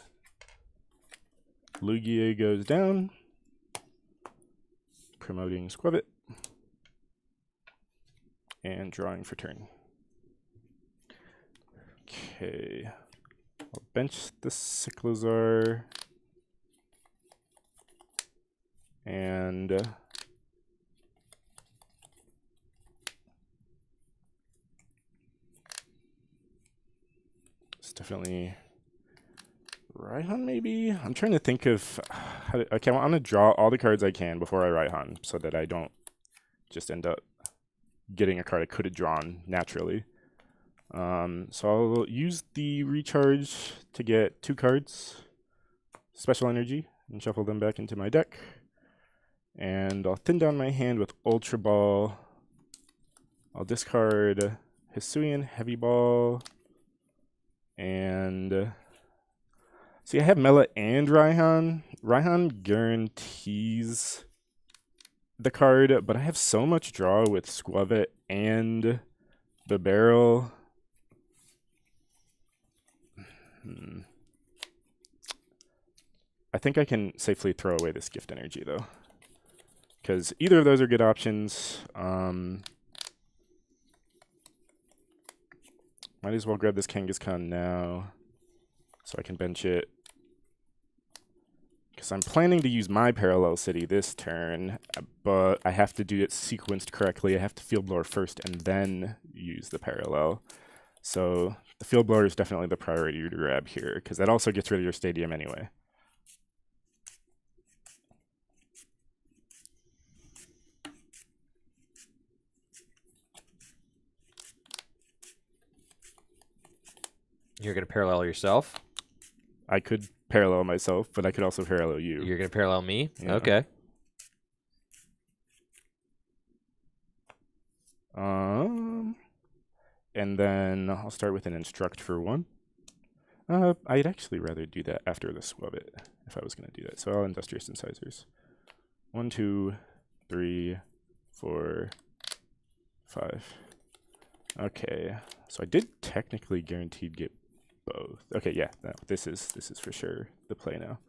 Lugia goes down. Promoting Squavit. And drawing for turn. Okay. I'll bench the Cyclozar. And it's definitely Raihan, maybe? I'm trying to think of how to, okay, I want to draw all the cards I can before I Raihan so that I don't just end up getting a card I could have drawn naturally. So I'll use the recharge to get 2 cards, Special Energy, and shuffle them back into my deck. And I'll thin down my hand with Ultra Ball. I'll discard Hisuian Heavy Ball. And see, I have Mela and Raihan. Raihan guarantees the card, but I have so much draw with Squavit and the barrel. I think I can safely throw away this gift energy, though, because either of those are good options. Might as well grab this Kangaskhan now so I can bench it, because I'm planning to use my Parallel City this turn, but I have to do it sequenced correctly. I have to Field Blower first and then use the Parallel. So the Field Blower is definitely the priority to grab here, because that also gets rid of your Stadium anyway. You're going to parallel yourself? I could parallel myself, but I could also parallel you. You're going to parallel me? Yeah. Okay. And then I'll start with an Instruct for 1. I'd actually rather do that after the Squavit if I was going to do that. So I'll Industrious Incisors. 1, 2, 3, 4, 5. Okay, so I did technically guaranteed get both. Okay, yeah, no, this is for sure the play now.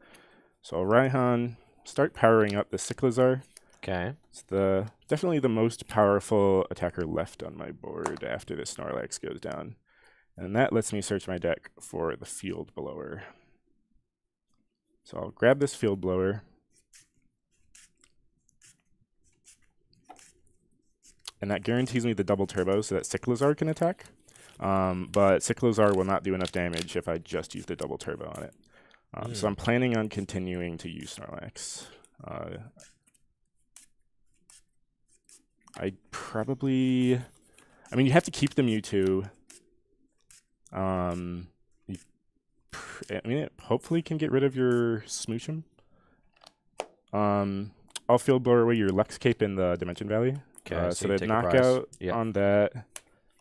So I'll Raihan, start powering up the Cyclozar. Okay. It's definitely the most powerful attacker left on my board after the Snorlax goes down. And that lets me search my deck for the Field Blower. So I'll grab this Field Blower. And that guarantees me the double turbo so that Cyclizar can attack. But Cyclizar will not do enough damage if I just use the double turbo on it. So I'm planning on continuing to use Snorlax. I mean, you have to keep the Mewtwo. I mean, it hopefully can get rid of your Smoochum. I'll Field Blower away your Lux Cape in the Dimension Valley. Okay, so that knockout on that.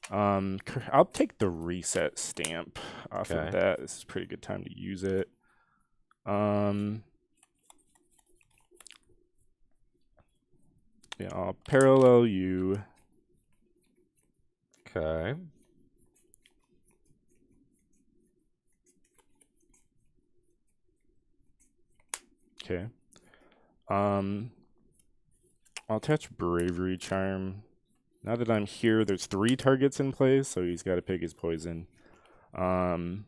I'll take the Reset Stamp off of that. This is a pretty good time to use it. Yeah, I'll parallel you. Okay. Okay. I'll attach Bravery Charm. Now that I'm here, there's 3 targets in play, so he's got to pick his poison. I'll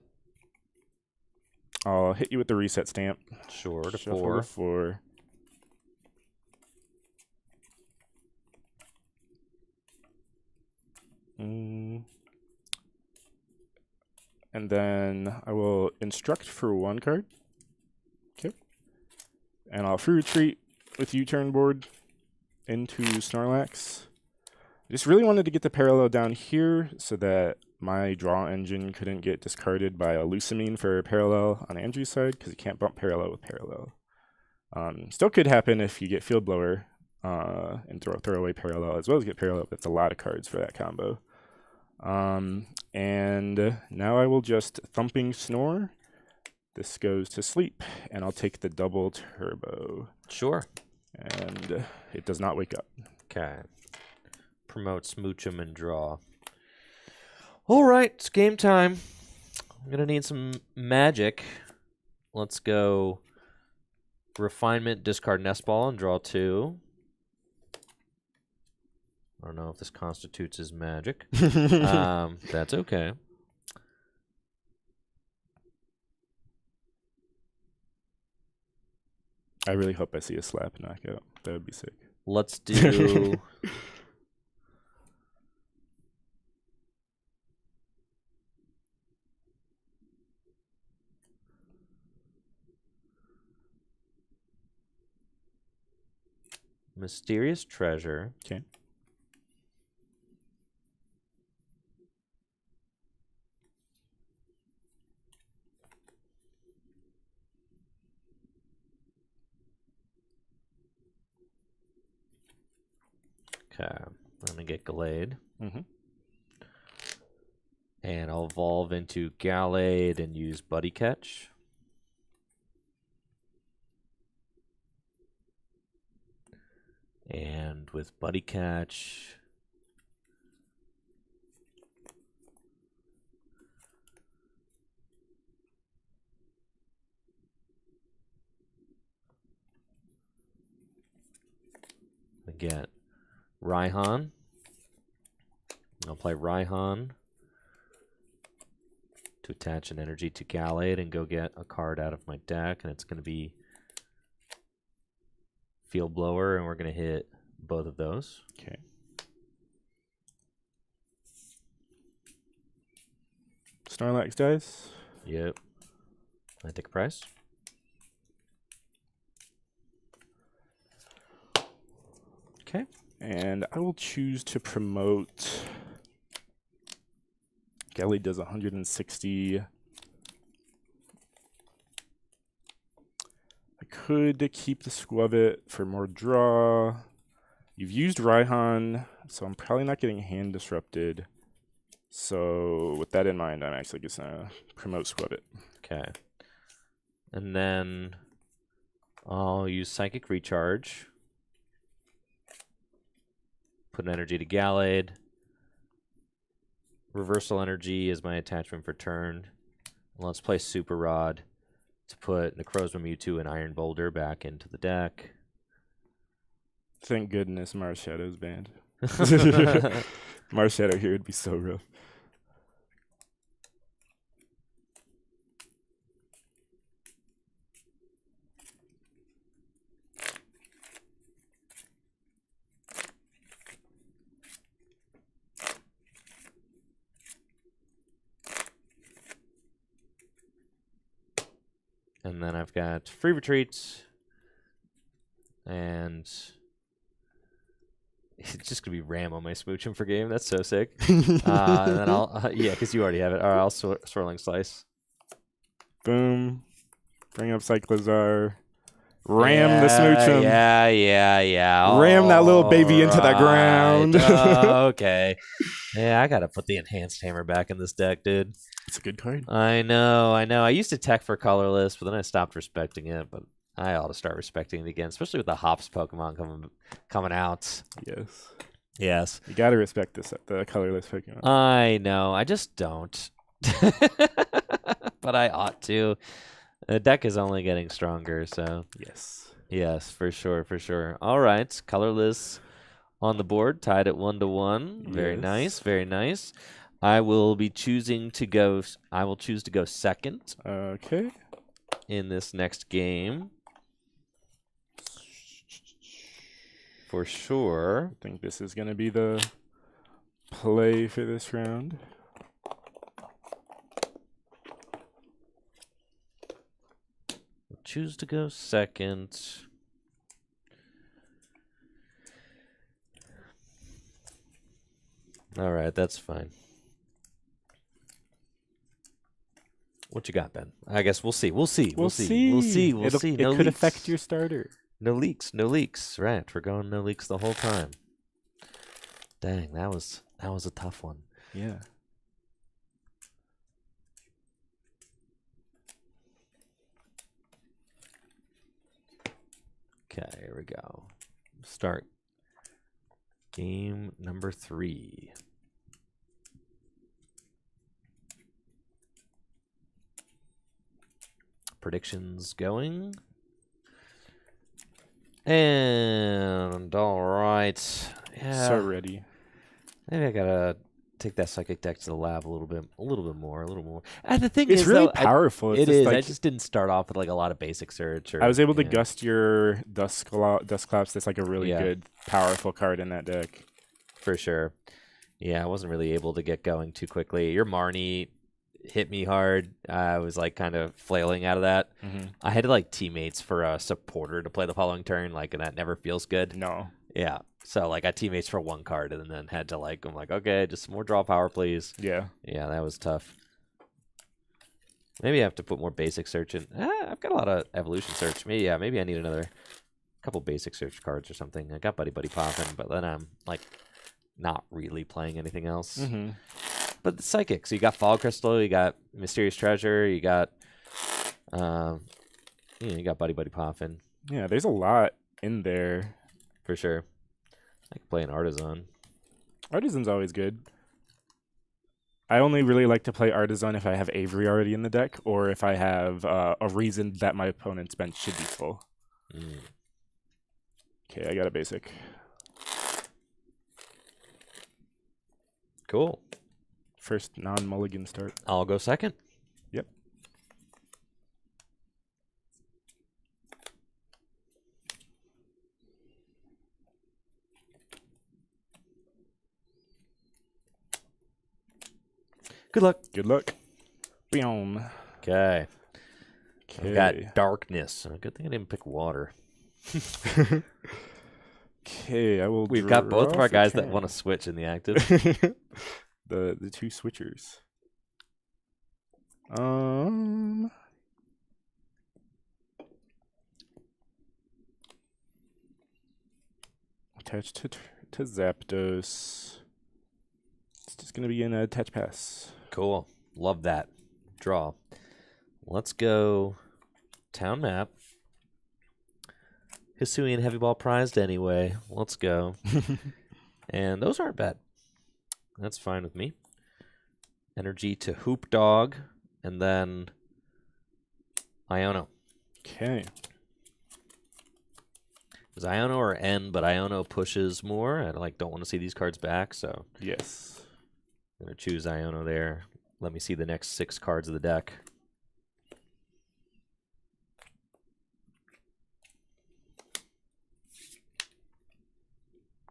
hit you with the Reset Stamp. Sure, to Shuffle 4. to 4. And then I will Instruct for 1 card. Okay. And I'll Free Retreat with U-Turn board into Snorlax. I just really wanted to get the parallel down here so that my draw engine couldn't get discarded by a Lusamine for parallel on Andrew's side, because you can't bump parallel with parallel. Still could happen if you get Field Blower and throw away parallel, as well as get parallel. That's a lot of cards for that combo. And now I will just Thumping Snore. This goes to sleep, and I'll take the double turbo. Sure. And it does not wake up. Okay. Promote Smoochum and draw. All right, it's game time. I'm going to need some magic. Let's go Refinement, discard Nest Ball, and draw 2. I don't know if this constitutes as magic. That's okay. I really hope I see a slap knockout. That would be sick. Let's do... Mysterious Treasure. Okay. Okay, I'm going to get Gallade. Mm-hmm. And I'll evolve into Gallade and use Buddy Catch. And with Buddy Catch, I get Raihan. I'll play Raihan to attach an energy to Gallade and go get a card out of my deck, and it's going to be Field Blower, and we're going to hit both of those. Okay. Snorlax dice. Yep. I take a price. Okay. And I will choose to promote. Gallade does 160. I could keep the Squavit for more draw. You've used Raihan, so I'm probably not getting hand disrupted. So with that in mind, I'm actually just gonna promote Squavit. Okay. And then I'll use Psychic Recharge. Put an energy to Gallade. Reversal Energy is my attachment for turn. Let's play Super Rod to put Necrozma, Mewtwo, and Iron Boulder back into the deck. Thank goodness Marshadow's banned. Marshadow here would be so rough. And then I've got free retreats. And it's just going to be Ram on my Smoochum for game. That's so sick. And then I'll, yeah, because you already have it. All right, I'll Swirling Slice. Boom. Bring up Cyclizar. Ram the Smoochum. Yeah. Ram that little baby into the ground. Okay. Yeah, I got to put the Enhanced Hammer back in this deck, dude. It's a good card. I know. I used to tech for colorless, but then I stopped respecting it. But I ought to start respecting it again, especially with the Hops Pokemon coming out. Yes. You got to respect the colorless Pokemon. I know. I just don't. But I ought to. The deck is only getting stronger, so. Yes, for sure. All right. Colorless on the board, tied at 1-1. Very nice. I will choose to go second. Okay. In this next game. For sure. I think this is going to be the play for this round. Choose to go second. All right, that's fine. What you got, Ben? I guess we'll see. We'll see. It could affect your starter. No leaks. Right, we're going no leaks the whole time. Dang, that was a tough one. Yeah. Okay, here we go. Start game number 3. Predictions going. And all right. Yeah. So ready. Maybe I gotta take that psychic deck to the lab a little bit more. And the thing it's is, really though, powerful. It is. Like, I just didn't start off with like a lot of basic search. I was able to gust your Dusclops. That's like a really good, powerful card in that deck. For sure. Yeah, I wasn't really able to get going too quickly. Your Marnie hit me hard. I was like kind of flailing out of that. I had like teammates for a supporter to play the following turn, and that never feels good. No. Yeah. So I got teammates for one card and then had to I'm like, okay, just more draw power, please. Yeah. Yeah, that was tough. Maybe I have to put more basic search in. I've got a lot of evolution search. Maybe I need another couple basic search cards or something. I got Buddy popping, but then I'm not really playing anything else. But the psychic. So you got Fall Crystal, you got Mysterious Treasure, you got you got Buddy popping. Yeah, there's a lot in there. For sure. I can play an Artisan. Artisan's always good. I only really like to play Artisan if I have Avery already in the deck, or if I have a reason that my opponent's bench should be full. Okay, I got a basic. Cool. First non-mulligan start. I'll go second. Yep. Good luck. Good luck. Boom. Okay. I've got darkness. Good thing I didn't pick water. Okay, I will. We've got both of our guys that want to switch in the active. the two switchers. Attached to Zapdos. It's just gonna be in a attach pass. Cool. Love that. Draw. Let's go town map. Hisuian Heavy Ball prized anyway. Let's go. And those aren't bad. That's fine with me. Energy to Hoop Dog. And then Iono. Okay. Because Iono or N, but Iono pushes more. I don't want to see these cards back, so Yes. I'm going to choose Iono there. Let me see the next 6 cards of the deck.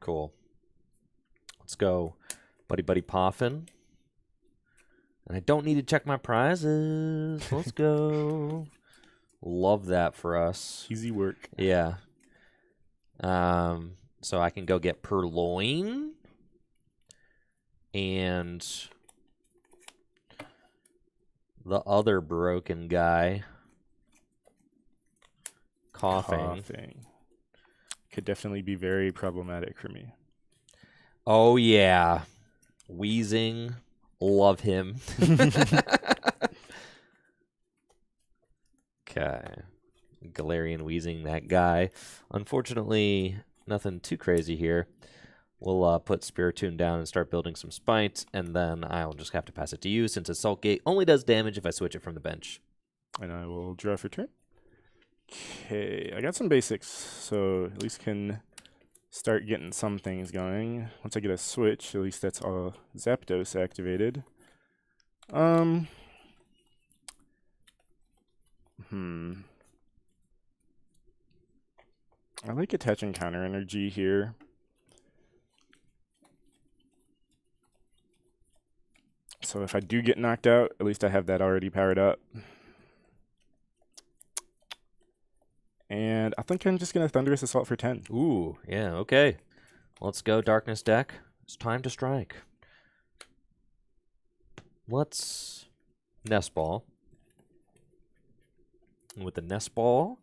Cool. Let's go Buddy Buddy Poffin. And I don't need to check my prizes. Let's go. Love that for us. Easy work. Yeah. So I can go get Purloin. And the other broken guy. Coughing. Could definitely be very problematic for me. Oh, yeah. Wheezing. Love him. Okay. Galarian Wheezing, that guy. Unfortunately, nothing too crazy here. We'll put Spiritomb down and start building some Spite, and then I'll just have to pass it to you since Assault Gate only does damage if I switch it from the bench. And I will draw for turn. Okay, I got some basics, so at least can start getting some things going. Once I get a switch, at least that's all Zapdos activated. I like attaching counter energy here. So if I do get knocked out, at least I have that already powered up. And I think I'm just going to Thunderous Assault for 10. Ooh, yeah, okay. Let's go, Darkness deck. It's time to strike. Let's Nest Ball. And with the Nest Ball,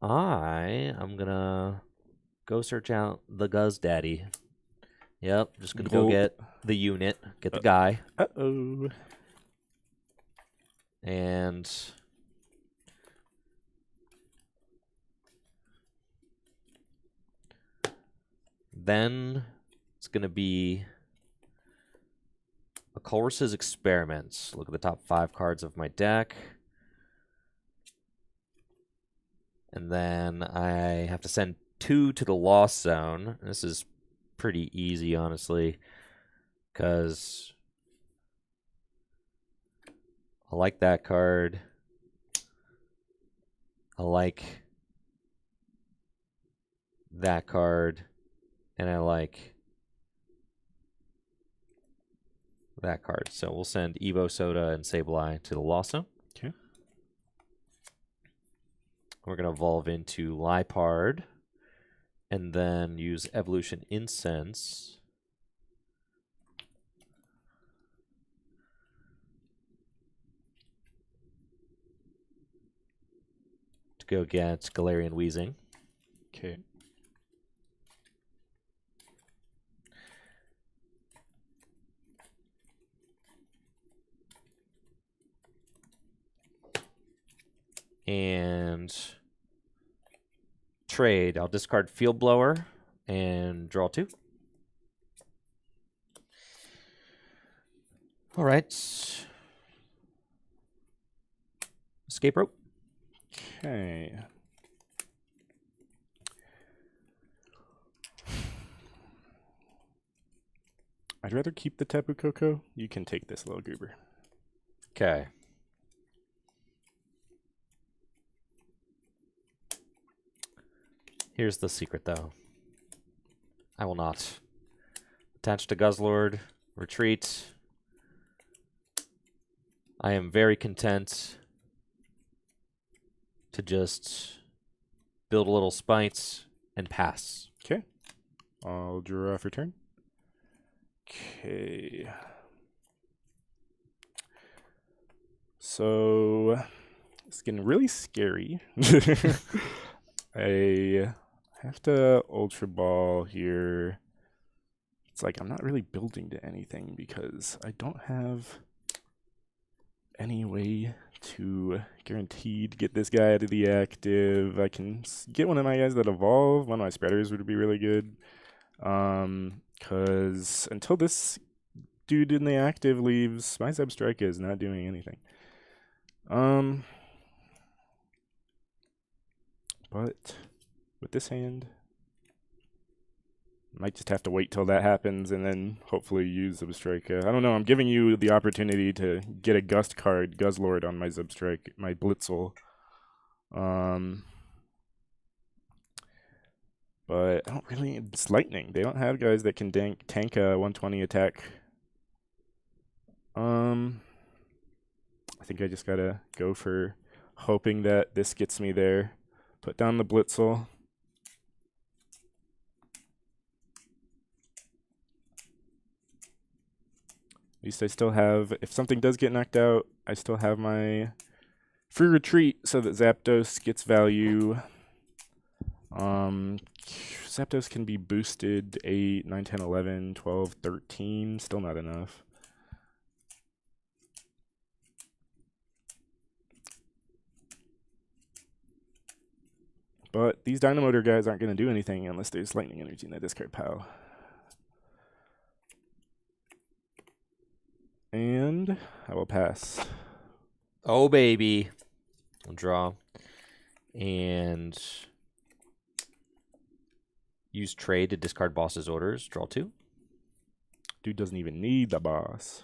I'm going to go search out the Guzz Daddy. Yep, just going to go get the unit, get the guy. Uh-oh. And then it's going to be a Colress's Experiments. Look at the top 5 cards of my deck. And then I have to send 2 to the Lost Zone. This is pretty easy, honestly, because I like that card. I like that card. And I like that card. So we'll send Evo Soda and Sableye to the Lost Zone. Okay. We're going to evolve into Liepard. And then use Evolution Incense to go get Galarian Wheezing. Okay. And trade. I'll discard Field Blower and draw 2. All right. Escape Rope. Okay. I'd rather keep the Tapu Koko. You can take this little goober. Okay. Here's the secret, though. I will not. Attach to Guzzlord. Retreat. I am very content to just build a little Spites and pass. Okay. I'll draw for turn. Okay. So it's getting really scary. I have to Ultra Ball here. It's like I'm not really building to anything because I don't have any way to guaranteed get this guy out of the active. I can get one of my guys that evolve. One of my spreaders would be really good. Because until this dude in the active leaves, my Zebstrika is not doing anything. But with this hand. Might just have to wait till that happens and then hopefully use Zubstrika. I don't know. I'm giving you the opportunity to get a Gust card, Guzzlord, on my Zubstrike, my Blitzel. But I don't really. It's Lightning. They don't have guys that can tank a 120 attack. I think I just gotta go for hoping that this gets me there. Put down the Blitzel. At least I still have, if something does get knocked out, I still have my free retreat so that Zapdos gets value. Zapdos can be boosted 8, 9, 10, 11, 12, 13. Still not enough. But these Dynamotor guys aren't going to do anything unless there's Lightning Energy in that discard pile. And I will pass. Oh, baby. I'll draw. And use trade to discard boss's orders. Draw 2. Dude doesn't even need the boss.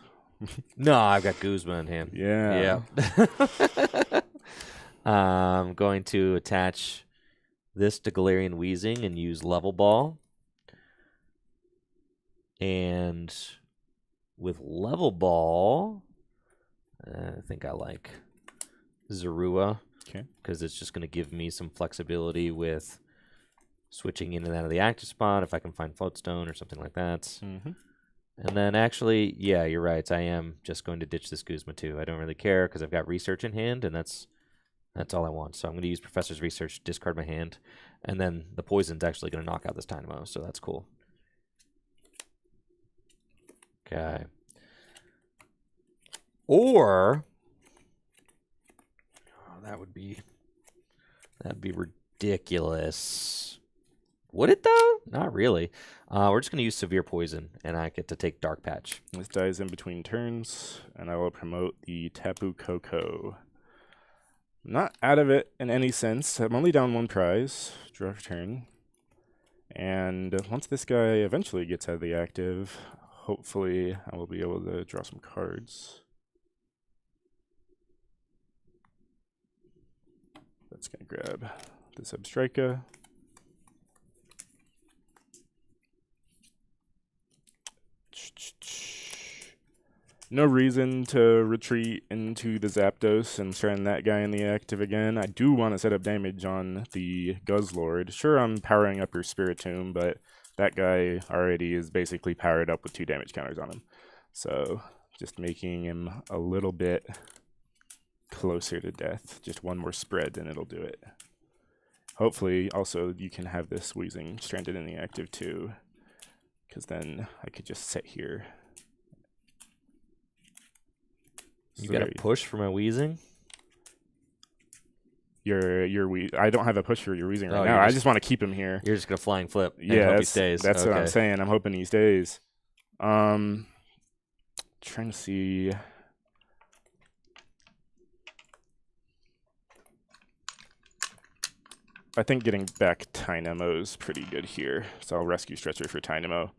No, I've got Guzma in hand. Yeah. Yeah. I'm going to attach this to Galarian Weezing and use Level Ball. And with Level Ball, I think I like Zorua. Okay. Because it's just going to give me some flexibility with switching in and out of the active spot if I can find Floatstone or something like that. Mm-hmm. And then actually, yeah, you're right. I am just going to ditch this Guzma too. I don't really care because I've got Research in hand, and that's all I want. So I'm going to use Professor's Research, discard my hand, and then the Poison's actually going to knock out this Dynamo, so that's cool. Okay. Or that'd be ridiculous. Would it though? Not really. We're just going to use Severe Poison, and I get to take Dark Patch. This dies in between turns, and I will promote the Tapu Koko. I'm not out of it in any sense. I'm only down 1 prize. Draw for turn. And once this guy eventually gets out of the active, hopefully I will be able to draw some cards. That's going to grab the Zubstrika. No reason to retreat into the Zapdos and strand that guy in the active again. I do want to set up damage on the Guzzlord. Sure, I'm powering up your Spiritomb, but that guy already is basically powered up with 2 damage counters on him. So just making him a little bit closer to death. Just 1 more spread and it'll do it. Hopefully, also, you can have this Weezing stranded in the active too, because then I could just sit here. You got a push for my Weezing? I don't have a push for your Weezing right now. I just want to keep him here. You're just gonna flying flip. And Yeah, hope he stays. That's what I'm saying. I'm hoping he stays. Trying to see. I think getting back Tynamo is pretty good here. So I'll rescue Stretcher for Tynamo.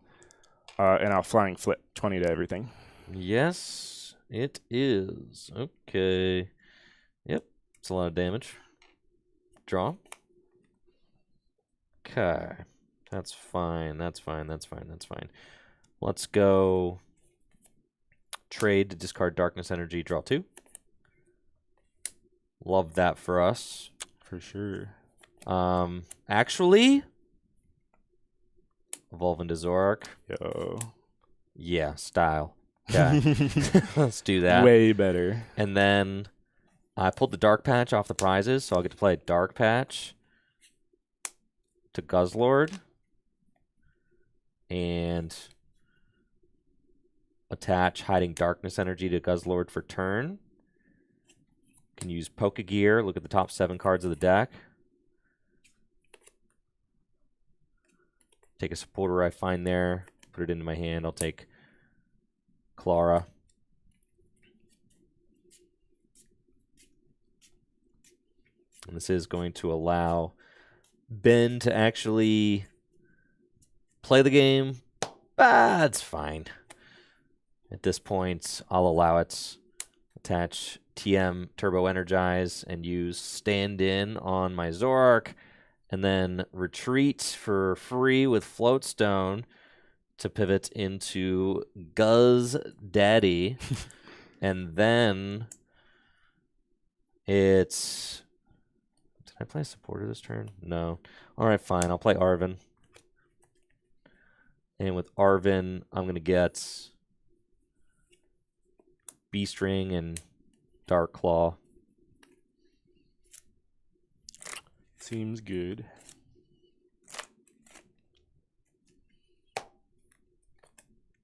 And I'll flying flip 20 to everything. Yes, it is. Okay. Yep, it's a lot of damage. Draw. Okay. That's fine. That's fine. Let's go trade to discard Darkness Energy, draw 2. Love that for us. For sure. Actually, evolve into Zoroark. Yo. Yeah, style. Okay. Let's do that. Way better. And then I pulled the Dark Patch off the prizes, so I'll get to play Dark Patch to Guzzlord and attach Hiding Darkness Energy to Guzzlord for turn. Can use Pokegear, look at the top 7 cards of the deck. Take a supporter I find there, put it into my hand. I'll take Clara. And this is going to allow Ben to actually play the game, it's fine. At this point, I'll allow it. Attach TM Turbo Energize and use Stand-In on my Zoroark, and then retreat for free with Floatstone to pivot into Guzz Daddy. And then it's... Did I play a supporter this turn? No. All right, fine. I'll play Arven. And with Arven, I'm going to get Beast Ring and Dark Claw. Seems good.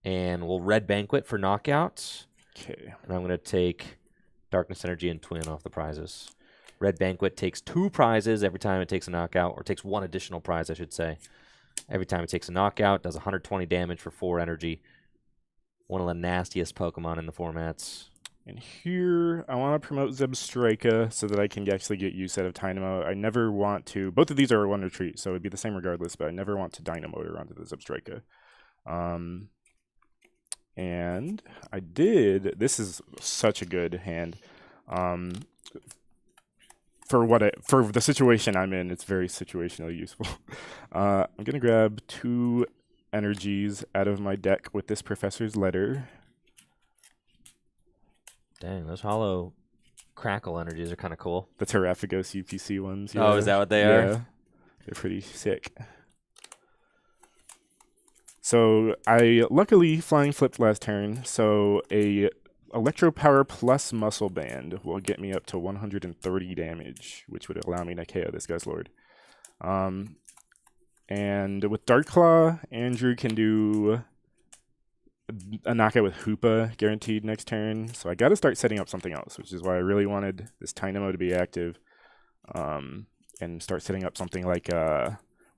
And we'll Red Banquet for knockouts. Okay. And I'm going to take Darkness Energy and Twin off the prizes. Red Banquet takes 2 prizes every time it takes a knockout, or takes 1 additional prize, I should say. Every time it takes a knockout, does 120 damage for 4 energy. One of the nastiest Pokemon in the formats. And here, I want to promote Zebstrika so that I can actually get use out of Dynamo. I never want to... Both of these are one retreat, so it would be the same regardless, but I never want to Dynamo it onto the Zebstrika. And I did... This is such a good hand. For the situation I'm in, it's very situationally useful. I'm going to grab 2 energies out of my deck with this Professor's Letter. Dang, those hollow crackle energies are kind of cool. The Terrapagos UPC ones. Yeah. Oh, is that what they are? Yeah, they're pretty sick. So I luckily flying flipped last turn, so a Electro Power plus Muscle Band will get me up to 130 damage, which would allow me to KO this Guzzlord. And with Dark Claw, Andrew can do a knockout with Hoopa guaranteed next turn. So I got to start setting up something else, which is why I really wanted this Dynamo to be active. And start setting up something like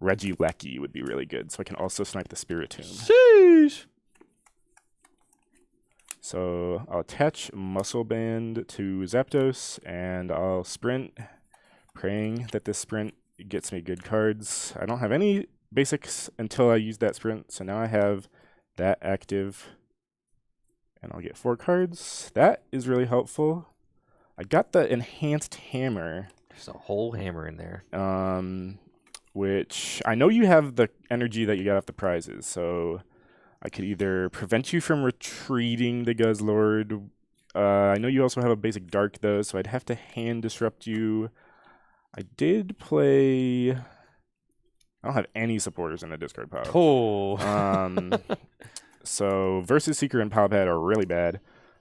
Regieleki would be really good, so I can also snipe the Spiritomb. Sheesh! So I'll attach Muscle Band to Zapdos, and I'll sprint, praying that this sprint gets me good cards. I don't have any basics until I use that sprint, so now I have that active, and I'll get 4 cards. That is really helpful. I got the Enhanced Hammer. There's a whole hammer in there. Which I know you have the energy that you got off the prizes, so I could either prevent you from retreating the Guzzlord. I know you also have a basic Dark, though, so I'd have to Hand Disrupt you. I did play... I don't have any supporters in the discard pile. Oh. So Versus Seeker and Palpad are really bad.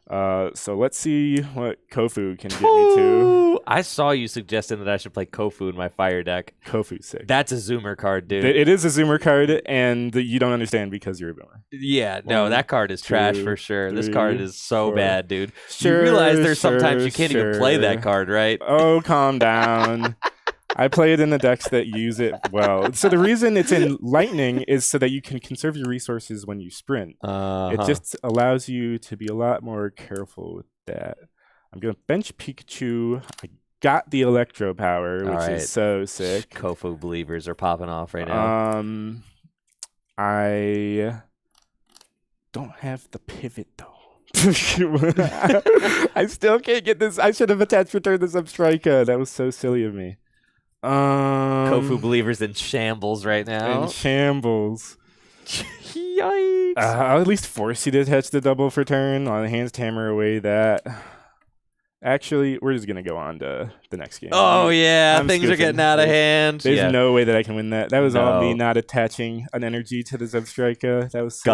So let's see what Kofu can get me to. I saw you suggesting that I should play Kofu in my fire deck. Kofu's sick. That's a Zoomer card, dude. It is a Zoomer card, and you don't understand because you're a boomer. Yeah, no, that card is trash for sure. This card is so 4. bad, dude. Sure, you realize there's sometimes you can't even play that card, right? Oh, calm down. I play it in the decks that use it well. So the reason it's in Lightning is so that you can conserve your resources when you sprint. It just allows you to be a lot more careful with that. I'm going to bench Pikachu. I got the Electro Power, which is so sick. Kofu believers are popping off right now. I don't have the pivot, though. I still can't get this. I should have attached Return the Zebstrika. That was so silly of me. Kofu believers in shambles right now. In shambles. Yikes. I'll at least force you to attach the double for turn. I'll Enhanced Hammer away that. Actually, we're just going to go on to the next game. Oh, yeah. Things are getting out of hand. There's no way that I can win that. That was all me not attaching an energy to the Zebstrika. That was so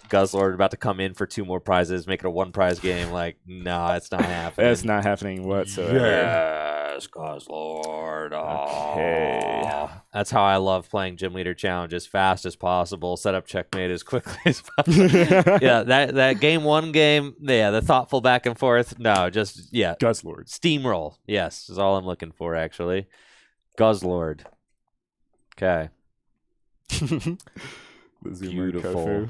Guzzlord about to come in for 2 more prizes, make it a 1-prize game. Like, no, it's not happening. That's not happening whatsoever. Yes, Guzzlord. Okay. That's how I love playing Gym Leader Challenge, as fast as possible. Set up checkmate as quickly as possible. Yeah, that game 1 game, yeah, the thoughtful back and forth. No, just, yeah. Guzzlord. Steamroll, yes, is all I'm looking for, actually. Guzzlord. Okay. Beautiful.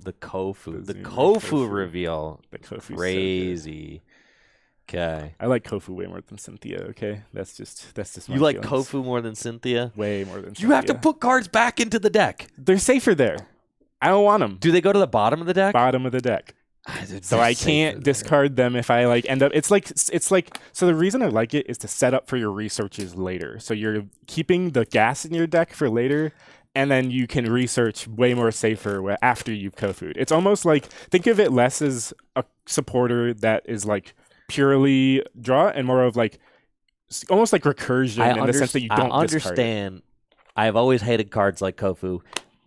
The Kofu. The Kofu reveal. The Kofu. Crazy. Okay. I like Kofu way more than Cynthia. Okay, that's just my You like feelings. Kofu more than Cynthia? Way more than. You have to put cards back into the deck. They're safer there. I don't want them. Do they go to the bottom of the deck? Bottom of the deck. So They're I safer can't there. discard them if I like end up. It's like so the reason I like it is to set up for your researches later. So you're keeping the gas in your deck for later, and then you can research way more safer after you've Kofu'd. It's almost like, think of it less as a supporter that is like purely draw and more of like almost like recursion in the sense that you don't I discard it. understand. I've always hated cards like Kofu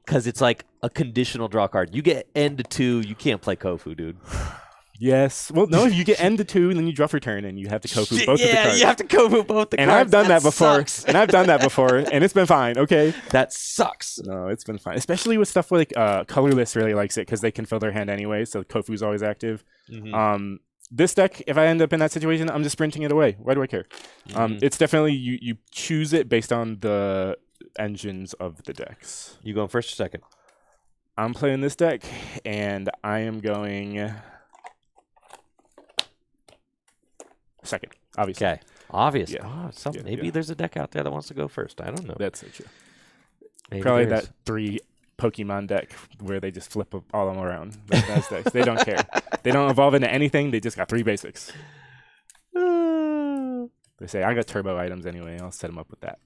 because it's like a conditional draw card. You get end to 2, you can't play Kofu, dude. Yes. Well, no, you get end to 2 and then you draw for turn and you have to Kofu both of the cards. You have to Kofu both the and cards. I've done that before. Sucks. And I've done that before, and it's been fine. Okay. That sucks. No, it's been fine, especially with stuff like Colorless really likes it because they can fill their hand anyway. So Kofu's always active. Mm-hmm. This deck, if I end up in that situation, I'm just sprinting it away. Why do I care? It's definitely you choose it based on the engines of the decks. You going first or second? I'm playing this deck, and I am going second, obviously. Okay. Obvious. Yeah. Maybe there's a deck out there that wants to go first. I don't know. That's so true. Maybe Probably there is. that 3 Pokemon deck where they just flip all of them around. Those decks. They don't care. They don't evolve into anything. They just got 3 basics. They say, I got turbo items anyway. I'll set them up with that.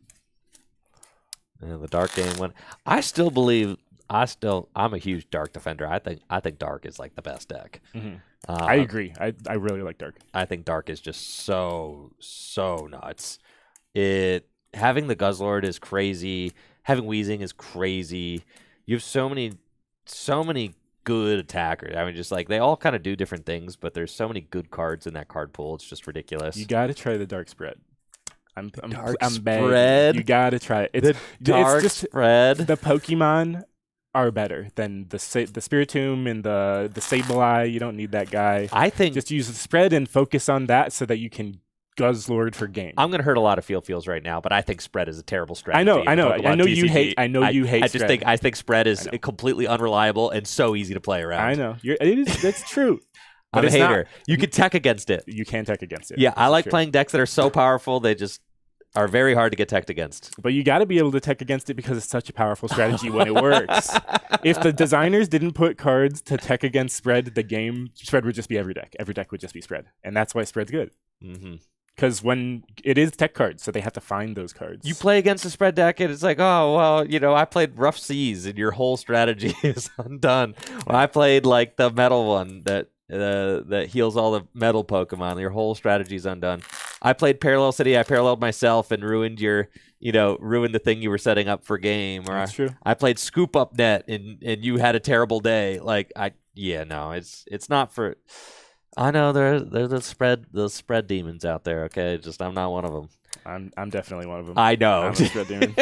And the dark game one. I still believe. I'm a huge dark defender. I think dark is like the best deck. Mm-hmm. I agree. I really like dark. I think dark is just so nuts. Having the Guzzlord is crazy. Having Wheezing is crazy. You have so many good attackers. I mean, just like they all kind of do different things, but there's so many good cards in that card pool. It's just ridiculous. You got to try the dark spread. I'm spread? begging. You got to try it. the dark spread. The Pokemon are better than the Spiritomb and the Sableye. You don't need that guy. I think just use the spread and focus on that so that you can Guzzlord for game. I'm going to hurt a lot of feels right now, but I think spread is a terrible strategy. I know. I You hate. I think spread is completely unreliable and so easy to play around. I know. That's true. But I'm a hater. You can tech against it. You can tech against it. Yeah, I like playing decks that are so powerful they just are very hard to get teched against. But you got to be able to tech against it because it's such a powerful strategy when it works. If the designers didn't put cards to tech against spread, the game spread would just be every deck. Every deck would just be spread, and that's why spread's good. Mm-hmm. Because when it is tech cards, so they have to find those cards. You play against a spread deck, and it's like, oh, well, I played Rough Seas, and your whole strategy is undone. Well, I played, like, the metal one that heals all the metal Pokemon. Your whole strategy is undone. I played Parallel City. I paralleled myself and ruined ruined the thing you were setting up for game. Or That's true. I played Scoop Up Net, and you had a terrible day. It's not for... I know there's the spread demons out there. Okay, just I'm not one of them. I'm definitely one of them. I know. I'm a spread demon.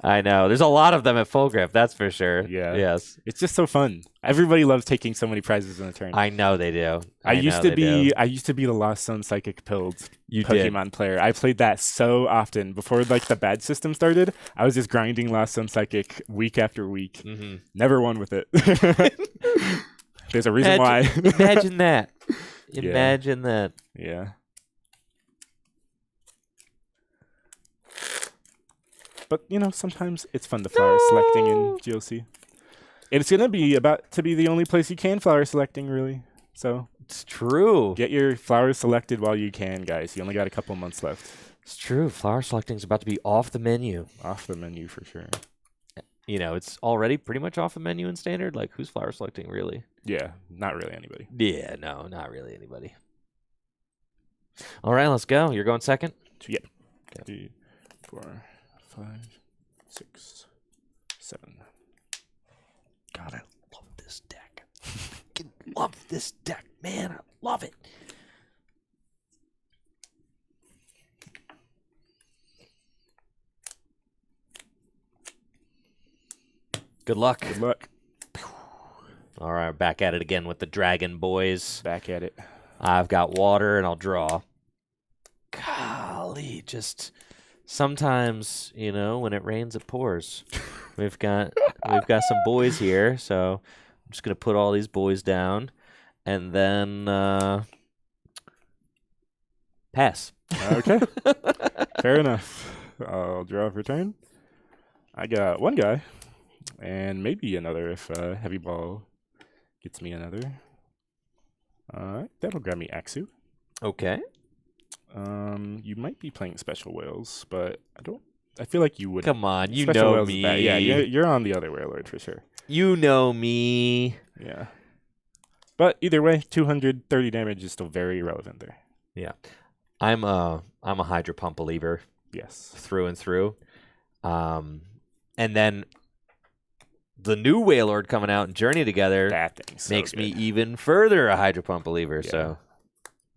I know. There's a lot of them at Full Grip, that's for sure. Yeah. Yes. It's just so fun. Everybody loves taking so many prizes in a turn. I know they do. I used to be the Lost Zone Psychic Pilled Pokemon player. I played that so often before like the bad system started. I was just grinding Lost Zone Psychic week after week. Mm-hmm. Never won with it. There's a reason why. Imagine that. Imagine that. Yeah. But, sometimes it's fun to flower selecting in GLC. It's going to be about to be the only place you can flower selecting, really. So it's true. Get your flowers selected while you can, guys. You only got a couple months left. It's true. Flower selecting is about to be off the menu. Off the menu for sure. It's already pretty much off the menu in Standard. Like, who's flower selecting, really? Yeah, not really anybody. Yeah, no, not really anybody. All right, let's go. You're going second? Yeah. Okay. 3, 4, 5, 6, 7. God, I love this deck. I love this deck, man. I love it. Good luck. Good luck. All right, back at it again with the Dragon Boys. Back at it. I've got water, and I'll draw. Golly, just sometimes, when it rains, it pours. We've got some boys here, so I'm just gonna put all these boys down, and then Pass. Okay. Fair enough. I'll draw for turn. I got one guy, and maybe another if Heavy Ball gets me another. Alright, that'll grab me Axu. Okay. You might be playing Special Whales, but I feel like you wouldn't. Come on, you Special know Whales is me. bad. Yeah, you're on the other Wailord for sure. You know me. Yeah. But either way, 230 damage is still very relevant there. Yeah. I'm a Hydro Pump believer Yes. through and through. And then the new Wailord coming out and Journey together That thing's so makes good. me even further a Hydro Pump believer. Yeah. So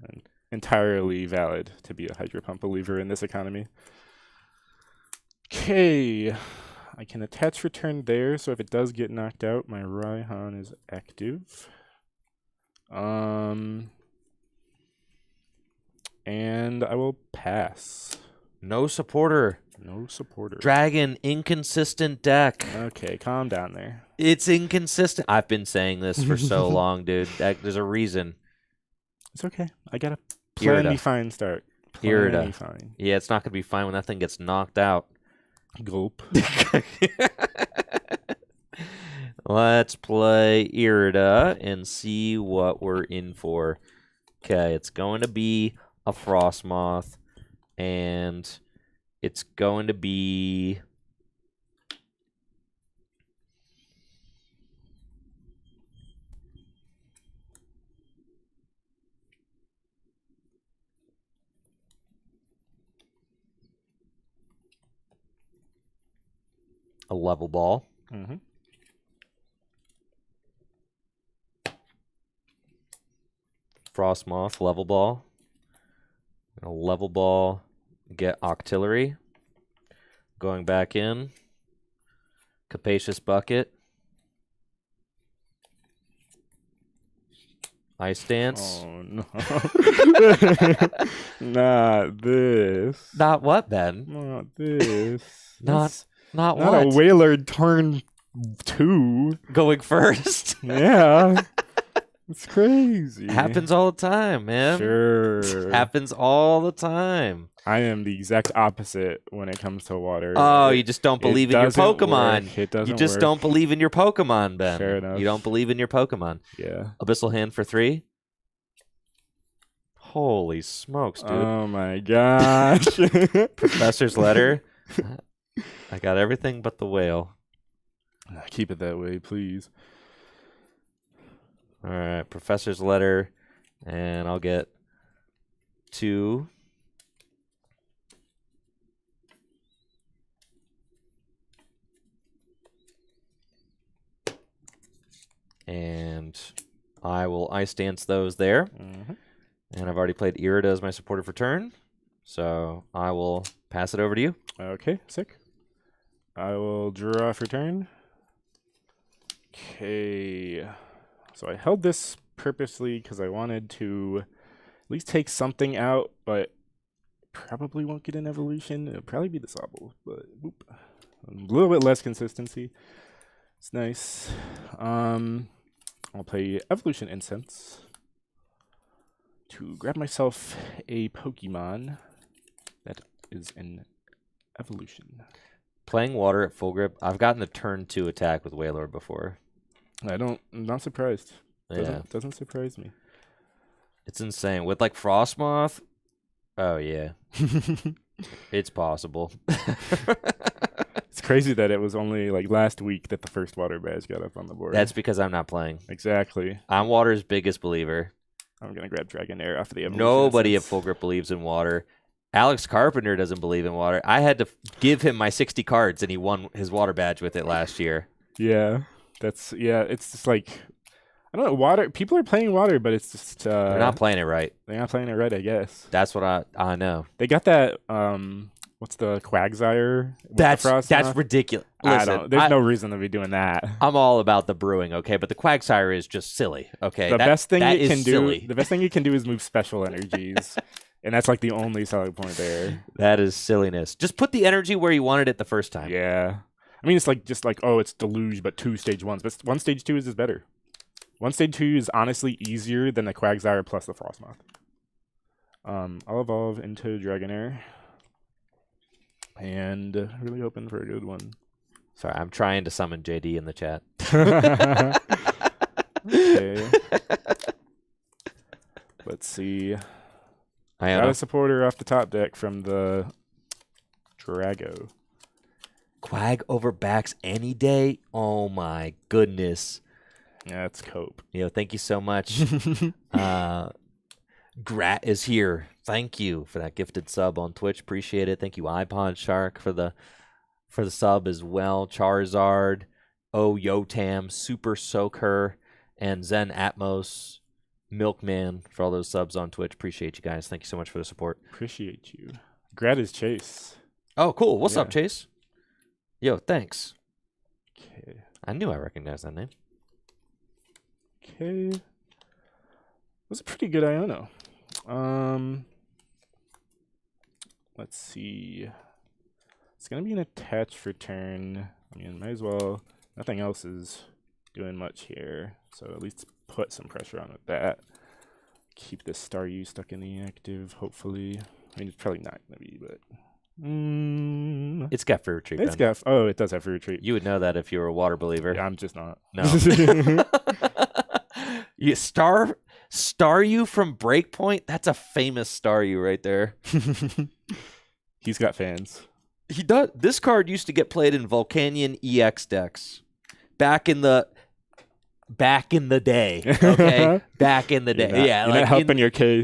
And entirely valid to be a Hydro Pump believer in this economy. Okay. I can attach return there, so if it does get knocked out, my Raihan is active. And I will pass. no supporter. No supporter. Dragon, inconsistent deck. Okay, calm down there. It's inconsistent. I've been saying this for so long, dude. There's a reason. It's okay. I got a Irida. plenty fine start. Irida. Plenty fine. Yeah, it's not going to be fine when that thing gets knocked out. Gulp. Let's play Irida and see what we're in for. Okay, it's going to be a Frostmoth, and it's going to be a level ball. Mm-hmm. Frostmoth, level ball. A level ball, get Octillery. Going back in. Capacious Bucket. Ice Dance. Oh, no. Not this. Not what, Ben? Not this. Not Not what? a Wailord turn 2. Going first. Yeah. It's crazy. Happens all the time, man. Sure. Happens all the time. I am the exact opposite when it comes to water. Oh, you just don't believe in your doesn't Pokemon. work. It doesn't You just work. don't believe in your Pokemon, Ben. Fair enough. You don't believe in your Pokemon. Yeah. Abyssal Hand for 3. Holy smokes, dude. Oh my gosh. Professor's Letter. I got everything but the whale. Keep it that way, please. All right, Professor's Letter, and I'll get 2. And I will Ice Dance those there. Mm-hmm. And I've already played Irida as my supporter for turn, so I will pass it over to you. Okay, sick. I will draw for turn. Okay. So I held this purposely because I wanted to at least take something out, but probably won't get an evolution. It'll probably be the Sobble, but whoop. A little bit less consistency. It's nice. I'll play Evolution Incense to grab myself a Pokemon that is an evolution. Playing water at full grip. I've gotten the turn 2 attack with Wailord before. I'm not surprised. Yeah, Doesn't surprise me. it's insane. With like Frostmoth, oh yeah, it's possible. It's crazy that it was only like last week that the first water badge got up on the board. That's because I'm not playing. exactly. I'm water's biggest believer. I'm gonna grab Dragonair off of the evolution. Nobody at Essence. full grip believes in water. Alex Carpenter doesn't believe in water. I had to give him my 60 cards, and he won his water badge with it last year. Yeah, it's just like I don't know. Water. People are playing water, but it's just They're not playing it right. they're not playing it right. I guess That's what I know. they got that. What's the Quagsire? with the That's Frostmoth? ridiculous. I Listen, don't. There's no reason to be doing that. I'm all about the brewing, okay, but the Quagsire is just silly, okay. The best thing that it is can do. silly. The best thing you can do is move special energies, and that's like the only selling point there. That is silliness. Just put the energy where you wanted it the first time. Yeah, I mean it's like just like oh it's Deluge, but 2 stage 1s, but 1 stage 2 is better. 1 stage 2 is honestly easier than the Quagsire plus the Frostmoth. I'll evolve into Dragonair. And really hoping for a good one. Sorry, I'm trying to summon JD in the chat. Okay. Let's see. Got a supporter off the top deck from the Drago. Quag over backs any day? Oh my goodness. Yeah, it's Cope. Yo, thank you so much. Grat is here. Thank you for that gifted sub on Twitch. Appreciate it. Thank you, iPod Shark, for the sub as well. Charizard, Yotam, Super Soaker, and Zen Atmos, Milkman for all those subs on Twitch. Appreciate you guys. Thank you so much for the support. Appreciate you. Grat is Chase. Oh, cool. What's up, Chase? Yo, thanks. Okay. I knew I recognized that name. Okay. It was a pretty good Iono. Let's see. It's going to be an attach for turn. I mean, might as well. Nothing else is doing much here. So at least put some pressure on with that. Keep this Staryu stuck in the active, hopefully. I mean, it's probably not going to be, but... It's got free retreat. It's got... Oh, it does have free retreat. You would know that if you were a water believer. Yeah, I'm just not. No. You Staryu from Breakpoint? That's a famous Staryu right there. He's got fans. He does. This card used to get played in Volcanion EX decks back in the day. Okay, back in the day. You're not helping your case.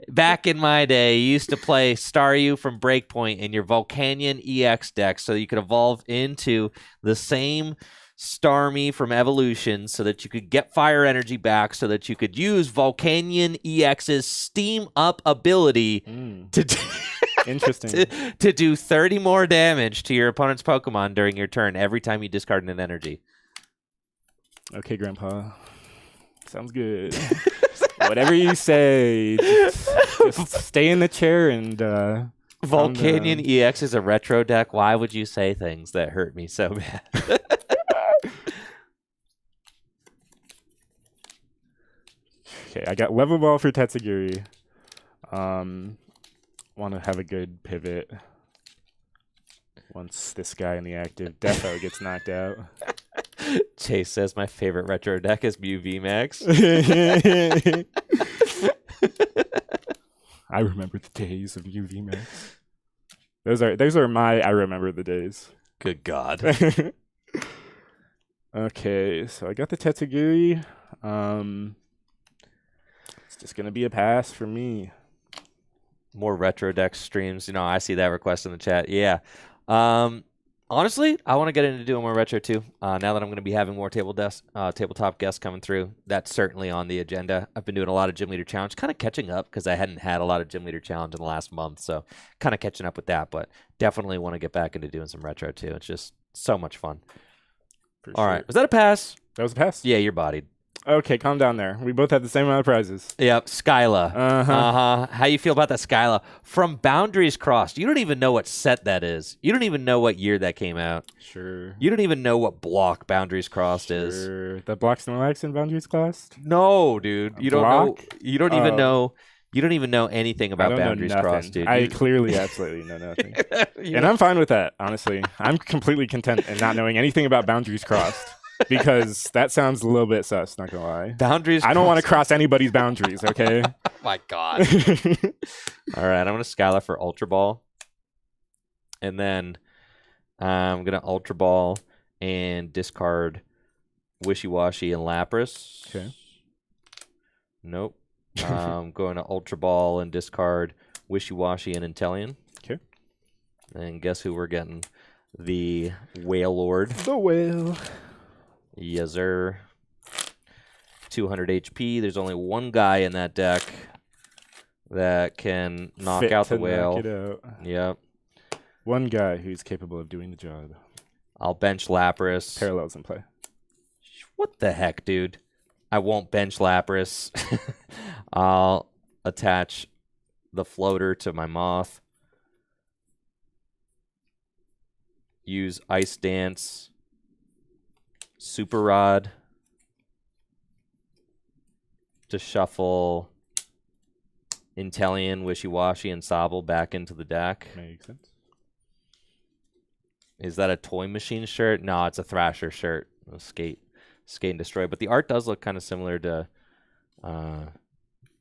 Back in my day, you used to play Staryu from Breakpoint in your Volcanion EX deck, so you could evolve into the same Starmie from Evolution, so that you could get fire energy back, so that you could use Volcanion EX's Steam Up ability to. Interesting. to do 30 more damage to your opponent's Pokemon during your turn every time you discard an energy. Okay, Grandpa. Sounds good. Whatever you say. Just stay in the chair and... Volcanion EX is a retro deck. Why would you say things that hurt me so bad? Okay, I got level ball for Tatsugiri. Want to have a good pivot once this guy in the active Defo gets knocked out. Chase says my favorite retro deck is Mew VMAX. I remember the days of Mew VMAX. Those are my I remember the days. Good God. Okay, so I got the Tatsugiri. It's just gonna be a pass for me. More retro deck streams. You know, I see that request in the chat. Yeah. Honestly, I want to get into doing more retro too. Now that I'm going to be having more tabletop guests coming through, that's certainly on the agenda. I've been doing a lot of Gym Leader Challenge, kind of catching up because I hadn't had a lot of Gym Leader Challenge in the last month. So kind of catching up with that, but definitely want to get back into doing some retro too. It's just so much fun. All right. Was that a pass? That was a pass. Yeah, you're bodied. Okay, calm down there. We both had the same amount of prizes. Yep, Skyla. How you feel about that Skyla? From Boundaries Crossed. You don't even know what set that is. You don't even know what year that came out. Sure. You don't even know what block Boundaries Crossed is. The block Snorlax in Boundaries Crossed? No, dude. You don't know. You don't even know. You don't even know anything about Boundaries Crossed, dude. I clearly absolutely know nothing. And I'm fine with that, honestly. I'm completely content in not knowing anything about Boundaries Crossed. Because that sounds a little bit sus, not gonna lie. I don't want to cross anybody's boundaries, okay? Oh my God. All right, I'm going to Skyla for Ultra Ball. And then I'm going to Ultra Ball and discard Wishy Washy and Lapras. Okay. Nope. I'm going to Ultra Ball and discard Wishy Washy and Inteleon. Okay. And guess who we're getting? The Whale Lord. The whale. Yes, sir. 200 HP. There's only one guy in that deck that can knock out the whale. Knock it out. Yep. One guy who's capable of doing the job. I'll bench Lapras. Parallels in play. What the heck, dude? I won't bench Lapras. I'll attach the floater to my Moth. Use Ice Dance. Super Rod to shuffle Intellion, Wishy-Washy, and Sobble back into the deck. Makes sense. Is that a Toy Machine shirt? No, it's a Thrasher shirt. Skate and Destroy. But the art does look kind of similar to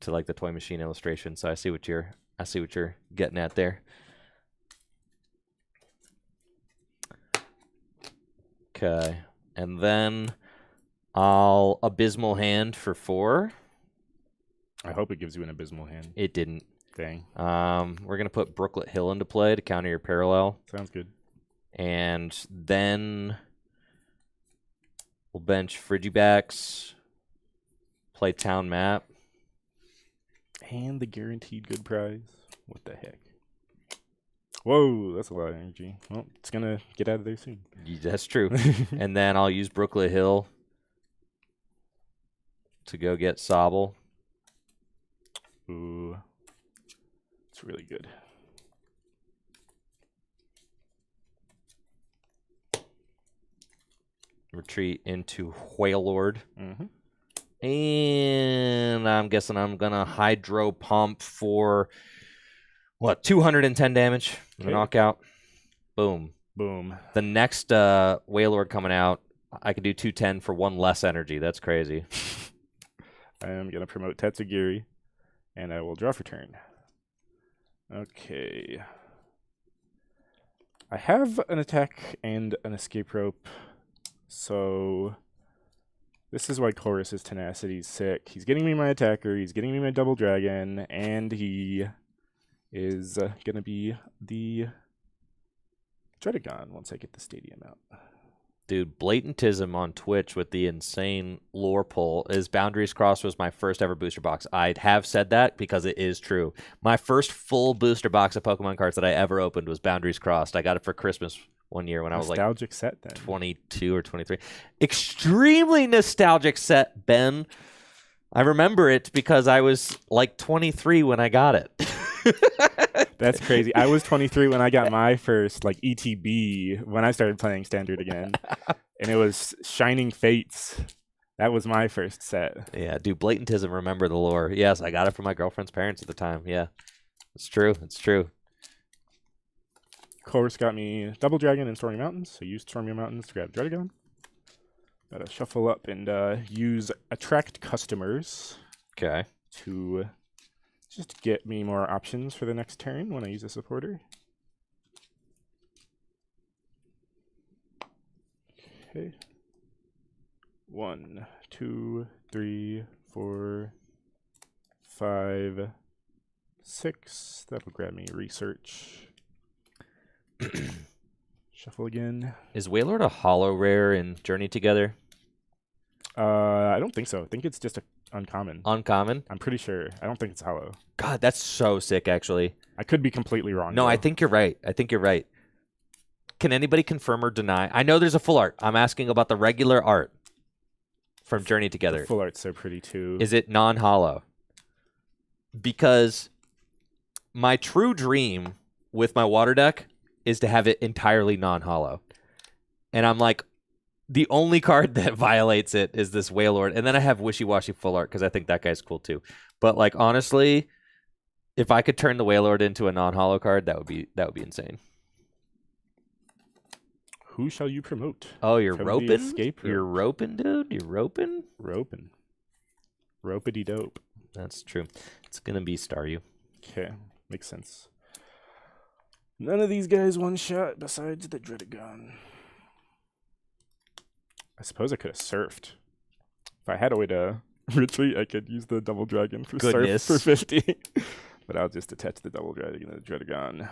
like the Toy Machine illustration. So I see what you're getting at there. Okay, and then I'll Abysmal Hand for 4. I hope it gives you an Abysmal Hand. It didn't. Dang. We're gonna put Brooklet Hill into play to counter your Parallel. Sounds good. And then we'll bench Frigibax, play Town Map. And the guaranteed good prize. What the heck? Whoa, that's a lot of energy. Well, it's going to get out of there soon. That's true. And then I'll use Brooklet Hill to go get Sobble. Ooh, it's really good. Retreat into Whalelord. Mm-hmm. And I'm guessing I'm going to Hydro Pump for, 210 damage. Okay. Knockout. Boom. Boom. The next Whalelord coming out, I could do 210 for 1 less energy. That's crazy. I am going to promote Tatsugiri, and I will draw for turn. Okay. I have an attack and an escape rope, so this is why Chorus's Tenacity is sick. He's getting me my attacker, he's getting me my double dragon, and he is going to be the Dredagon once I get the stadium out. Dude, Blatantism on Twitch with the insane lore pull is Boundaries Crossed was my first ever booster box. I have said that because it is true. My first full booster box of Pokemon cards that I ever opened was Boundaries Crossed. I got it for Christmas one year when I was like nostalgic set then. 22 or 23. Extremely nostalgic set, Ben. I remember it because I was like 23 when I got it. That's crazy. I was 23 when I got my first like ETB when I started playing Standard again. And it was Shining Fates. That was my first set. Yeah, dude, Blatantism, remember the lore. Yes, I got it from my girlfriend's parents at the time. Yeah, it's true. It's true. Chorus got me Double Dragon and Stormy Mountains. So used Stormy Mountains to grab Dredagon. Gotta shuffle up and use Attract Customers. Okay. To just get me more options for the next turn when I use a supporter. Okay. 1, 2, 3, 4, 5, 6. That'll grab me Research. Shuffle again. Is Wailord a hollow rare in Journey Together? I don't think so. I think it's just a uncommon. Uncommon? I'm pretty sure. I don't think it's hollow. God, that's so sick, actually. I could be completely wrong. No, though. I think you're right. Can anybody confirm or deny? I know there's a full art. I'm asking about the regular art from Journey Together. The full art's so pretty, too. Is it non-hollow? Because my true dream with my water deck is to have it entirely non-hollow. And I'm like, the only card that violates it is this Wailord. And then I have Wishy-Washy full art because I think that guy's cool too. But like honestly, if I could turn the Wailord into a non-hollow card, that would be insane. Who shall you promote? Oh, you're From the roping? escape rope. You're roping, dude? You're roping? Roping. Ropity dope. That's true. It's gonna be Staryu. Okay, makes sense. None of these guys one shot besides the Dredagon. I suppose I could have surfed. If I had a way to retreat, I could use the Double Dragon for Goodness. surf for 50. But I'll just attach the Double Dragon to the Dredagon.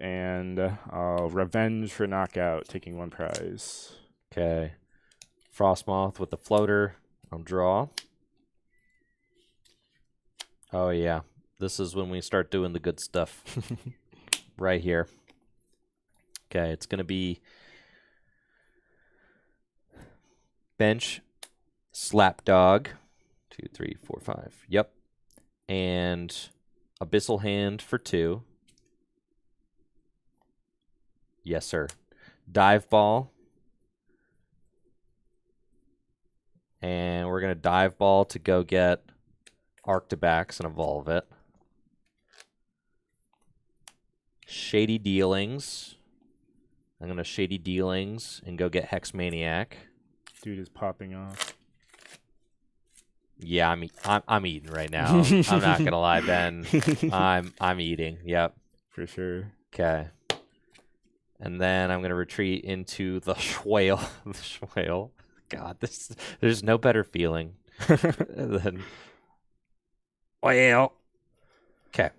And I'll Revenge for knockout, taking 1 prize. Okay. Frostmoth with the floater. I'll draw. Oh, yeah. This is when we start doing the good stuff. Right here. Okay, it's going to be bench, Slapdog. 2, 3, 4, 5. Yep. And Abyssal Hand for 2. Yes, sir. Dive Ball. And we're going to Dive Ball to go get Arctibax and evolve it. Shady Dealings. I'm going to Shady Dealings and go get Hex Maniac. Dude is popping off. Yeah, I'm eating right now. I'm not gonna lie, Ben. I'm eating. Yep. For sure. Okay. And then I'm gonna retreat into the Schwale. The Schwale. God, there's no better feeling than Schwale. Okay.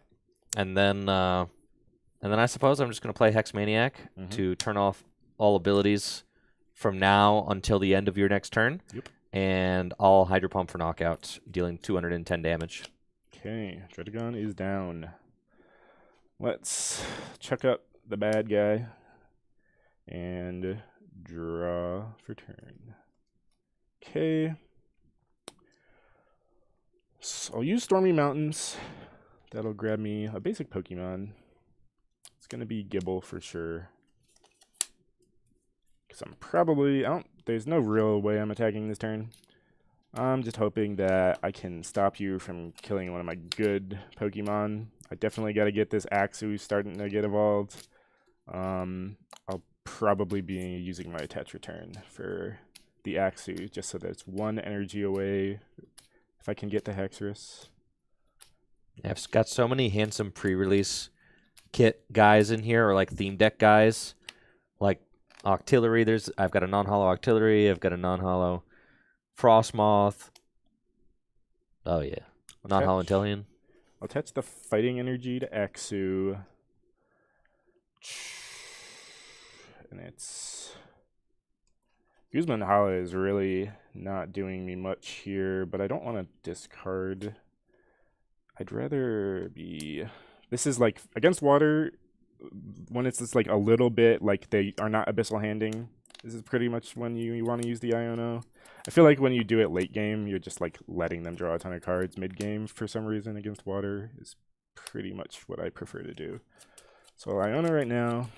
And then I suppose I'm just gonna play Hex Maniac to turn off all abilities from now until the end of your next turn. Yep. And I'll Hydro Pump for knockout, dealing 210 damage. Okay, Dredagon is down. Let's check up the bad guy and draw for turn. Okay. So I'll use Stormy Mountains. That'll grab me a basic Pokemon. It's going to be Gibble for sure. Because I'm probably... there's no real way I'm attacking this turn. I'm just hoping that I can stop you from killing one of my good Pokemon. I definitely got to get this Axu starting to get evolved. I'll probably be using my Attach Return for the Axu, just so that it's one energy away if I can get the Hexorus. I've got so many handsome pre-release kit guys in here, or like theme deck guys. Like Octillery, I've got a non-hollow Octillery, I've got a non-hollow Frostmoth. Oh yeah. Non-hollow Intellion. I'll attach the fighting energy to Axu. And it's Guzman Hala is really not doing me much here, but I don't want to discard. I'd rather be... This is like, against water, when it's just like a little bit, like they are not Abyssal Handing, this is pretty much when you want to use the Iono. I feel like when you do it late game, you're just like letting them draw a ton of cards. Mid game, for some reason, against water is pretty much what I prefer to do. So Iono right now.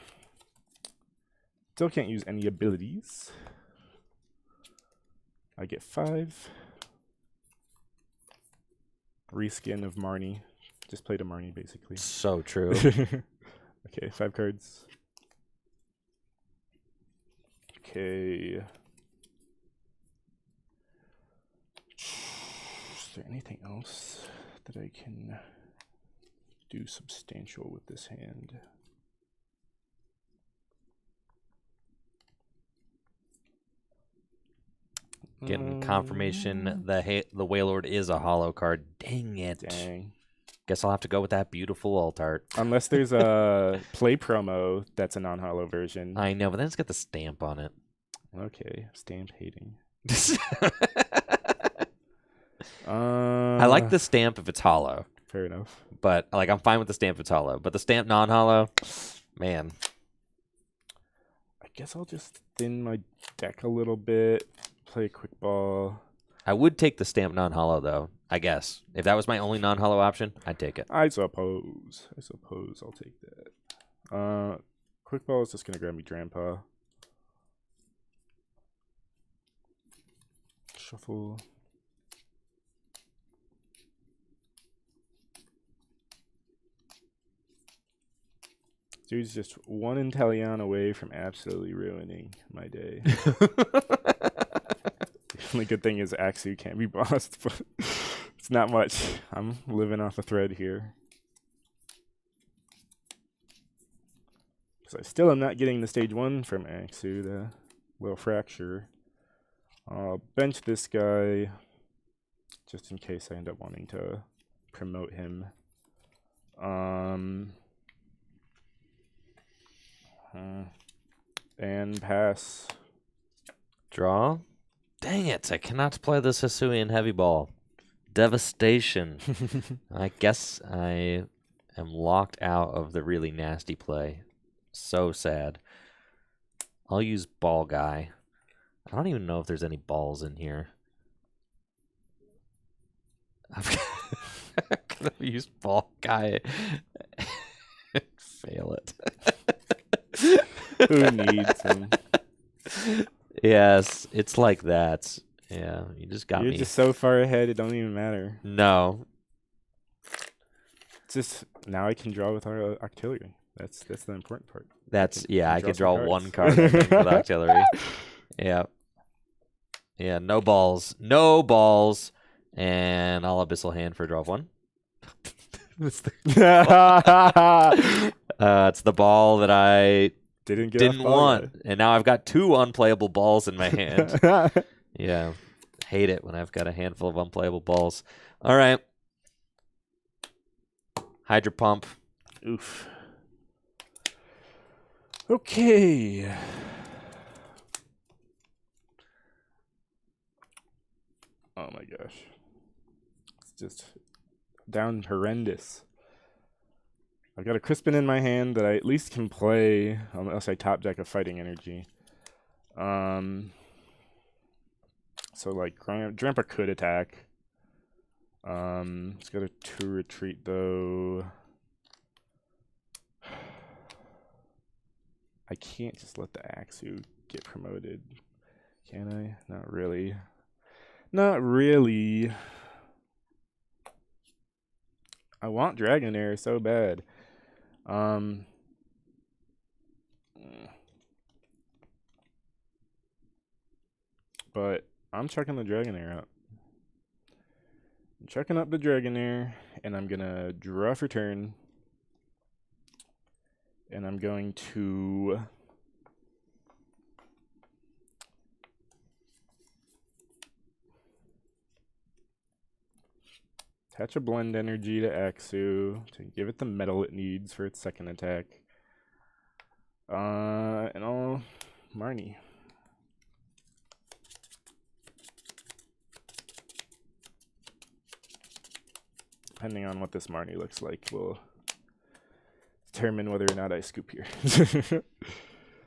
Still can't use any abilities. I get 5. Reskin of Marnie. Just played a Marnie, basically. So true. Okay, 5 cards. Okay. Is there anything else that I can do substantial with this hand? Getting confirmation the Wailord is a hollow card. Dang it. Dang. Guess I'll have to go with that beautiful alt art. Unless there's a play promo that's a non-hollow version. I know, but then it's got the stamp on it. Okay, stamp hating. I like the stamp if it's hollow. Fair enough. But like I'm fine with the stamp if it's hollow. But the stamp non-hollow, man. I guess I'll just thin my deck a little bit. Play a quick ball. I would take the stamp non-hollow though. I guess if that was my only non-hollow option, I'd take it. I suppose I'll take that. Quick ball is just gonna grab me Grandpa. Shuffle. Dude's just one Intellion away from absolutely ruining my day. The only good thing is Axu can't be bossed, but it's not much. I'm living off a thread here. Because I still am not getting the stage 1 from Axu, the little fracture. I'll bench this guy just in case I end up wanting to promote him. And pass. Draw. Dang it, I cannot play this Hisuian Heavy Ball. Devastation. I guess I am locked out of the really nasty play. So sad. I'll use Ball Guy. I don't even know if there's any balls in here. I'm gonna use Ball Guy and fail it. Who needs him? Yes, it's like that. Yeah, you just got You're me. just so far ahead, it don't even matter. No, Just now I can draw with our artillery. That's the important part. I can draw one card I think, with Octillery. Yeah. Yeah, no balls. No balls. And I'll Abyssal Hand for draw of 1. It's the ball that I didn't want. And now I've got 2 unplayable balls in my hand. Yeah. Hate it when I've got a handful of unplayable balls. All right. Hydro Pump. Oof. Okay. Oh my gosh. It's just down horrendous. I've got a Crispin in my hand that I at least can play unless I top deck a Fighting Energy. So like Drampa could attack. It's got a 2 retreat though. I can't just let the Axu get promoted. Can I? Not really. Not really. I want Dragonair so bad. But I'm chucking the Dragonair up. I'm chucking up the Dragonair, and I'm gonna draw for turn. And I'm going to attach a Blend Energy to Axu to give it the metal it needs for its second attack. And I'll Marnie. Depending on what this Marnie looks like, will determine whether or not I scoop here.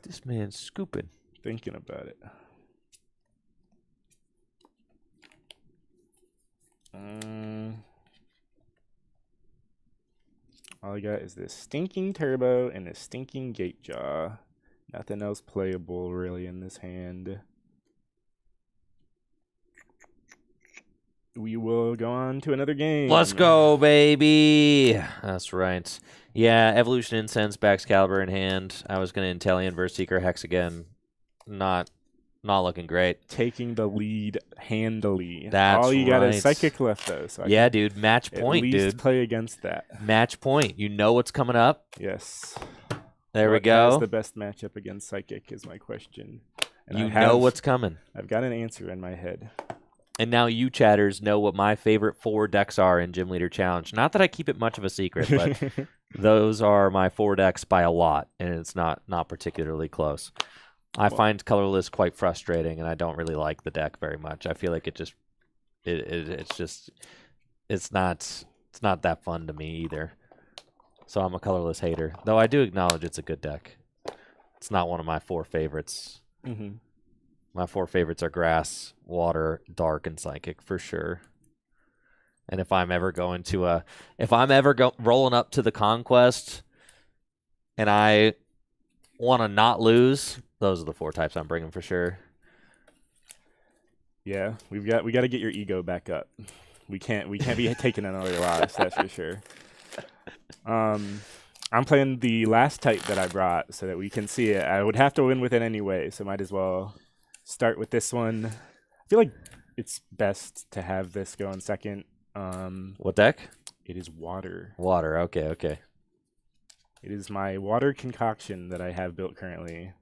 This man's scooping. Thinking about it. All I got is this stinking Turbo and this stinking Gatejaw. Nothing else playable really in this hand. We will go on to another game. Let's go, baby. That's right. Yeah, Evolution Incense, Baxcalibur in hand. I was going to Inteleon versus Seeker Hex again. Not looking great. Taking the lead handily. That's all you got right. is Psychic left, though. So yeah, dude. Match point, at least dude. Play against that. Match point. You know what's coming up? Yes. There we What go. is the best matchup against Psychic is my question. And You know what's coming. I've got an answer in my head. And now you chatters know what my favorite 4 decks are in Gym Leader Challenge. Not that I keep it much of a secret, but those are my 4 decks by a lot, and it's not particularly close. I find colorless quite frustrating, and I don't really like the deck very much. I feel like it's not that fun to me either. So I'm a colorless hater, though I do acknowledge it's a good deck. It's not one of my 4 favorites. Mm-hmm. My 4 favorites are Grass, Water, Dark, and Psychic for sure. And if I'm ever rolling up to the Conquest, and I want to not lose, those are the 4 types I'm bringing for sure. Yeah, we got to get your ego back up. We can't be taking another loss, that's for sure. I'm playing the last type that I brought so that we can see it. I would have to win with it anyway, so might as well start with this one. I feel like it's best to have this go in second. What deck? It is Water. Water, okay. It is my Water concoction that I have built currently.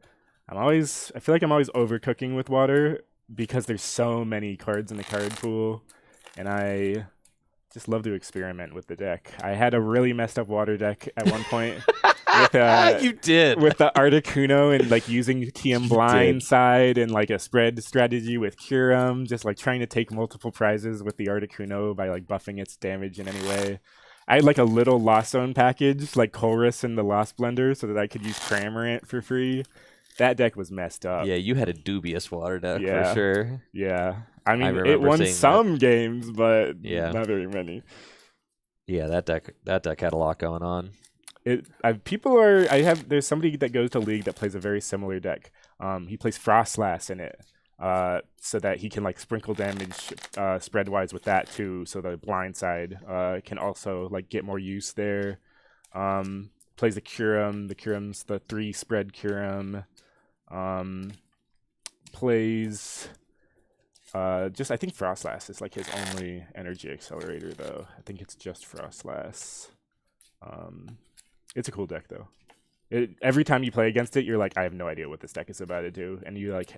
I feel like I'm always overcooking with Water because there's so many cards in the card pool, and I just love to experiment with the deck. I had a really messed up Water deck at one point. You did. With the Articuno and like using TM Blindside and like a spread strategy with Curum, just like trying to take multiple prizes with the Articuno by like buffing its damage in any way. I had like a little Lost Zone package, like Colress and the Lost Blender, so that I could use Cramorant for free. That deck was messed up. Yeah, you had a dubious Water deck for sure. Yeah. I mean, I it won some that. games, but not very many. Yeah, that deck had a lot going on. There's somebody that goes to League that plays a very similar deck. He plays Frostlass in it. so that he can like sprinkle damage spread wise with that too. So the blind side can also like get more use there. Plays the Curum. The Curum's the 3 spread Curum. Plays just I think Frostlass is like his only energy accelerator though. I think it's just Frostlass. It's a cool deck though. Every time you play against it, you're like, I have no idea what this deck is about to do, and you like,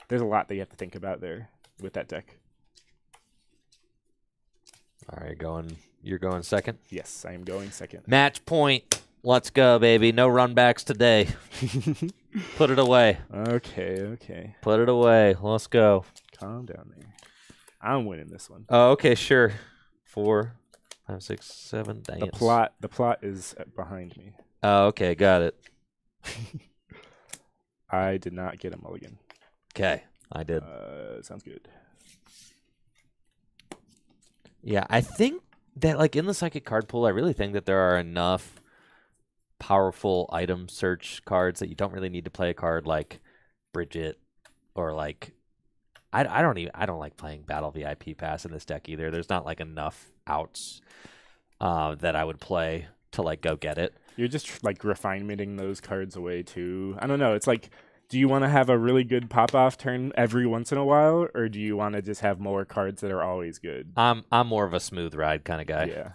there's a lot that you have to think about there with that deck. All right, you're going second? Yes, I am going second. Match point. Let's go, baby. No runbacks today. Put it away. Okay. Put it away. Let's go. Calm down there. I'm winning this one. Oh, okay, sure. 4, 5, 6, 7. Dang the plot is behind me. Oh, okay, got it. I did not get a mulligan. Okay, I did. Sounds good. Yeah, I think that like in the psychic card pool, I really think that there are enough powerful item search cards that you don't really need to play a card like Bridget or like I don't like playing Battle VIP Pass in this deck either. There's not like enough outs that I would play to like go get it. You're just like refinementing those cards away too. I don't know. It's like, do you want to have a really good pop-off turn every once in a while, or do you want to just have more cards that are always good? I'm more of a smooth ride kind of guy. Yeah.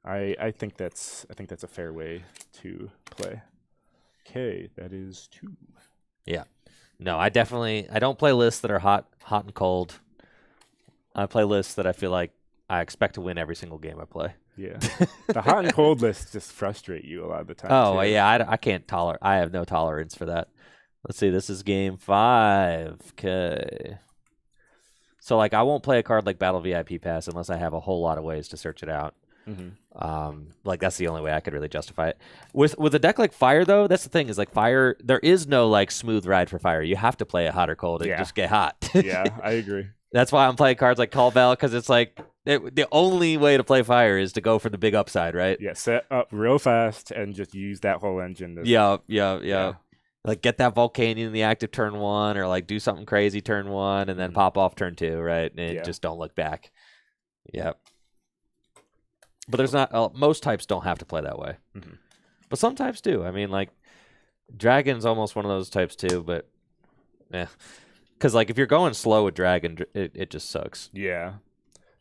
I think that's a fair way to play. Okay, that is 2. Yeah. No, I don't play lists that are hot and cold. I play lists that I feel like I expect to win every single game I play. Yeah. The hot and cold lists just frustrate you a lot of the time. Oh, too. yeah, I can't tolerate. I have no tolerance for that. Let's see. This is game 5. Okay. So like I won't play a card like Battle VIP Pass unless I have a whole lot of ways to search it out. Mm-hmm. Like that's the only way I could really justify it. With a deck like Fire though, that's the thing is like Fire. There is no like smooth ride for Fire. You have to play it hot or cold and just get hot. Yeah, I agree. That's why I'm playing cards like Call Bell because it's like the only way to play Fire is to go for the big upside, right? Yeah, set up real fast and just use that whole engine. Yeah. Like get that Volcanion in the active turn 1 or like do something crazy turn 1 and then pop off turn 2, right? And just don't look back. Yep. But there's not most types don't have to play that way. Mm-hmm. But some types do. I mean, like Dragon's almost one of those types too, but yeah. Because like if you're going slow with Dragon, it just sucks. Yeah.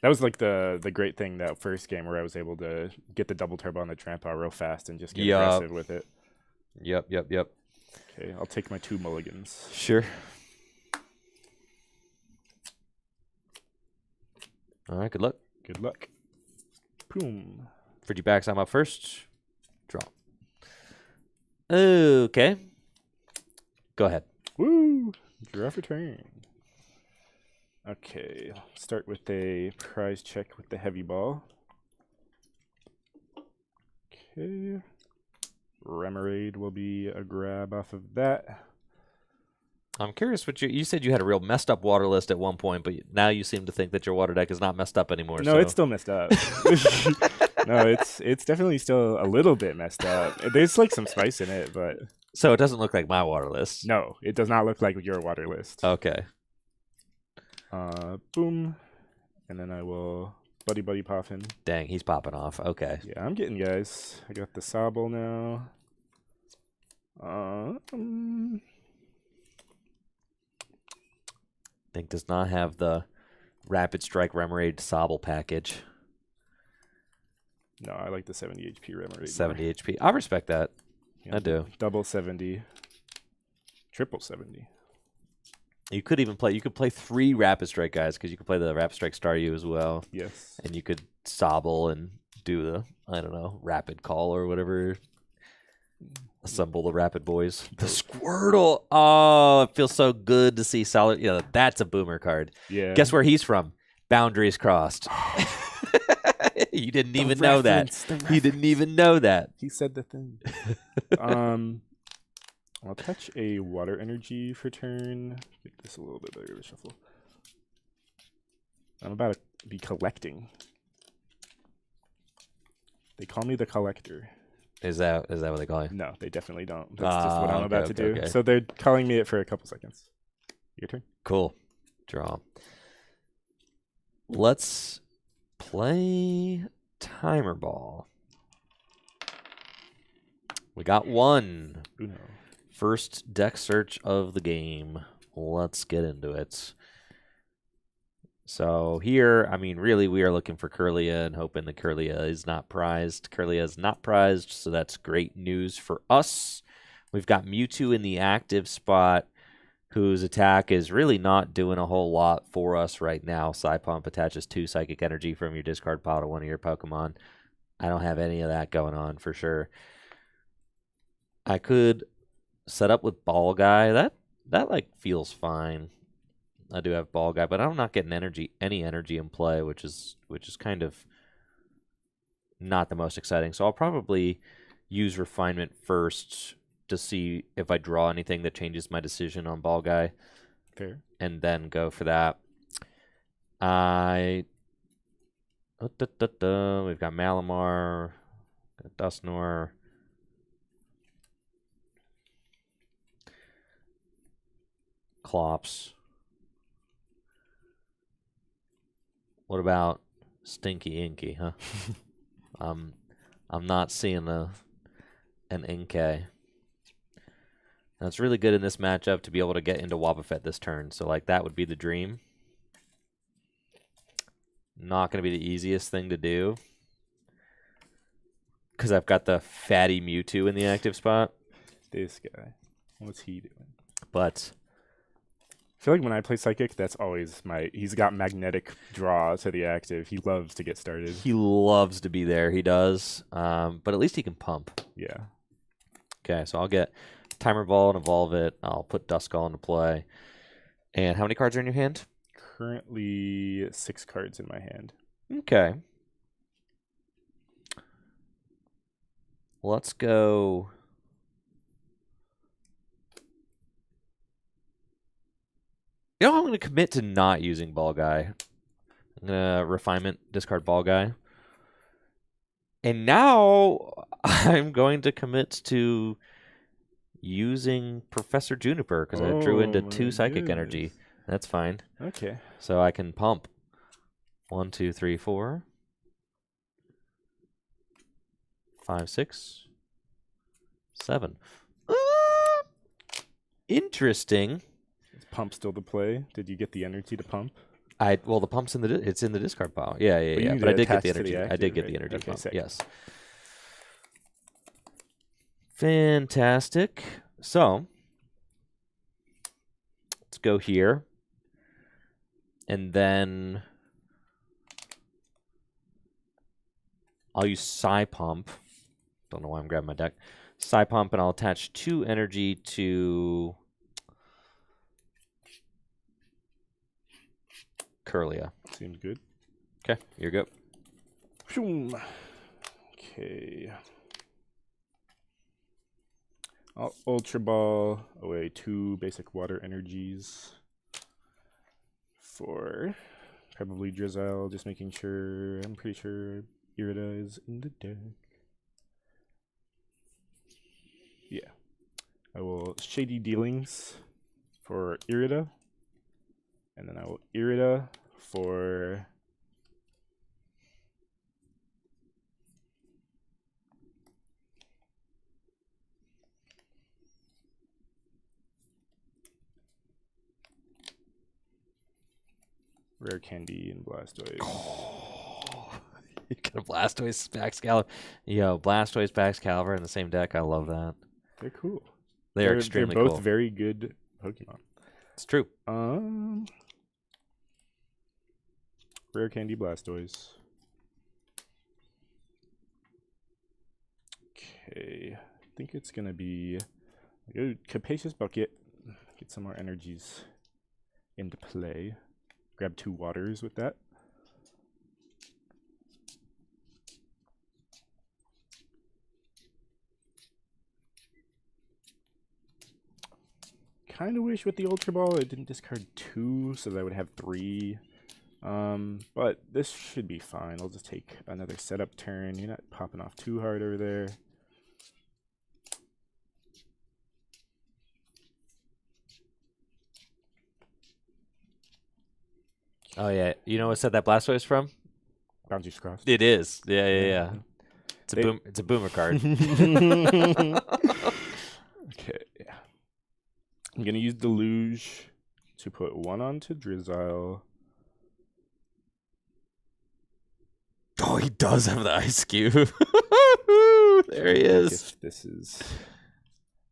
That was like the great thing that first game where I was able to get the double turbo on the Trampow real fast and just get aggressive with it. Yep. Okay, I'll take my 2 mulligans. Sure. All right, good luck. Good luck. Boom. Frigibacks, I'm up first. Draw. Okay. Go ahead. Woo! Draw for turn. Okay, start with a prize check with the heavy ball. Okay. Remoraid will be a grab off of that. I'm curious what you said you had a real messed up water list at one point, but now you seem to think that your water deck is not messed up anymore. No, it's still messed up. No, it's definitely still a little bit messed up. There's like some spice in it, but so it doesn't look like my water list. No, it does not look like your water list. Okay. Boom. And then I will buddy pop him. Dang, he's popping off. Okay. Yeah, I'm getting guys. I got the Sobble now. Think does not have the Rapid Strike Remoraid Sobble package. No, I like the 70 HP Remoraid. 70 HP. I respect that. Yeah, I do. Double 70. Triple 70. You could even play. You could play 3 Rapid Strike guys because you could play the Rapid Strike Staryu as well. Yes. And you could Sobble and do the Rapid Call or whatever. Assemble the Rapid Boys. The Squirtle. Oh, it feels so good to see solid. Yeah, that's a boomer card. Yeah. Guess where he's from? Boundaries Crossed. You didn't even know that. He didn't even know that. He said the thing. I'll touch a Water Energy for turn. Get this a little bit better to shuffle. I'm about to be collecting. They call me the Collector. Is that what they call you? No, they definitely don't. That's just what I'm about to do. Okay. So they're calling me it for a couple seconds. Your turn. Cool. Draw. Let's play Timer Ball. We got one. Uno. First deck search of the game. Let's get into it. So here, I mean, really, we are looking for Kirlia and hoping that Kirlia is not prized. Kirlia is not prized, so that's great news for us. We've got Mewtwo in the active spot, whose attack is really not doing a whole lot for us right now. Psypump attaches 2 Psychic Energy from your discard pile to one of your Pokemon. I don't have any of that going on for sure. I could set up with Ball Guy. That like feels fine. I do have Ball Guy, but I'm not getting any energy in play, which is kind of not the most exciting. So I'll probably use Refinement first to see if I draw anything that changes my decision on Ball Guy. Fair. And then go for that. We've got Malamar, got Dusknoir. Clops. What about Stinky Inky, huh? I'm not seeing an Inkay. That's really good in this matchup to be able to get into Wobbuffet this turn. So like that would be the dream. Not going to be the easiest thing to do because I've got the fatty Mewtwo in the active spot. This guy. What's he doing? But I feel like when I play Psychic, that's always he's got magnetic draw to the active. He loves to get started. he loves to be there. He does. But at least he can pump. Yeah. Okay, so I'll get Timer Ball and evolve it. I'll put Duskull into play. And how many cards are in your hand? Currently 6 cards in my hand. Okay. Let's go. You know, I'm going to commit to not using Ball Guy. I'm going to Refinement, discard Ball Guy. And now I'm going to commit to using Professor Juniper because I drew into 2 Psychic Energy. That's fine. Okay. So I can pump. 1, 2, 3, 4, 5, 6, 7. Interesting. Is pump still the play? Did you get the energy to pump? Well, the pump's in it's in the discard pile. Yeah. But But I did get the attach to energy. the I active, did get right? the energy Okay, pump. sick. Yes. Fantastic. So let's go here, and then I'll use Psypump. Don't know why I'm grabbing my deck. Psypump, and I'll attach 2 energy to Kirlia. Seems good. Okay, you're good. Shoom. Okay. I'll Ultra Ball away 2 basic water energies for probably Drizzle, just making sure. I'm pretty sure Irida is in the deck. Yeah. I will Shady Dealings for Irida. And then I will Irida for Rare Candy and Blastoise. You got a Blastoise, Baxcalibur. Yo, Blastoise, Baxcalibur in the same deck. I love that. They're cool. They're extremely they're both cool. very good Pokemon. It's true. Rare Candy Blastoise. Okay, I think it's gonna be a good Capacious Bucket. Get some more energies into play. Grab 2 waters with that. Kind of wish with the Ultra Ball it didn't discard 2, so that I would have 3. But this should be fine. I'll just take another setup turn. You're not popping off too hard over there. Oh yeah, you know what set that Blastoise from? Bounty's Crossed. It is. Yeah, yeah, yeah. Yeah. It's a boomer card. Okay, yeah. I'm gonna use Deluge to put one onto Drizzile. Oh, he does have the Ice Cube. There he is. If this is,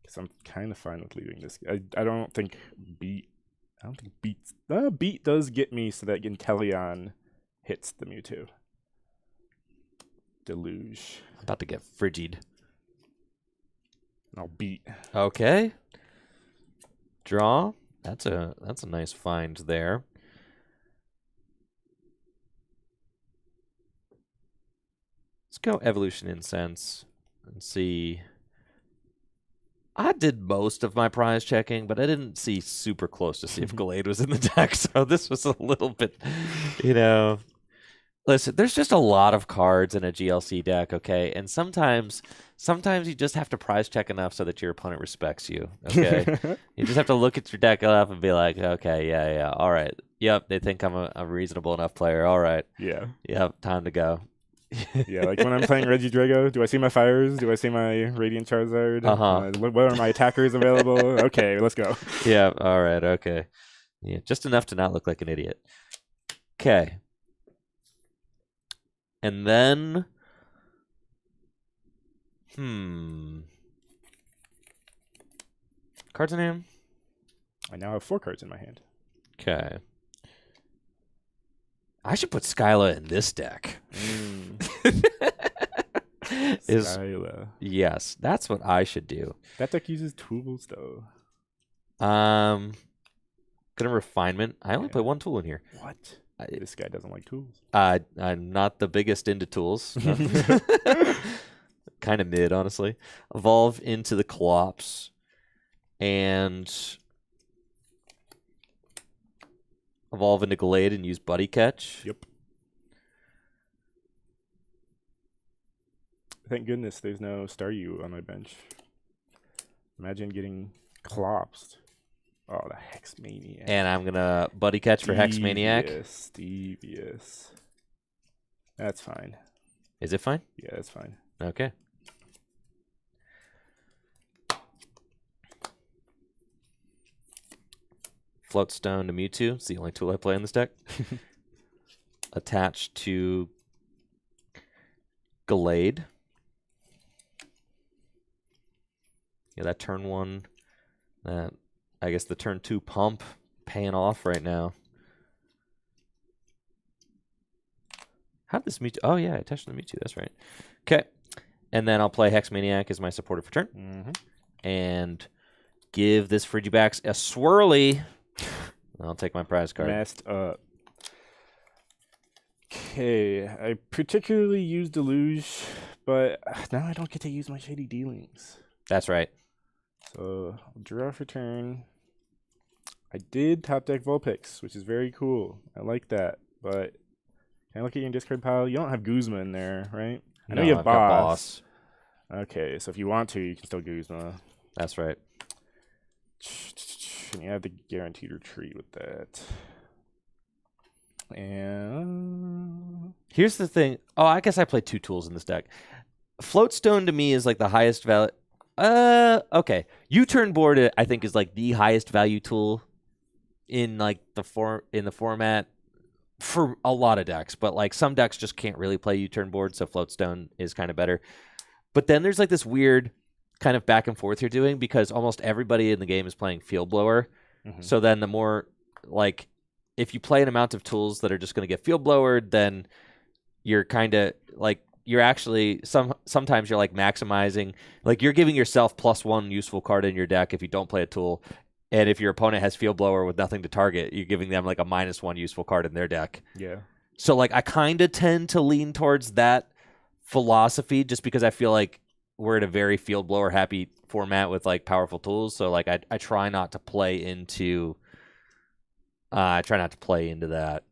because I'm kind of fine with leaving this. I don't think Beat. I don't think Beat does get me so that Inteleon hits the Mewtwo. Deluge. I'm about to get frigid. I'll Beat. Okay. Draw. That's a nice find there. Let's go Evolution Incense and see. I did most of my prize checking, but I didn't see super close to see if Gallade was in the deck, so this was a little bit, Listen, there's just a lot of cards in a GLC deck, okay? And sometimes you just have to prize check enough so that your opponent respects you, okay? You just have to look at your deck enough and be like, okay, yeah, all right. Yep, they think I'm a reasonable enough player. All right. Yeah. Yep, time to go. Yeah, like when I'm playing Regidrago, do I see my fires? Do I see my Radiant Charizard? What are my attackers available? Okay, let's go. Yeah, all right, okay. Yeah, just enough to not look like an idiot. Okay. And then, cards in hand? I now have 4 cards in my hand. Okay. I should put Skyla in this deck. Skyla. Yes, that's what I should do. That deck uses tools, though. Gonna refinement. I only play 1 tool in here. What? This guy doesn't like tools. I'm not the biggest into tools. Kind of mid, honestly. Evolve into the Clops. And evolve into Gallade and use Buddy Catch. Yep. Thank goodness there's no Staryu on my bench. Imagine getting Clopsed. Oh, the Hex Maniac. And I'm going to Buddy Catch for Hex Maniac. Devious. That's fine. Is it fine? Yeah, that's fine. Okay. Floatstone to Mewtwo. It's the only tool I play in this deck. Attached to Gallade. Yeah, that turn 1. That, I guess the turn 2 pump paying off right now. How did this Mewtwo? Oh, yeah, I attached to the Mewtwo. That's right. Okay. And then I'll play Hex Maniac as my supporter for turn. And give this Frigibax a swirly. I'll take my prize card. Messed up. Okay, I particularly use Deluge, but now I don't get to use my Shady Dealings. That's right. So, I'll draw for turn. I did top deck Vulpix, which is very cool. I like that, but can I look at your discard pile? You don't have Guzma in there, right? I know you have I've got Boss. Okay, so if you want to, you can still Guzma. That's right. And you have the Guaranteed Retreat with that. And here's the thing. Oh, I guess I play 2 tools in this deck. Floatstone to me is like the highest value. Okay. U-turn board, I think, is like the highest value tool in like the format for a lot of decks. But like some decks just can't really play U-turn board, so Floatstone is kind of better. But then there's like this weird kind of back and forth you're doing because almost everybody in the game is playing Field Blower. So then the more like if you play an amount of tools that are just going to get Field Blowered, then you're kind of like you're actually sometimes you're like maximizing, like you're giving yourself +1 useful card in your deck if you don't play a tool, and if your opponent has Field Blower with nothing to target, you're giving them like a -1 useful card in their deck. yeah. So like I kind of tend to lean towards that philosophy just because I feel like we're in a very Field Blower happy format with like powerful tools. So like I try not to play into that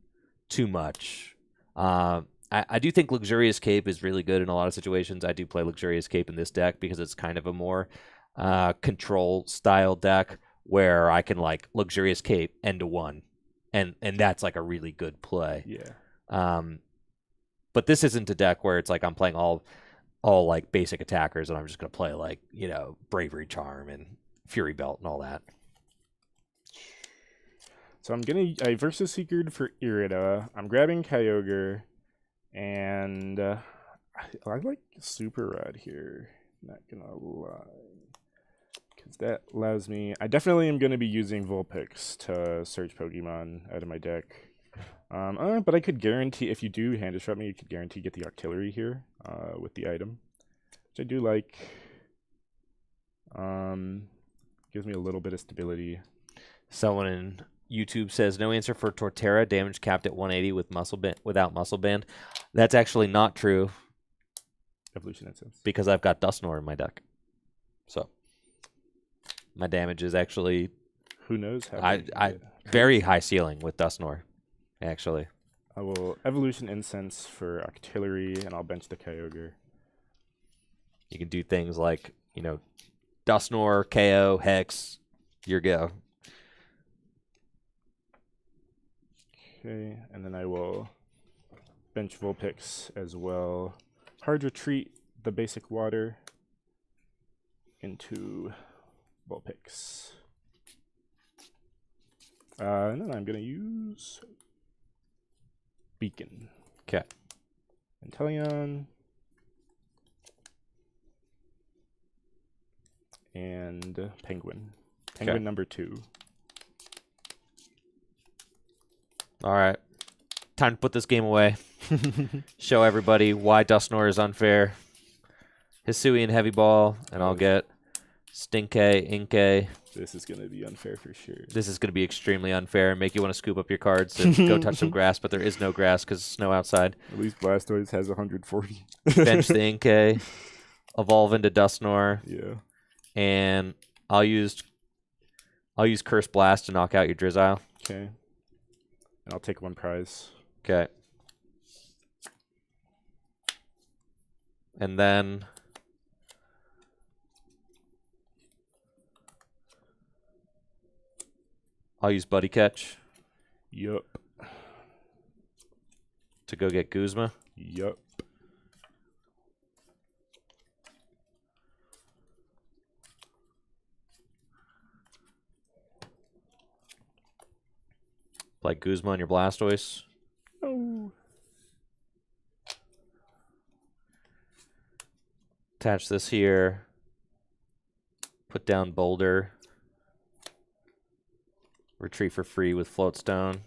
too much. I do think Luxurious Cape is really good in a lot of situations. I do play Luxurious Cape in this deck because it's kind of a more control style deck where I can like Luxurious Cape end to 1 and that's like a really good play. Yeah. But this isn't a deck where it's like I'm playing all like basic attackers, and I'm just gonna play like Bravery Charm and Fury Belt and all that. So I Versus Seekered for Irida. I'm grabbing Kyogre, and I like Super Rod here. Not gonna lie, because that allows me. I definitely am gonna be using Vulpix to search Pokemon out of my deck. But I could guarantee if you do hand disrupt me, you could guarantee get the Octillery here with the item, which I do like. Gives me a little bit of stability. Someone in YouTube says no answer for Torterra, damage capped at 180 with without muscle band. That's actually not true. Evolution Incense. Because I've got Dusknoir in my deck. So my damage is actually who knows how I very high ceiling with Dusknoir, actually. I will Evolution Incense for Octillery, and I'll bench the Kyogre. You can do things like, Dusknoir, KO, Hex, your go. Okay, and then I will bench Vulpix as well. Hard Retreat the basic water into Vulpix. And then I'm going to use Beacon. Okay. Inteleon. And Penguin. Penguin number 2. All right. Time to put this game away. Show everybody why Dusknoir is unfair. Hisuian Heavy Ball, and I'll get Stinkay, Inkay. This is going to be unfair for sure. This is going to be extremely unfair and make you want to scoop up your cards and go touch some grass, but there is no grass because it's snow outside. At least Blastoise has 140. Bench the Inkay, evolve into Dusknoir. Yeah. And I'll use Curse Blast to knock out your Drizzile. Okay. And I'll take 1 prize. Okay. And then I'll use Buddy Catch. Yup. To go get Guzma. Yup. Play Guzma on your Blastoise. Oh. Attach this here. Put down Boulder. Retreat for free with Floatstone.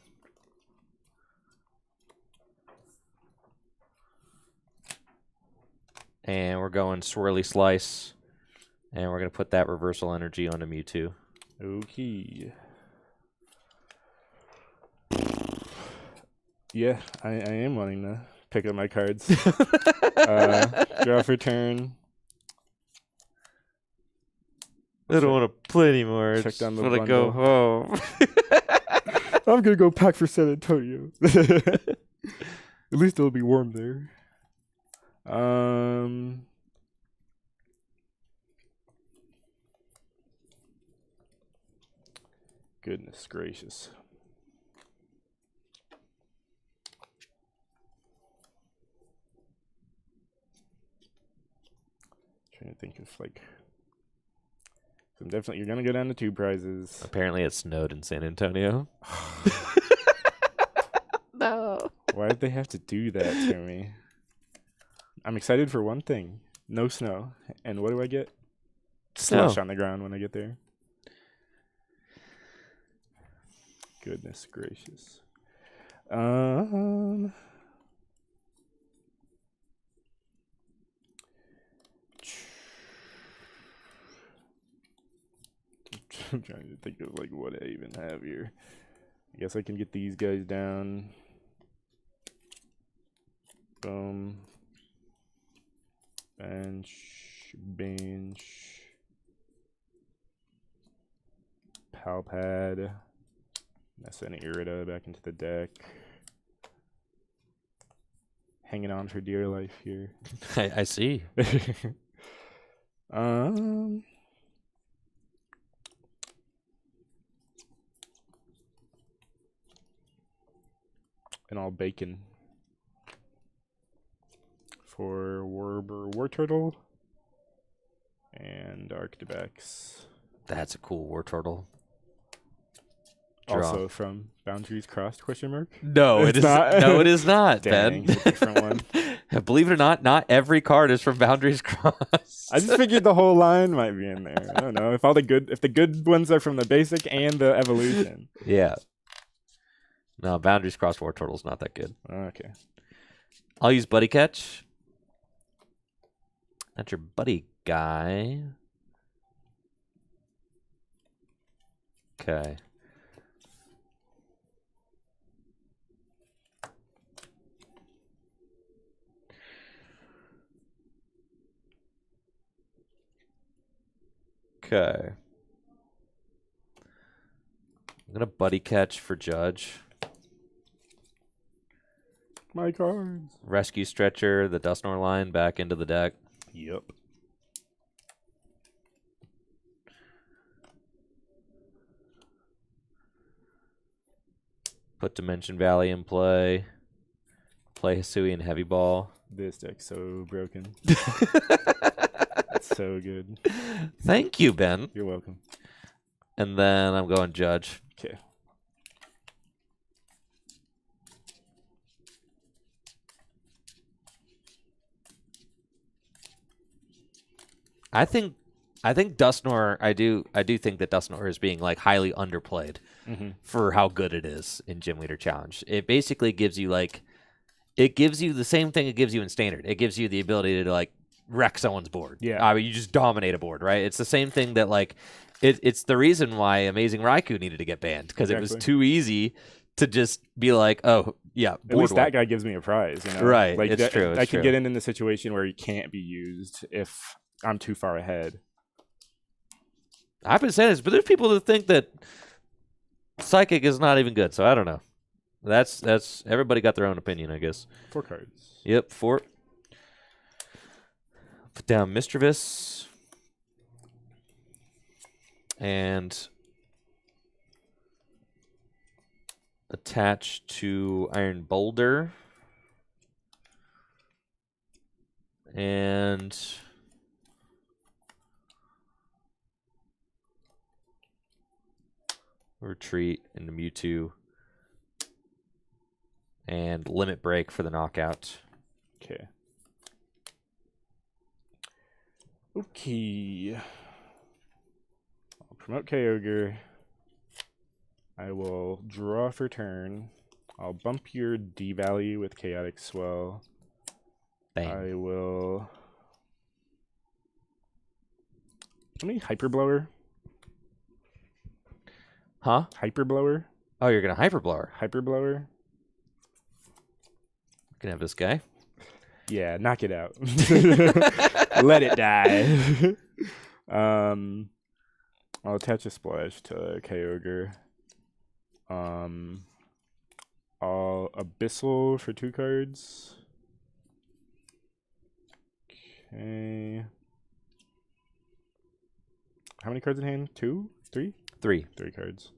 And we're going Swirly Slice. And we're going to put that Reversal Energy onto Mewtwo. Okay. Yeah, I am wanting to pick up my cards. Draw for turn. I don't want to play anymore. Check down the want to bundle. go home. I'm going to go pack for San Antonio. At least it'll be warm there. Goodness gracious. Trying to think of so you're gonna go down to 2 prizes. Apparently it snowed in San Antonio. No. Why did they have to do that to me? I'm excited for one thing. No snow. And what do I get? Slush on the ground when I get there. Goodness gracious. I'm trying to think of what I even have here. I guess I can get these guys down. Boom. Bench. Palpad. Sending Irida back into the deck. Hanging on for dear life here. I see. and all bacon. For War Turtle and Arctibex. That's a cool War Turtle. Draw. Also from Boundaries Crossed ? No, it is not. No, it is not, Dang, Ben. it's a different one. Believe it or not every card is from Boundaries Crossed. I just figured the whole line might be in there. I don't know if the good ones are from the basic and the evolution. Yeah. No, Boundaries Crossed War Turtle's not that good. Okay. I'll use Buddy Catch. That's your buddy guy. Okay. Okay. I'm going to Buddy Catch for Judge. My cards. Rescue Stretcher, the Dustnor line back into the deck. Yep. Put Dimension Valley in play. Play Hisuian Heavy Ball. This deck's so broken. It's so good. Thank you, Ben. You're welcome. And then I'm going Judge. Okay. I think Dustnor. I do think that Dustnor is being like highly underplayed for how good it is in Gym Leader Challenge. It basically gives you it gives you the same thing it gives you in Standard. It gives you the ability to like wreck someone's board. Yeah, I mean, you just dominate a board, right? It's the same thing that like it's the reason why Amazing Raikou needed to get banned because it was too easy to just be like, oh yeah, at least that guy gives me a prize, you know? Right? Like it's true. I can get in the situation where he can't be used if I'm too far ahead. I've been saying this, but there's people that think that Psychic is not even good, so I don't know. That's everybody got their own opinion, I guess. 4 cards. Yep, 4. Put down Mischievous. And attach to Iron Boulder. And retreat into Mewtwo. And Limit Break for the knockout. Okay. Okay. I'll promote Kyogre. I will draw for turn. I'll bump your D value with Chaotic Swell. Bang. I will. Let me Hyper Blower. Huh? Hyper Blower. Oh, you're gonna Hyper Blower. Hyper Blower. Can have this guy. Yeah, knock it out. Let it die. I'll attach a splash to Kyogre. I'll Abyssal for 2 cards. Okay. How many cards in hand? 2? 3? 3. 3 cards.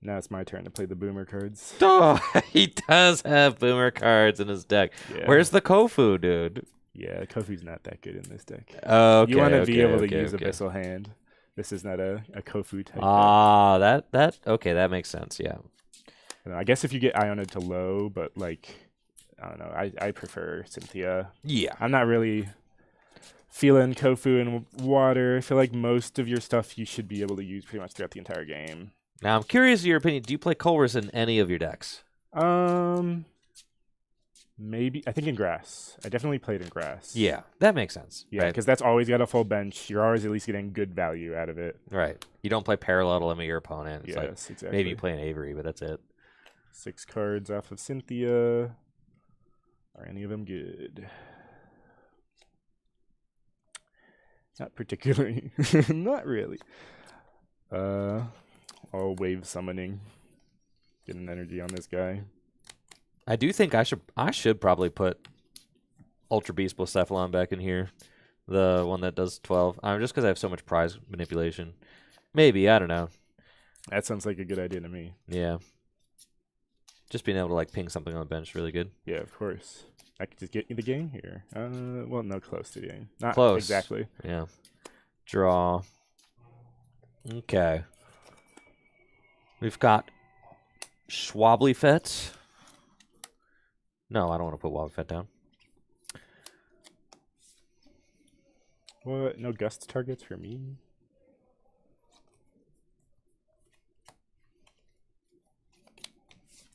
Now it's my turn to play the Boomer cards. Oh, he does have Boomer cards in his deck. Yeah. Where's the Kofu, dude? Yeah, Kofu's not that good in this deck. Okay, you want to be able to use Abyssal Hand. This is not a Kofu type. Ah, that okay, that makes sense. Yeah. I guess if you get Ioned to low, but like I don't know, I prefer Cynthia. Yeah. I'm not really feeling Kofu in water. I feel like most of your stuff you should be able to use pretty much throughout the entire game. Now I'm curious of your opinion. Do you play Colress in any of your decks? Maybe. I think in Grass. I definitely played in Grass. Yeah, that makes sense. Yeah, because that's always got a full bench. You're always at least getting good value out of it. Right. You don't play parallel to limit your opponent. It's yes, exactly. Maybe you play an Avery, but that's it. 6 cards off of Cynthia. Are any of them good? Not particularly. Not really. I'll Wave Summoning. Get an energy on this guy. I do think I should probably put Ultra Beast Blacephalon back in here. The one that does 12. Just because I have so much prize manipulation. Maybe, I don't know. That sounds like a good idea to me. Yeah. Just being able to like ping something on the bench is really good. Yeah, of course. I could just get you the game here. Well, no, close to the game. Not Close. exactly. Yeah. Draw. Okay. We've got Schwabblefett. No, I don't want to put Wobbuffet down. What? No gust targets for me?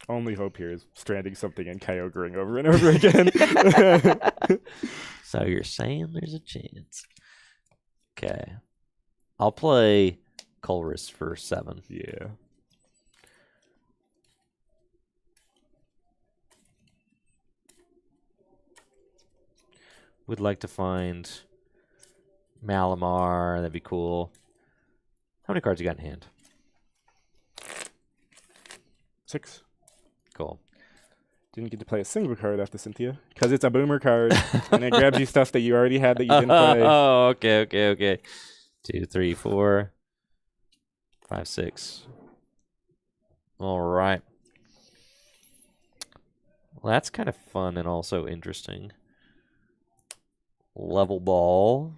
Only hope here is stranding something and Kyogreing over and over again. So you're saying there's a chance. Okay. I'll play Colress for 7. Yeah. Would like to find Malamar. That'd be cool. How many cards you got in hand? 6. Cool. Didn't get to play a single card after Cynthia because it's a boomer card and it grabs you stuff that you already had that you didn't play. Oh, okay. 2, 3, 4, 5, 6. All right. Well, that's kind of fun and also interesting. Level ball.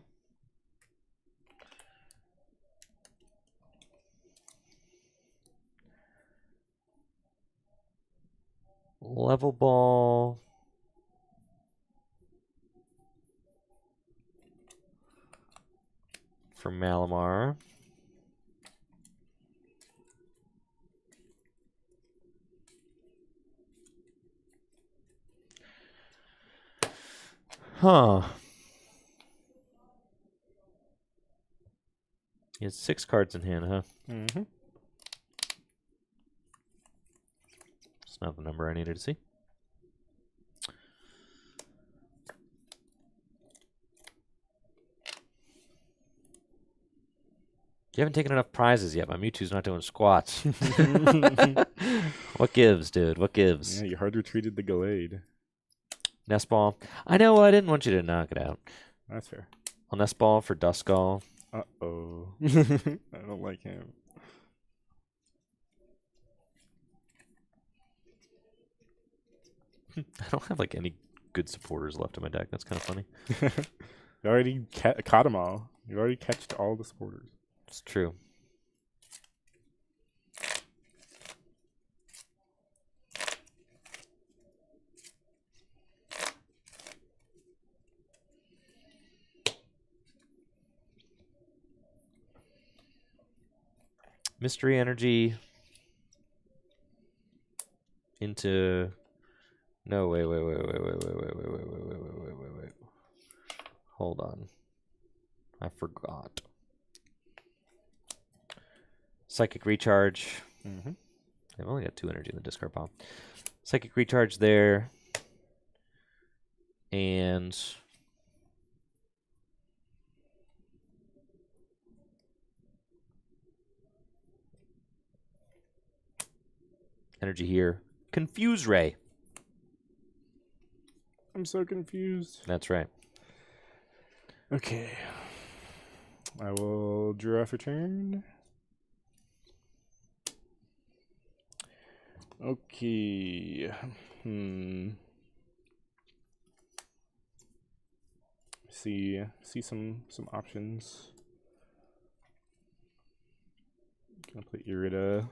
Level ball. For Malamar. Huh. He has 6 cards in hand, huh? Mm-hmm. It's not the number I needed to see. You haven't taken enough prizes yet. My Mewtwo's not doing squats. What gives, dude? What gives? Yeah, you hard retreated the Gallade. Nest ball. I know. I didn't want you to knock it out. That's fair. I'll nest ball for Duskull. Uh-oh. I don't like him. I don't have like any good supporters left in my deck. That's kind of funny. You already caught them all. You already catched all the supporters. It's true. Mystery energy into no wait. Hold on. I forgot. Psychic recharge. Mm-hmm. I've only got 2 energy in the discard pile. Psychic recharge there. And energy here. Confuse Ray. I'm so confused. That's right. Okay. I will draw for turn. Okay. See some options. Gonna play Irida.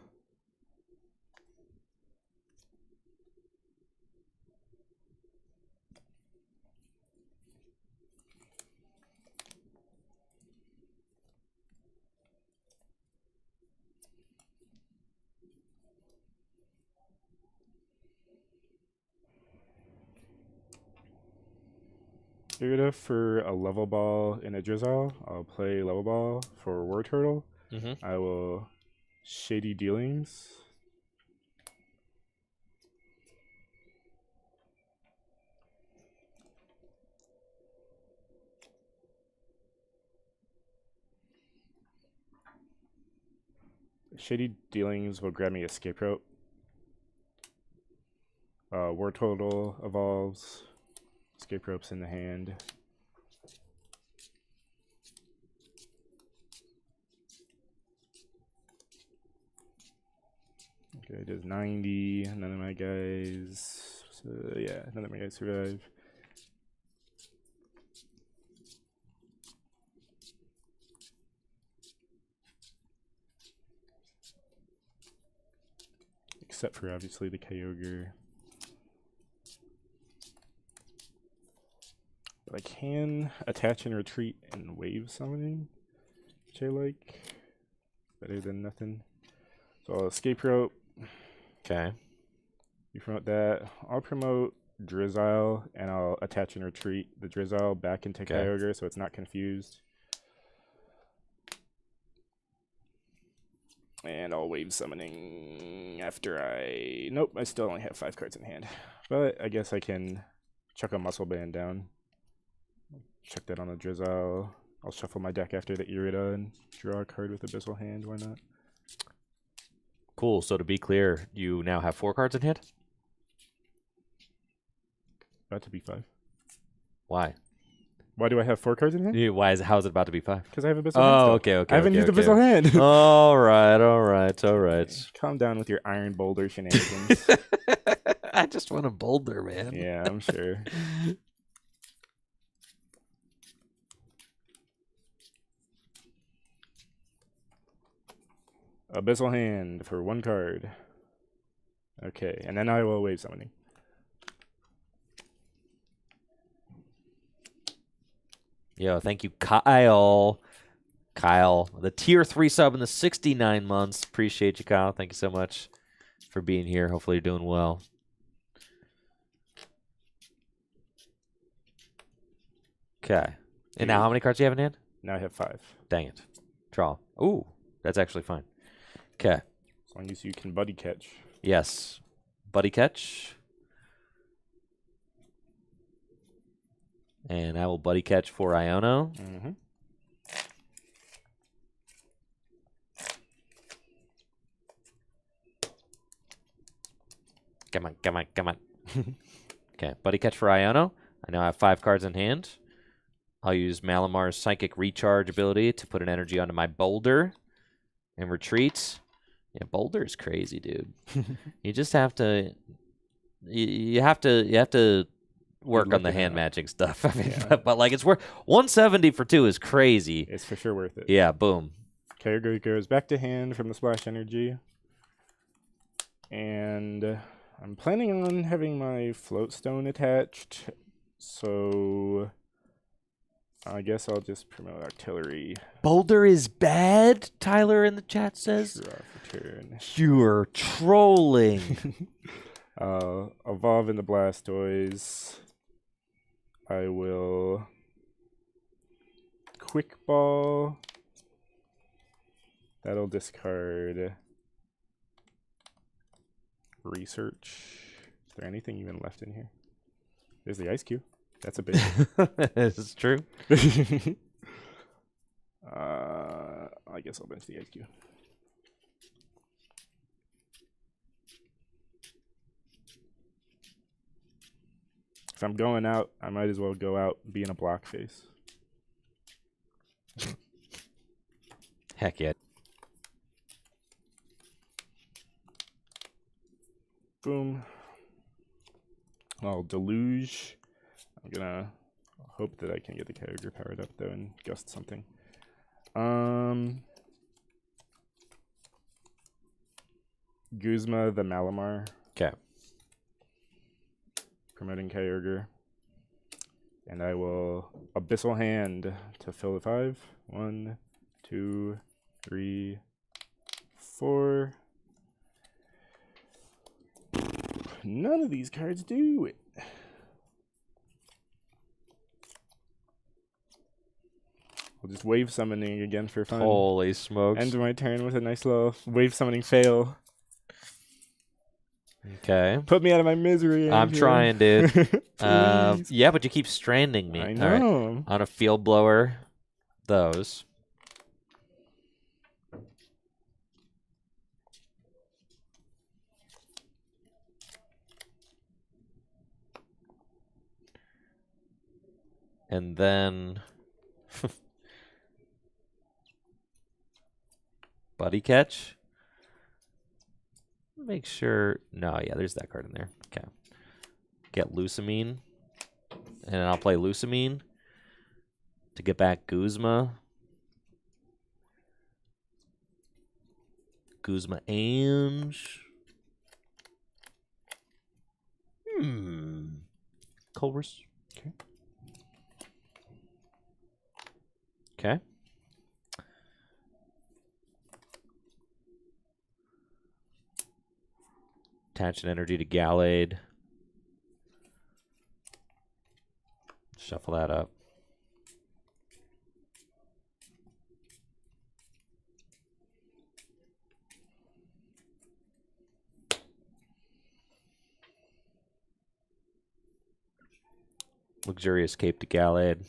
Irida for a level ball and a Drizzle. I'll play level ball for War Turtle. Mm-hmm. I will Shady Dealings. Shady Dealings will grab me Escape Rope. War Turtle evolves. Escape Rope's in the hand. Guy does 90. None of my guys. Yeah, none of my guys survive. Except for obviously the Kyogre. But I can attach and retreat and wave summoning, which I like. Better than nothing. So I'll escape rope. Okay. You promote that. I'll promote Drizzile, and I'll attach and retreat the Drizzile back into Kyogre so it's not confused. And I'll wave summoning after I... Nope, I still only have 5 cards in hand. But I guess I can chuck a Muscle Band down. Chuck that on the Drizzile. I'll shuffle my deck after the Irida and draw a card with Abyssal Hand. Why not? Cool. So to be clear, you now have 4 cards in hand? About to be 5. Why? Why do I have 4 cards in hand? How is it about to be 5? Because I have Abyssal Hand. Oh, still. okay. I haven't used Abyssal Hand. All right. Calm down with your Iron Boulder shenanigans. I just want a boulder, man. Yeah, I'm sure. Abyssal Hand for 1 card. Okay, and then I will wave summoning. Yo, thank you, Kyle. Kyle, the tier 3 sub in the 69 months. Appreciate you, Kyle. Thank you so much for being here. Hopefully you're doing well. Okay. And now how many cards do you have in hand? Now I have 5. Dang it. Draw. Ooh, that's actually fine. Okay. As long as you can buddy catch. Yes. Buddy catch. And I will buddy catch for Iono. Mm-hmm. Come on. Okay, buddy catch for Iono. I now have 5 cards in hand. I'll use Malamar's Psychic Recharge ability to put an energy onto my Boulder and retreat. Yeah, Boulder is crazy, dude. You just have to... You have to work on the hand matching stuff. I mean, Yeah. but like it's worth 170 for 2 is crazy. It's for sure worth it. Yeah, boom. Kyogre goes back to hand from the Splash Energy. And I'm planning on having my Float Stone attached. So I guess I'll just promote Artillery. Boulder is bad, Tyler in the chat says. Draw for turn. You're trolling. Evolve into Blastoise. I will Quick Ball. That'll discard Research. Is there anything even left in here? There's the Ice Cube. That's a big This is true. I guess I'll bench the Ice Cube. If I'm going out, I might as well go out and be in a block face. Heck yeah. Boom. I'll Deluge. I'm gonna hope that I can get the Kyogre powered up though and gust something. Guzma the Malamar. Okay. Promoting Kyogre. And I will Abyssal Hand to fill the 5. 1, 2, 3, 4. None of these cards do it. We'll just wave summoning again for fun. Holy smokes. End my turn with a nice little wave summoning fail. Okay. Put me out of my misery. I'm trying, dude. Please. Yeah, but you keep stranding me. I All right. know. On a field blower, those. And then buddy catch. make sure. No, yeah, there's that card in there. Okay. Get Lusamine. And I'll play Lusamine to get back Guzma. Guzma Ange. Culver's. Okay. Okay. Attach an energy to Gallade. Shuffle that up. Luxurious Cape to Gallade.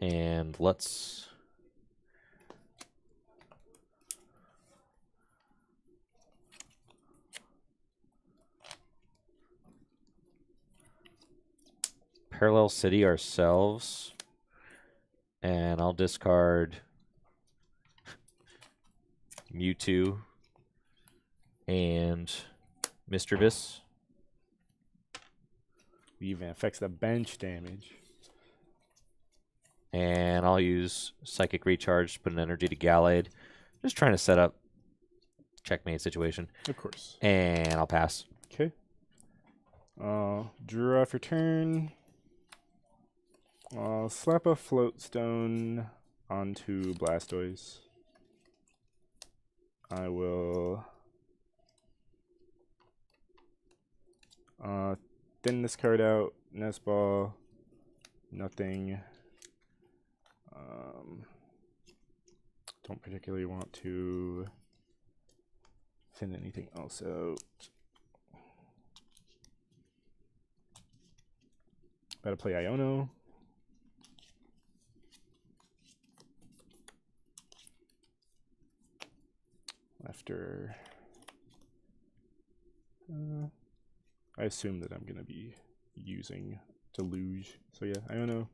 And let's Parallel City ourselves. And I'll discard Mewtwo and Mischievous. Even affects the bench damage. And I'll use Psychic Recharge to put an energy to Gallade. Just trying to set up checkmate situation. Of course. And I'll pass. Okay. Draw for turn. I'll slap a Float Stone onto Blastoise. I will thin this card out. Nest Ball. Nothing. Don't particularly want to thin anything else out. About to play Iono. After I assume that I'm going to be using Deluge. So yeah, Iono.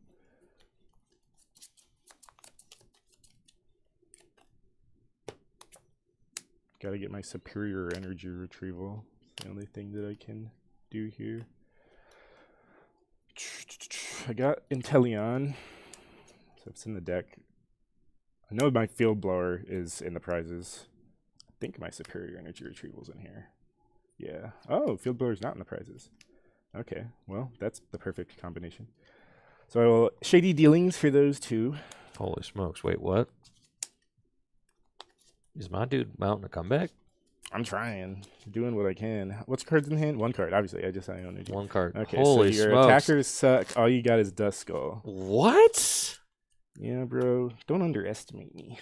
Gotta get my superior energy retrieval. It's the only thing that I can do here. I got Inteleon, so it's in the deck. I know my Field Blower is in the prizes. I think my superior energy retrieval's in here. Yeah. Oh, Field Blower's not in the prizes. Okay, well, that's the perfect combination. So I will Shady Dealings for those two. Holy smokes. Wait, what? Is my dude mounting a comeback? I'm trying. Doing what I can. What's cards in hand? One card, obviously. I just Iono. One card. Okay, Holy so your smokes. attackers suck. All you got is Duskull. What? Yeah, bro. Don't underestimate me.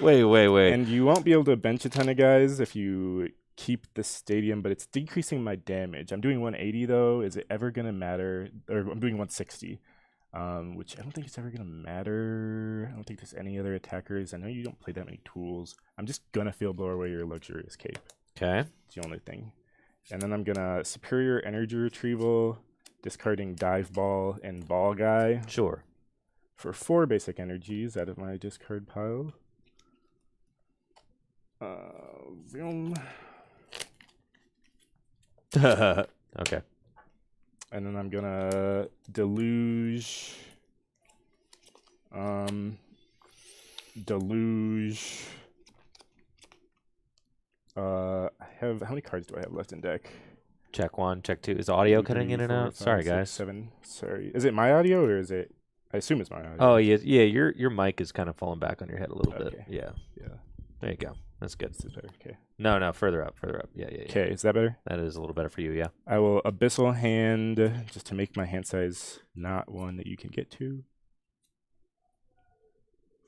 Wait. And you won't be able to bench a ton of guys if you keep the stadium, but it's decreasing my damage. I'm doing 180, though. Is it ever going to matter? Or I'm doing 160. Which I don't think it's ever going to matter. I don't think there's any other attackers. I know you don't play that many tools. I'm just going to Field Blow away your Luxurious Cape. Okay. It's the only thing. And then I'm going to Superior Energy Retrieval, discarding Dive Ball and Ball Guy. Sure. For 4 basic energies out of my discard pile. Vroom. Okay. And then I'm gonna Deluge. Deluge. I have, how many cards do I have left in deck? Check 1, check 2. Is audio 2, cutting 3, in and 4, out? 5, Sorry, 6, guys. 7. Sorry. Is it my audio or is it? I assume it's my audio. Oh, yeah. Your mic is kind of falling back on your head a little bit. Okay. Yeah. Yeah. There you go. That's good. This is better. Okay. No, further up. Yeah. Okay, is that better? That is a little better for you, yeah. I will Abyssal Hand just to make my hand size not one that you can get to.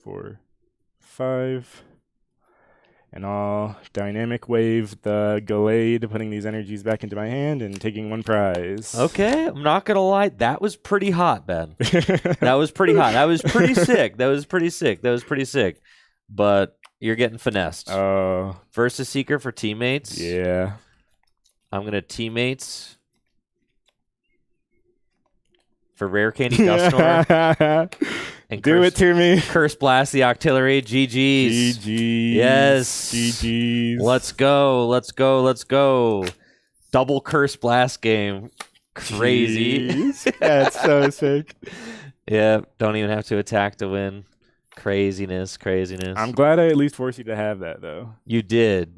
4, 5. And I'll Dynamic Wave the Gallade, putting these energies back into my hand and taking 1 prize. Okay, I'm not going to lie. That was pretty hot, Ben. That was pretty hot. That was pretty sick. But you're getting finessed. Oh. Versus Seeker for teammates. Yeah. I'm going to teammates for Rare Candy Dusknoir. And Do it to me. Curse Blast the Octillery. GG's. GG's. Yes. GG's. Let's go. Let's go. Let's go. Double Curse Blast game. Crazy. Jeez. That's so sick. Yeah. Don't even have to attack to win. Craziness. I'm glad I at least forced you to have that, though. You did.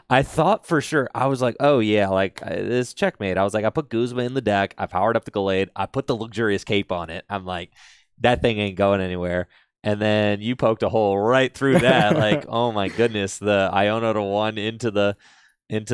I thought for sure, I was like, oh yeah, like this checkmate. I was like, I put Guzma in the deck. I powered up the Gallade. I put the Luxurious Cape on it. I'm like, that thing ain't going anywhere. And then you poked a hole right through that. Like, oh my goodness, the Iono to 1 into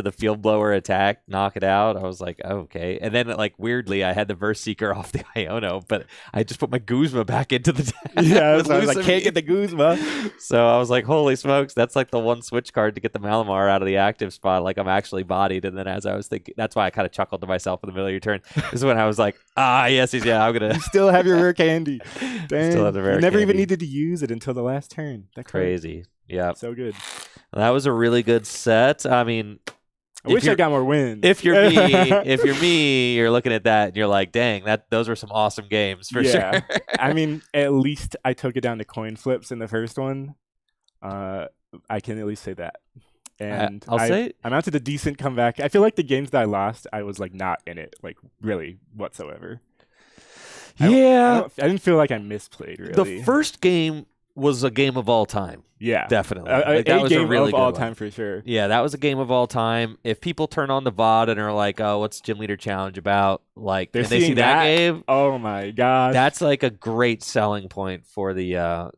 the Field Blower attack, knock it out. I was like, oh, okay. And then, like, weirdly, I had the Verse Seeker off the Iono, but I just put my Guzma back into the deck. Yeah, so I was like, can't get the Guzma. So I was like, holy smokes, that's like the one switch card to get the Malamar out of the active spot. Like, I'm actually bodied. And then as I was thinking, that's why I kind of chuckled to myself in the middle of your turn. This is when I was like, yes, yeah, I'm going to. You still have your rare candy. Dang. Still have the rare you never candy. even needed to use it until the last turn. That's crazy. Yeah. So good. That was a really good set. I mean, I wish I got more wins. If you're me, you're looking at that and you're like, dang, those were some awesome games for sure. I mean, at least I took it down to coin flips in the first one. I can at least say that. And I mounted a decent comeback. I feel like the games that I lost, I was like not in it, like really whatsoever. I didn't feel like I misplayed really. The first game was a game of all time. Yeah, definitely. That was a really of all time for sure. Yeah, that was a game of all time. If people turn on the VOD and are like, "Oh, what's Gym Leader Challenge about?" Like, they see that game, oh my gosh, that's like a great selling point for the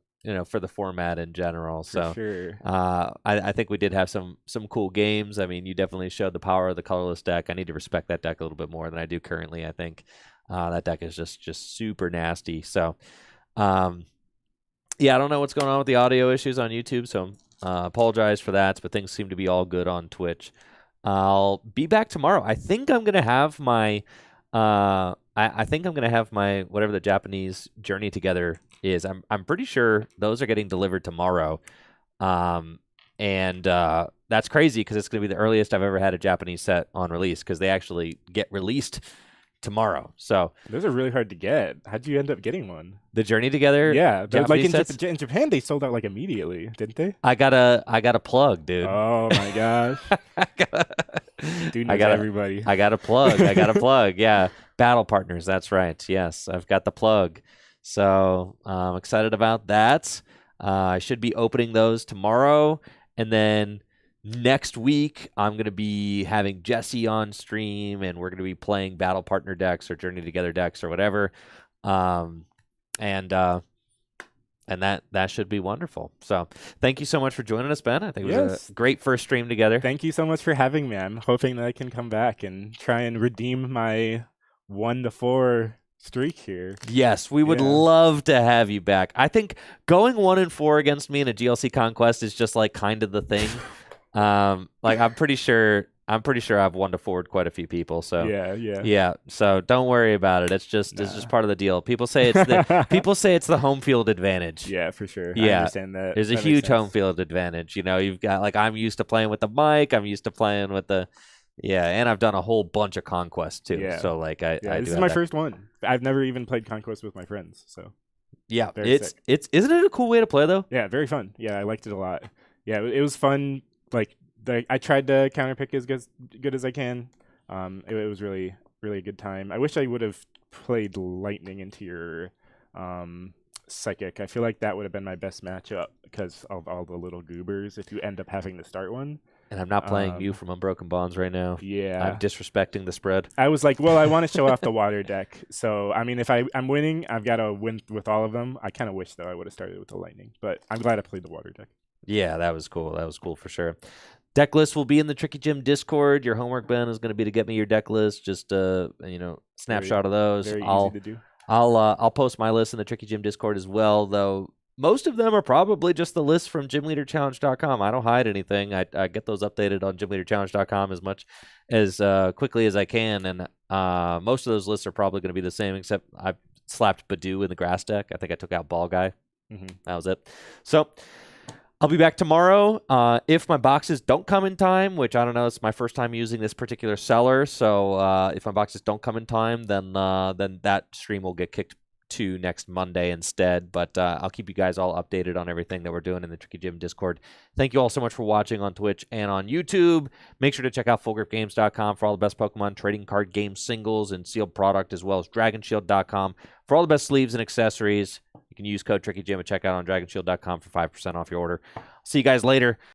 for the format in general. So, sure. I think we did have some cool games. I mean, you definitely showed the power of the colorless deck. I need to respect that deck a little bit more than I do currently. I think that deck is just super nasty. So, yeah, I don't know what's going on with the audio issues on YouTube, so apologize for that, but things seem to be all good on Twitch. I'll be back tomorrow. I think I'm gonna have my I think I'm gonna have my whatever the Japanese Journey Together is. I'm pretty sure those are getting delivered tomorrow. And that's crazy because it's gonna be the earliest I've ever had a Japanese set on release because they actually get released tomorrow. So those are really hard to get. How'd you end up getting one? The Journey Together? Yeah, like in Japan they sold out like immediately, didn't they? I got a plug, dude. Oh my gosh. Dude knows everybody. I got a plug. Yeah. Battle Partners, that's right. Yes, I've got the plug. So I'm excited about that. I should be opening those tomorrow, and then next week, I'm going to be having Jesse on stream, and we're going to be playing Battle Partner decks or Journey Together decks or whatever. And that should be wonderful. So thank you so much for joining us, Ben. I think it was a great first stream together. Thank you so much for having me. I'm hoping that I can come back and try and redeem my 1-4 streak here. Yes, we would love to have you back. I think going 1-4 against me in a GLC Conquest is just like kind of the thing. Like I'm pretty sure I've 1-4'd quite a few people. So yeah. So don't worry about it. It's just part of the deal. People say it's the home field advantage. Yeah, for sure. Yeah, I understand that. There's a huge home field advantage. You know, you've got like I'm used to playing with the mic. I'm used to playing with the and I've done a whole bunch of Conquest too. Yeah. So like this is my first one. I've never even played Conquest with my friends. So yeah, isn't it a cool way to play though? Yeah, very fun. Yeah, I liked it a lot. Yeah, it was fun. Like I tried to counterpick as good as I can. It was really, really a good time. I wish I would have played Lightning into your Psychic. I feel like that would have been my best matchup because of all the little goobers if you end up having to start one. And I'm not playing you from Unbroken Bonds right now. Yeah. I'm disrespecting the spread. I was like, well, I want to show off the water deck. So, I mean, if I'm winning, I've got to win with all of them. I kind of wish, though, I would have started with the Lightning. But I'm glad I played the water deck. Yeah, that was cool. That was cool for sure. Deck list will be in the Tricky Gym Discord. Your homework, Ben, is going to be to get me your deck list. Just snapshot of those. Very easy to do. I'll post my list in the Tricky Gym Discord as well, though. Most of them are probably just the list from gymleaderchallenge.com. I don't hide anything. I get those updated on gymleaderchallenge.com as much as quickly as I can, and most of those lists are probably going to be the same, except I slapped Badoo in the grass deck. I think I took out Ball Guy. That was it. So I'll be back tomorrow. If my boxes don't come in time, which I don't know, it's my first time using this particular seller, so if my boxes don't come in time, then that stream will get kicked to next Monday instead. But I'll keep you guys all updated on everything that we're doing in the Tricky Gym Discord. Thank you all so much for watching on Twitch and on YouTube. Make sure to check out FullGripGames.com for all the best Pokemon trading card game singles and sealed product, as well as DragonShield.com for all the best sleeves and accessories. You can use code TrickyGym at checkout on DragonShield.com for 5% off your order. See you guys later.